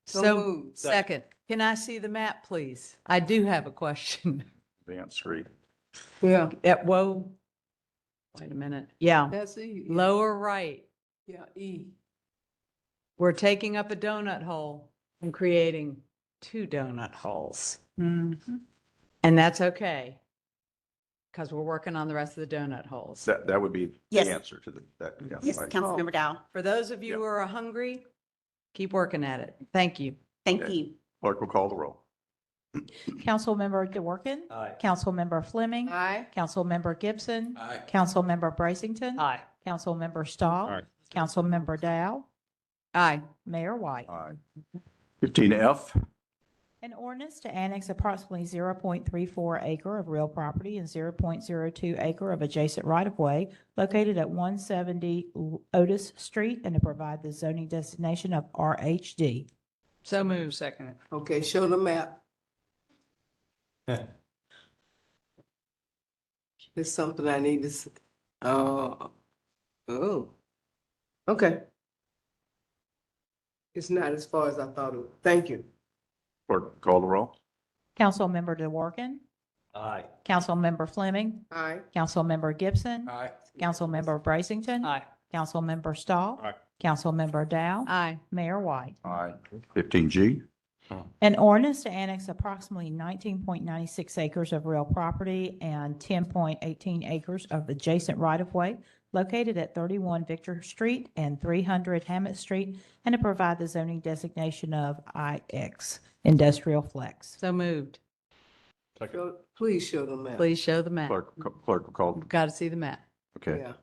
So moved. Second. Can I see the map, please? I do have a question. Vance Street. Yeah, Whoa. Wait a minute. Yeah, that's E. lower right. Yeah, E. We're taking up a donut hole and creating two donut holes. And that's okay. Because we're working on the rest of the donut holes. That would be the Yes. answer to that. Yeah, Yes, right. Councilmember Dow. For those of you who are hungry, keep working at it. Thank you. Thank Okay. you. Clerk will call the roll. Councilmember DeWorke. Aye. Councilmember Fleming. Aye. Councilmember Gibson. Aye. Councilmember Brazington. Aye. Councilmember Stahl. Aye. Councilmember Dow. Aye. Mayor White. Aye. 15F. An ordinance to annex approximately 0.34 acre of real property and 0.02 acre of adjacent right-of-way located at 170 Otis Street and to provide the zoning designation of RHD. So moved. Second. Okay, show the map. It's something I need to, oh. Okay. It's not as far as I thought it would. Thank you. Clerk, call the roll. Councilmember DeWorke. Aye. Councilmember Fleming. Aye. Councilmember Gibson. Aye. Councilmember Brazington. Aye. Councilmember Stahl. Aye. Councilmember Dow. Aye. Mayor White. Aye. 15G. An ordinance to annex approximately 19.96 acres of real property and 10.18 acres of adjacent right-of-way located at 31 Victor Street and 300 Hammett Street and to provide the zoning designation of IX, Industrial Flex. So moved. Please show the map. Please show the map. Clerk will call. We've got to see the map. Okay. Yeah.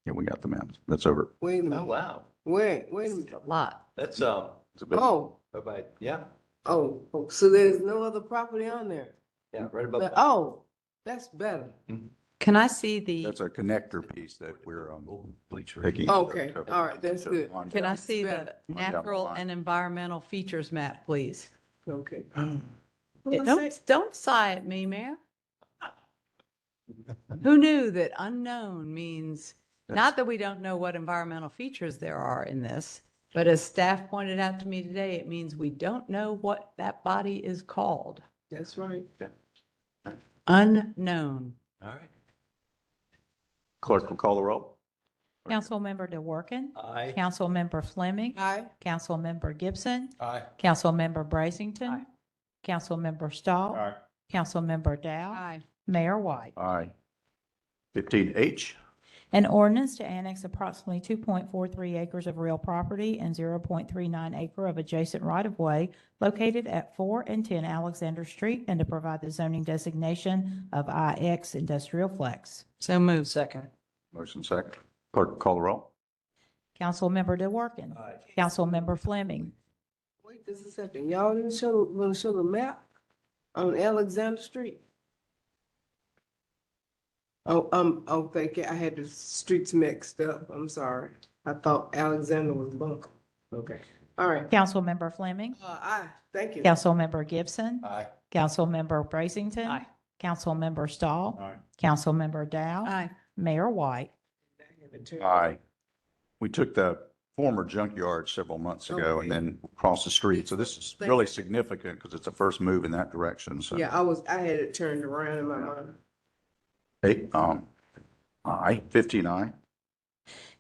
Yeah, we got the maps. That's over. Wait a Oh, minute. wow. Wait a minute. A lot. That's, It's a bit- Oh, about, yeah, oh, so there's no other property on there? yeah, right above. But- Oh, that's better. Can I see the, That's a connector piece that we're taking. Okay, all right, that's good. can I see the better. natural and environmental features map, please? Okay. Don't sigh at me, Mayor. Who knew that unknown means, not that we don't know what environmental features there are in this, but as staff pointed out to me today, it means we don't know what that body is called. That's right. Unknown. All right. Clerk will call the roll. Councilmember DeWorke. Aye. Councilmember Fleming. Aye. Councilmember Gibson. Aye. Councilmember Brazington. Councilmember Stahl. Aye. Councilmember Dow. Aye. Mayor White. Aye. 15H. An ordinance to annex approximately 2.43 acres of real property and 0.39 acre of adjacent right-of-way located at 4 and 10 Alexander Street and to provide the zoning designation of IX Industrial Flex. So moved. Second. Motion second. Clerk, call the roll. Councilmember DeWorke. Councilmember Fleming. Wait just a second. Y'all didn't show the map on Alexander Street? Oh, thank you. I had the streets mixed up. I'm sorry. I thought Alexander was Bunker. Okay. All right. Councilmember Fleming. Aye. Thank you. Councilmember Gibson. Aye. Councilmember Brazington. Aye. Councilmember Stahl. Aye. Councilmember Dow. Aye. Mayor White. Aye. We took the former junkyard several months ago and then crossed the street. So this is really significant because it's the first move in that direction. So, Yeah, I had it turned around in my mind. hey, aye, 15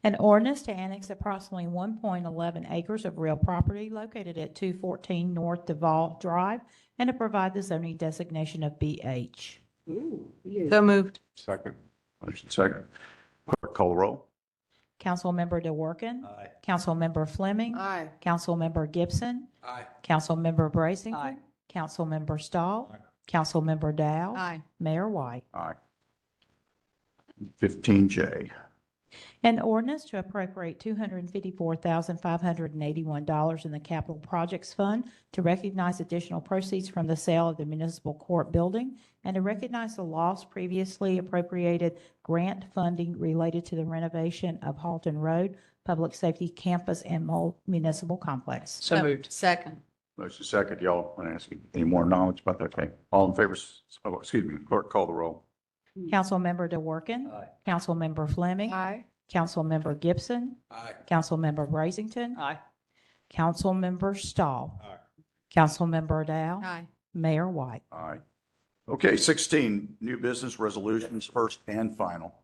An ordinance to annex approximately 1.11 acres of real property located at 214 North Duval Drive and to provide the zoning designation of BH. Ooh, yeah. So moved. Second. Motion second. Clerk, call the roll. Councilmember DeWorke. Councilmember Fleming. Aye. Councilmember Gibson. Aye. Councilmember Brazington. Aye. Councilmember Stahl. Councilmember Dow. Aye. Mayor White. Aye. 15J. An ordinance to appropriate $254,581 in the Capital Projects Fund to recognize additional proceeds from the sale of the municipal court building and to recognize the loss previously appropriated grant funding related to the renovation of Halton Road, Public Safety Campus and Municipal Complex. So moved. Second. Motion second. Y'all want to ask any more knowledge about that? Okay. All in favor, excuse me, clerk, call the roll. Councilmember DeWorke. Councilmember Fleming. Aye. Councilmember Gibson. Aye. Councilmember Brazington. Aye. Councilmember Stahl. Councilmember Dow. Aye. Mayor White. Aye. Okay, 16, new business resolutions, first and final.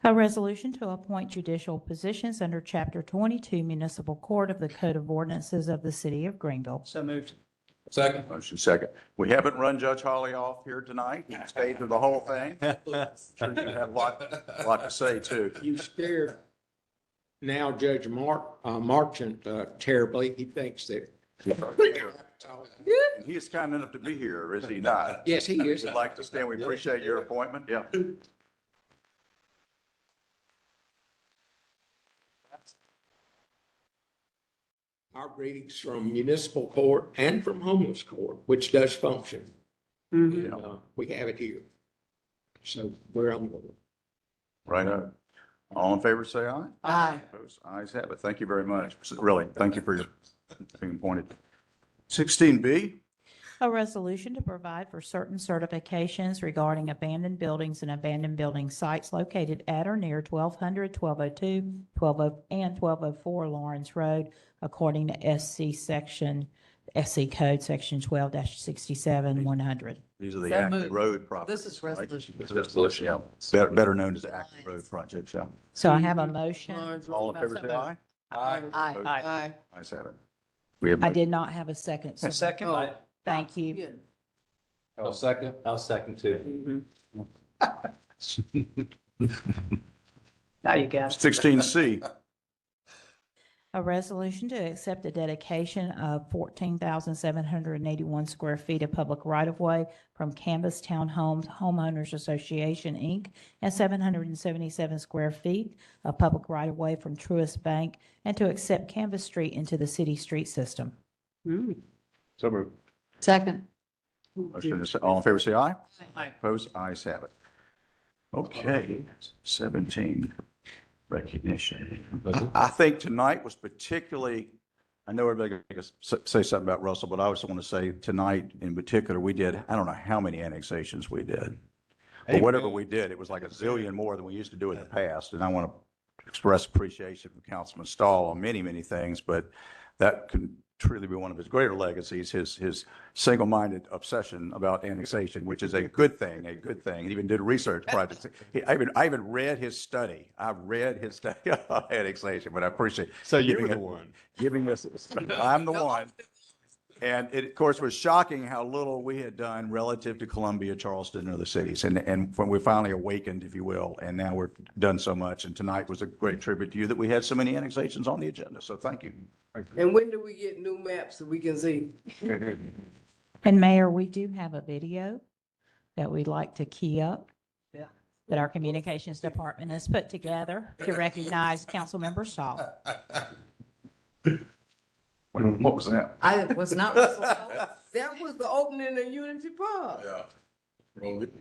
A resolution to appoint judicial positions under Chapter 22 Municipal Court of the Code of Ordinances of the City of Greenville. So moved. Second. Motion second. We haven't run Judge Holly off here tonight. He stayed through the whole thing. Sure you have a lot to say too. You scared now Judge Marchant terribly. He thinks that. He is kind enough to be here, is he not? Yes, he is. Would like to stand. We appreciate your appointment. Yeah. Our greetings from municipal court and from homeless court, which does function. And, we have it here. So we're on board. Right up. All in favor, say aye. Aye. Opposed? Ayes have it. Thank you very much. Really, thank you for your being appointed. 16B, A resolution to provide for certain certifications regarding abandoned buildings and abandoned building sites located at or near 1200, 1202, 12, and 1204 Lawrence Road, according to SC Code Section 12-67-100. these are the So active moved. road projects. This is resolution. This is resolution, yeah. Better known as active road projects, yeah. So I have a motion. All in favor, say aye. Aye. Aye. Ayes have it. We have. I did not have a second. so Second. Oh. Thank you. I'll second. I'll second too. Now you got it. 16C, A resolution to accept the dedication of 14,781 square feet of public right-of-way from Canvas Townhomes Homeowners Association, Inc., and 777 square feet of public right-of-way from Truist Bank, and to accept Canvas Street into the city street system. so moved. Second. Motion is, all in favor, say aye. Aye. Opposed? Ayes have it. Okay, 17, recognition. I think tonight was particularly, I know everybody can say something about Russell, but I just want to say tonight in particular, we did, I don't know how many annexations we did. But whatever we did, it was like a zillion more than we used to do in the past. And I want to express appreciation from Councilman Stahl on many, many things, but that can truly be one of his greater legacies, his single-minded obsession about annexation, which is a good thing, a good thing. He even did research projects. I even read his study. I read his study on annexation, but I appreciate. So you were the one. Giving us, I'm the one. And it, of course, was shocking how little we had done relative to Columbia, Charleston, and other cities. And when we finally awakened, if you will, and now we're done so much. And tonight was a great tribute to you that we had so many annexations on the agenda. So thank you. And when do we get new maps so we can see? And Mayor, we do have a video that we'd like to key up. Yeah. That our communications department has put together to recognize Councilmember Shaw. What was that? I was not. That was the opening of Unity Park. Yeah. Roll it.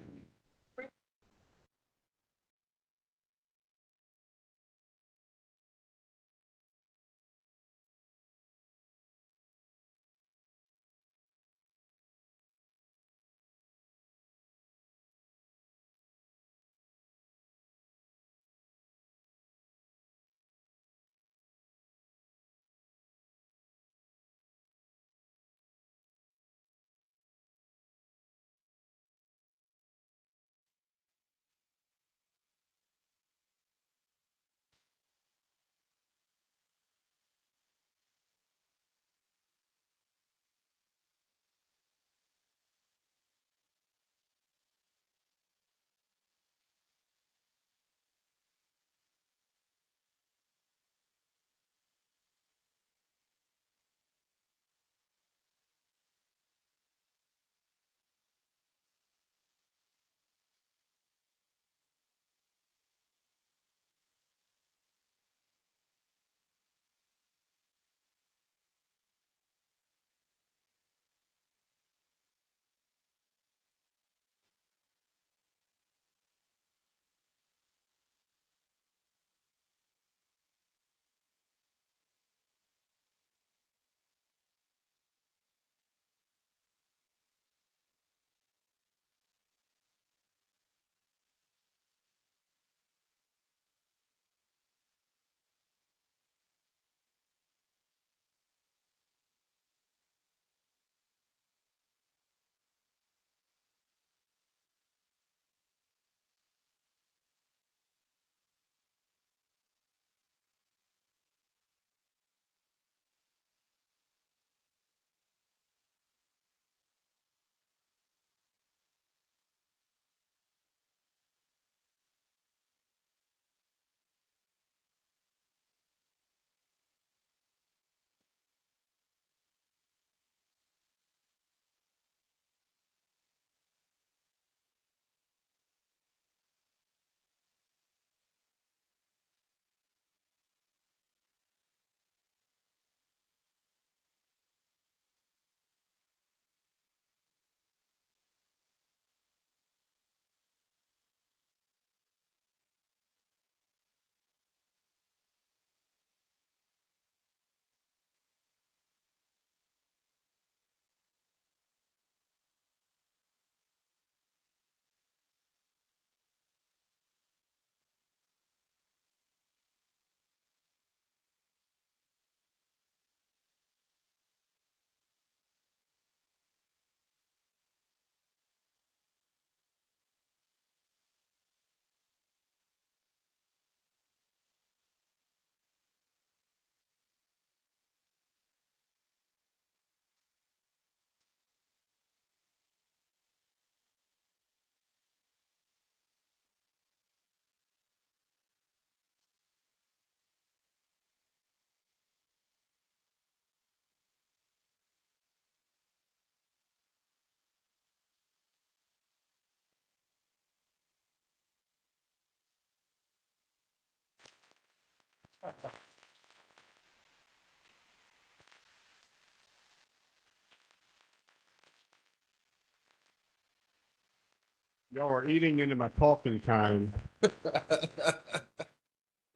Y'all are eating into my talking time.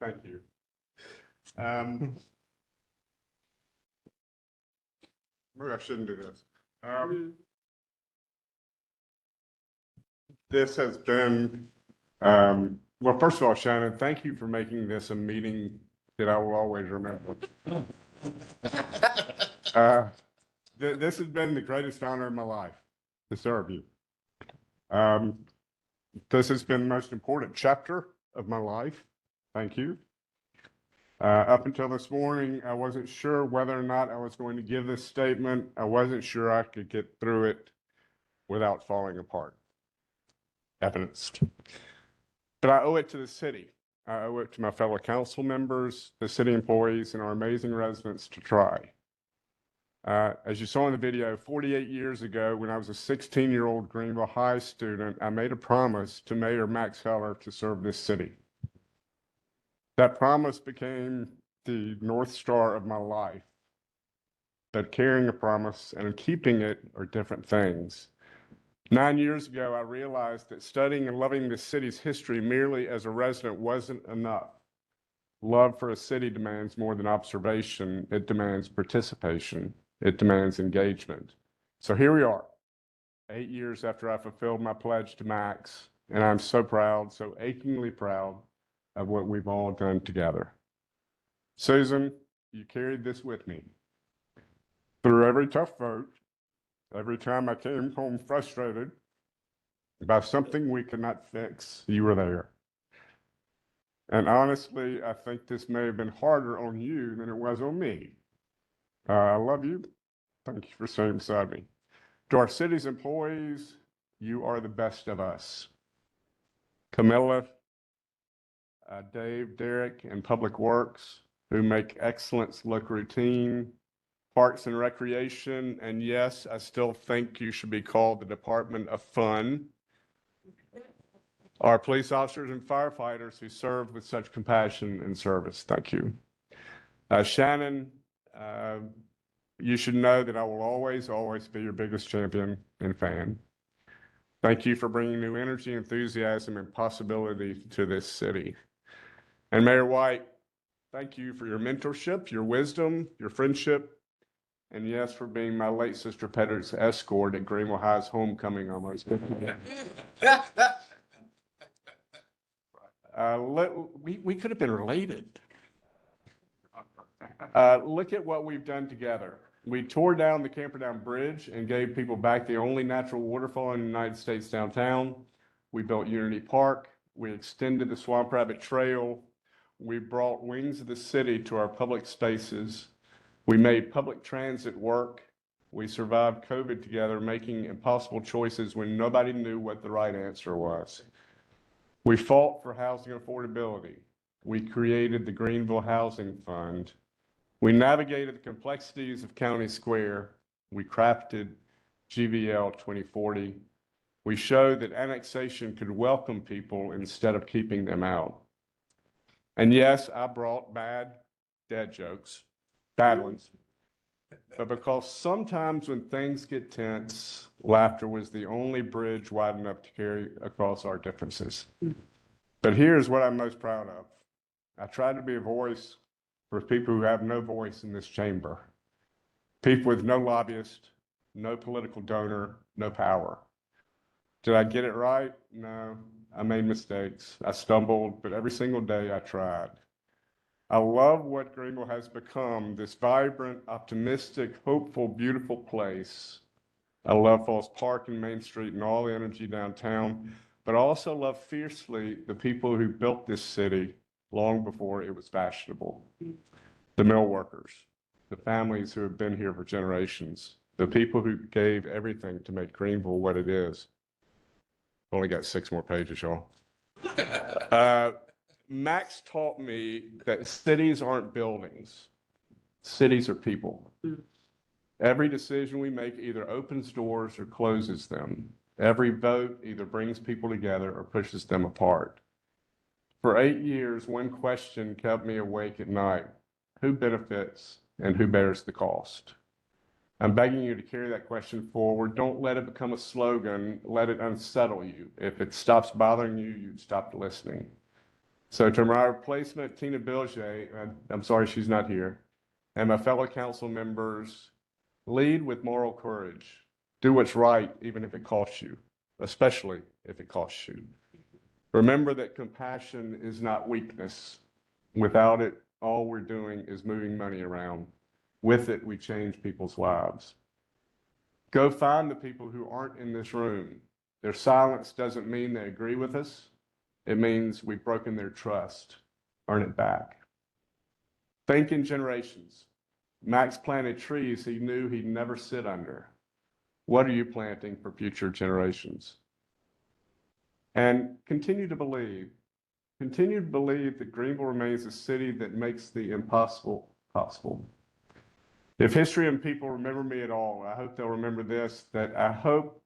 Thank you. Maybe I shouldn't do this. This has been, well, first of all, Shannon, thank you for making this a meeting that I will always remember. This has been the greatest honor of my life to serve you. This has been the most important chapter of my life. Thank you. Up until this morning, I wasn't sure whether or not I was going to give this statement. I wasn't sure I could get through it without falling apart. Evidenced. But I owe it to the city. I owe it to my fellow council members, the city employees, and our amazing residents to try. As you saw in the video, 48 years ago, when I was a 16-year-old Greenville High student, I made a promise to Mayor Max Heller to serve this city. That promise became the North Star of my life. But carrying a promise and keeping it are different things. 9 years ago, I realized that studying and loving this city's history merely as a resident wasn't enough. Love for a city demands more than observation. It demands participation. It demands engagement. So here we are, 8 years after I fulfilled my pledge to Max, and I'm so proud, so achingly proud of what we've all done together. Susan, you carried this with me. Through every tough vote, every time I came home frustrated by something we could not fix, you were there. And honestly, I think this may have been harder on you than it was on me. I love you. Thank you for staying beside me. To our city's employees, you are the best of us. Camilla, Dave, Derek, and Public Works, who make excellence look routine. Parks and Recreation, and yes, I still think you should be called the Department of Fun. Our police officers and firefighters who serve with such compassion and service. Thank you. Shannon, you should know that I will always be your biggest champion and fan. Thank you for bringing new energy, enthusiasm, and possibility to this city. And Mayor White, thank you for your mentorship, your wisdom, your friendship, and yes, for being my late sister Peter's escort at Greenville High's homecoming almost. We could have been related. Look at what we've done together. We tore down the Camperdown Bridge and gave people back the only natural waterfall in the United States downtown. We built Unity Park. We extended the Swamp Rabbit Trail. We brought Wings of the City to our public spaces. We made public transit work. We survived COVID together, making impossible choices when nobody knew what the right answer was. We fought for housing affordability. We created the Greenville Housing Fund. We navigated the complexities of County Square. We crafted GVL 2040. We showed that annexation could welcome people instead of keeping them out. And yes, I brought bad dad jokes. Bad ones. But because sometimes when things get tense, laughter was the only bridge wide enough to carry across our differences. But here's what I'm most proud of. I tried to be a voice for people who have no voice in this chamber. People with no lobbyist, no political donor, no power. Did I get it right? No, I made mistakes. I stumbled, but every single day I tried. I love what Greenville has become, this vibrant, optimistic, hopeful, beautiful place. I love Falls Park and Main Street and all the energy downtown, but I also love fiercely the people who built this city long before it was fashionable. The mill workers, the families who have been here for generations, the people who gave everything to make Greenville what it is. Only got 6 more pages, y'all. Max taught me that cities aren't buildings. Cities are people. Every decision we make either opens doors or closes them. Every vote either brings people together or pushes them apart. For 8 years, one question kept me awake at night. Who benefits and who bears the cost? I'm begging you to carry that question forward. Don't let it become a slogan. Let it unsettle you. If it stops bothering you, you'd stop listening. So to my replacement, Tina Bilge, I'm sorry she's not here, and my fellow council members, lead with moral courage. Do what's right, even if it costs you, especially if it costs you. Remember that compassion is not weakness. Without it, all we're doing is moving money around. With it, we change people's lives. Go find the people who aren't in this room. Their silence doesn't mean they agree with us. It means we've broken their trust. Earn it back. Thinking generations. Max planted trees he knew he'd never sit under. What are you planting for future generations? And continue to believe that Greenville remains a city that makes the impossible possible. If history and people remember me at all, I hope they'll remember this, that I hope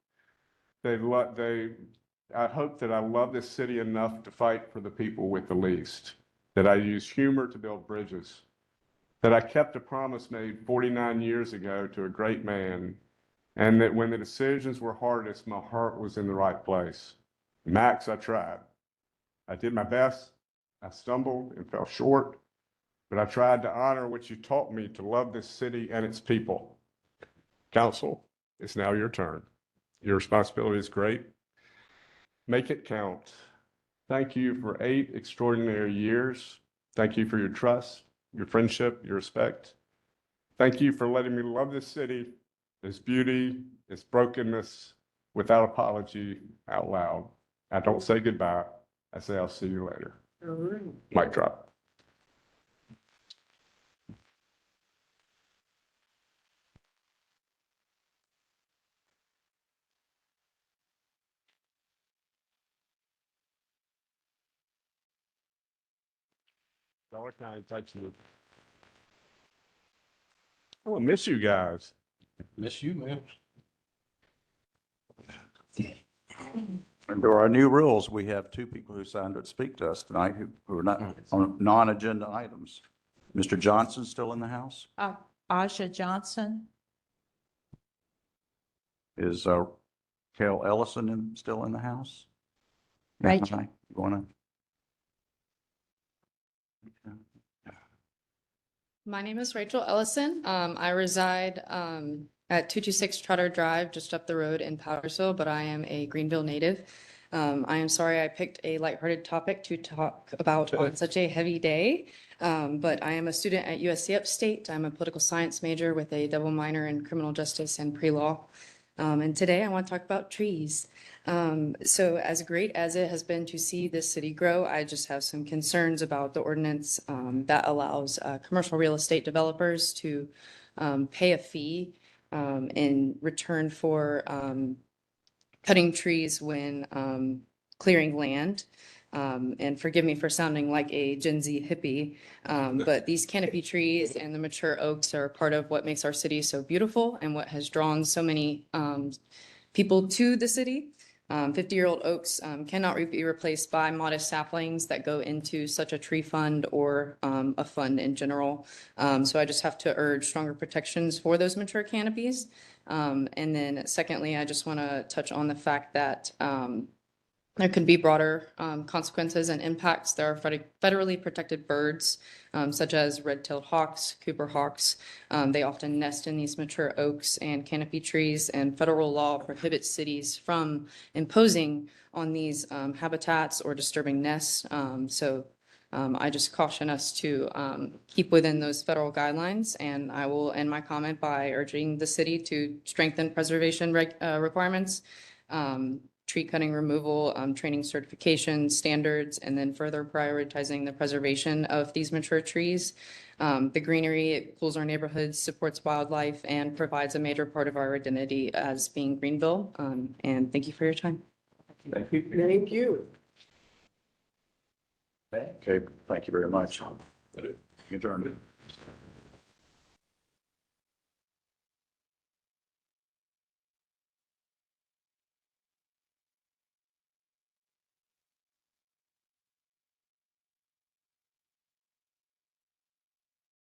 that I love this city enough to fight for the people with the least, that I use humor to build bridges, that I kept a promise made 49 years ago to a great man, and that when the decisions were hardest, my heart was in the right place. Max, I tried. I did my best. I stumbled and fell short, but I tried to honor what you taught me, to love this city and its people. Council, it's now your turn. Your responsibility is great. Make it count. Thank you for 8 extraordinary years. Thank you for your trust, your friendship, your respect. Thank you for letting me love this city, its beauty, its brokenness, without apology, out loud. I don't say goodbye. I say I'll see you later. All right. Mic drop. Dollar County touching it. I will miss you guys. Miss you, man. Under our new rules, we have 2 people who signed to speak to us tonight who are not on non-agenda items. Mr. Johnson still in the house? Aja Johnson. Is Carol Ellison still in the house? Rachel. Hi, you wanna? My name is Rachel Ellison. I reside at 226 Trotter Drive, just up the road in Powdersville, but I am a Greenville native. I am sorry I picked a lighthearted topic to talk about on such a heavy day, but I am a student at USC Upstate. I'm a political science major with a double minor in criminal justice and pre-law. And today I want to talk about trees. So as great as it has been to see this city grow, I just have some concerns about the ordinance that allows commercial real estate developers to pay a fee in return for cutting trees when clearing land. And forgive me for sounding like a Gen Z hippie, but these canopy trees and the mature oaks are part of what makes our city so beautiful and what has drawn so many people to the city. 50-year-old oaks cannot be replaced by modest saplings that go into such a tree fund or a fund in general. So I just have to urge stronger protections for those mature canopies. And then secondly, I just want to touch on the fact that there could be broader consequences and impacts. There are federally protected birds, such as red-tailed hawks, Cooper hawks. They often nest in these mature oaks and canopy trees, and federal law prohibits cities from imposing on these habitats or disturbing nests. So I just caution us to keep within those federal guidelines, and I will end my comment by urging the city to strengthen preservation requirements, tree cutting removal, training certification standards, and then further prioritizing the preservation of these mature trees. The greenery, it cools our neighborhoods, supports wildlife, and provides a major part of our identity as being Greenville. And thank you for your time. Thank you. Thank you. Okay, thank you very much. Adjourned.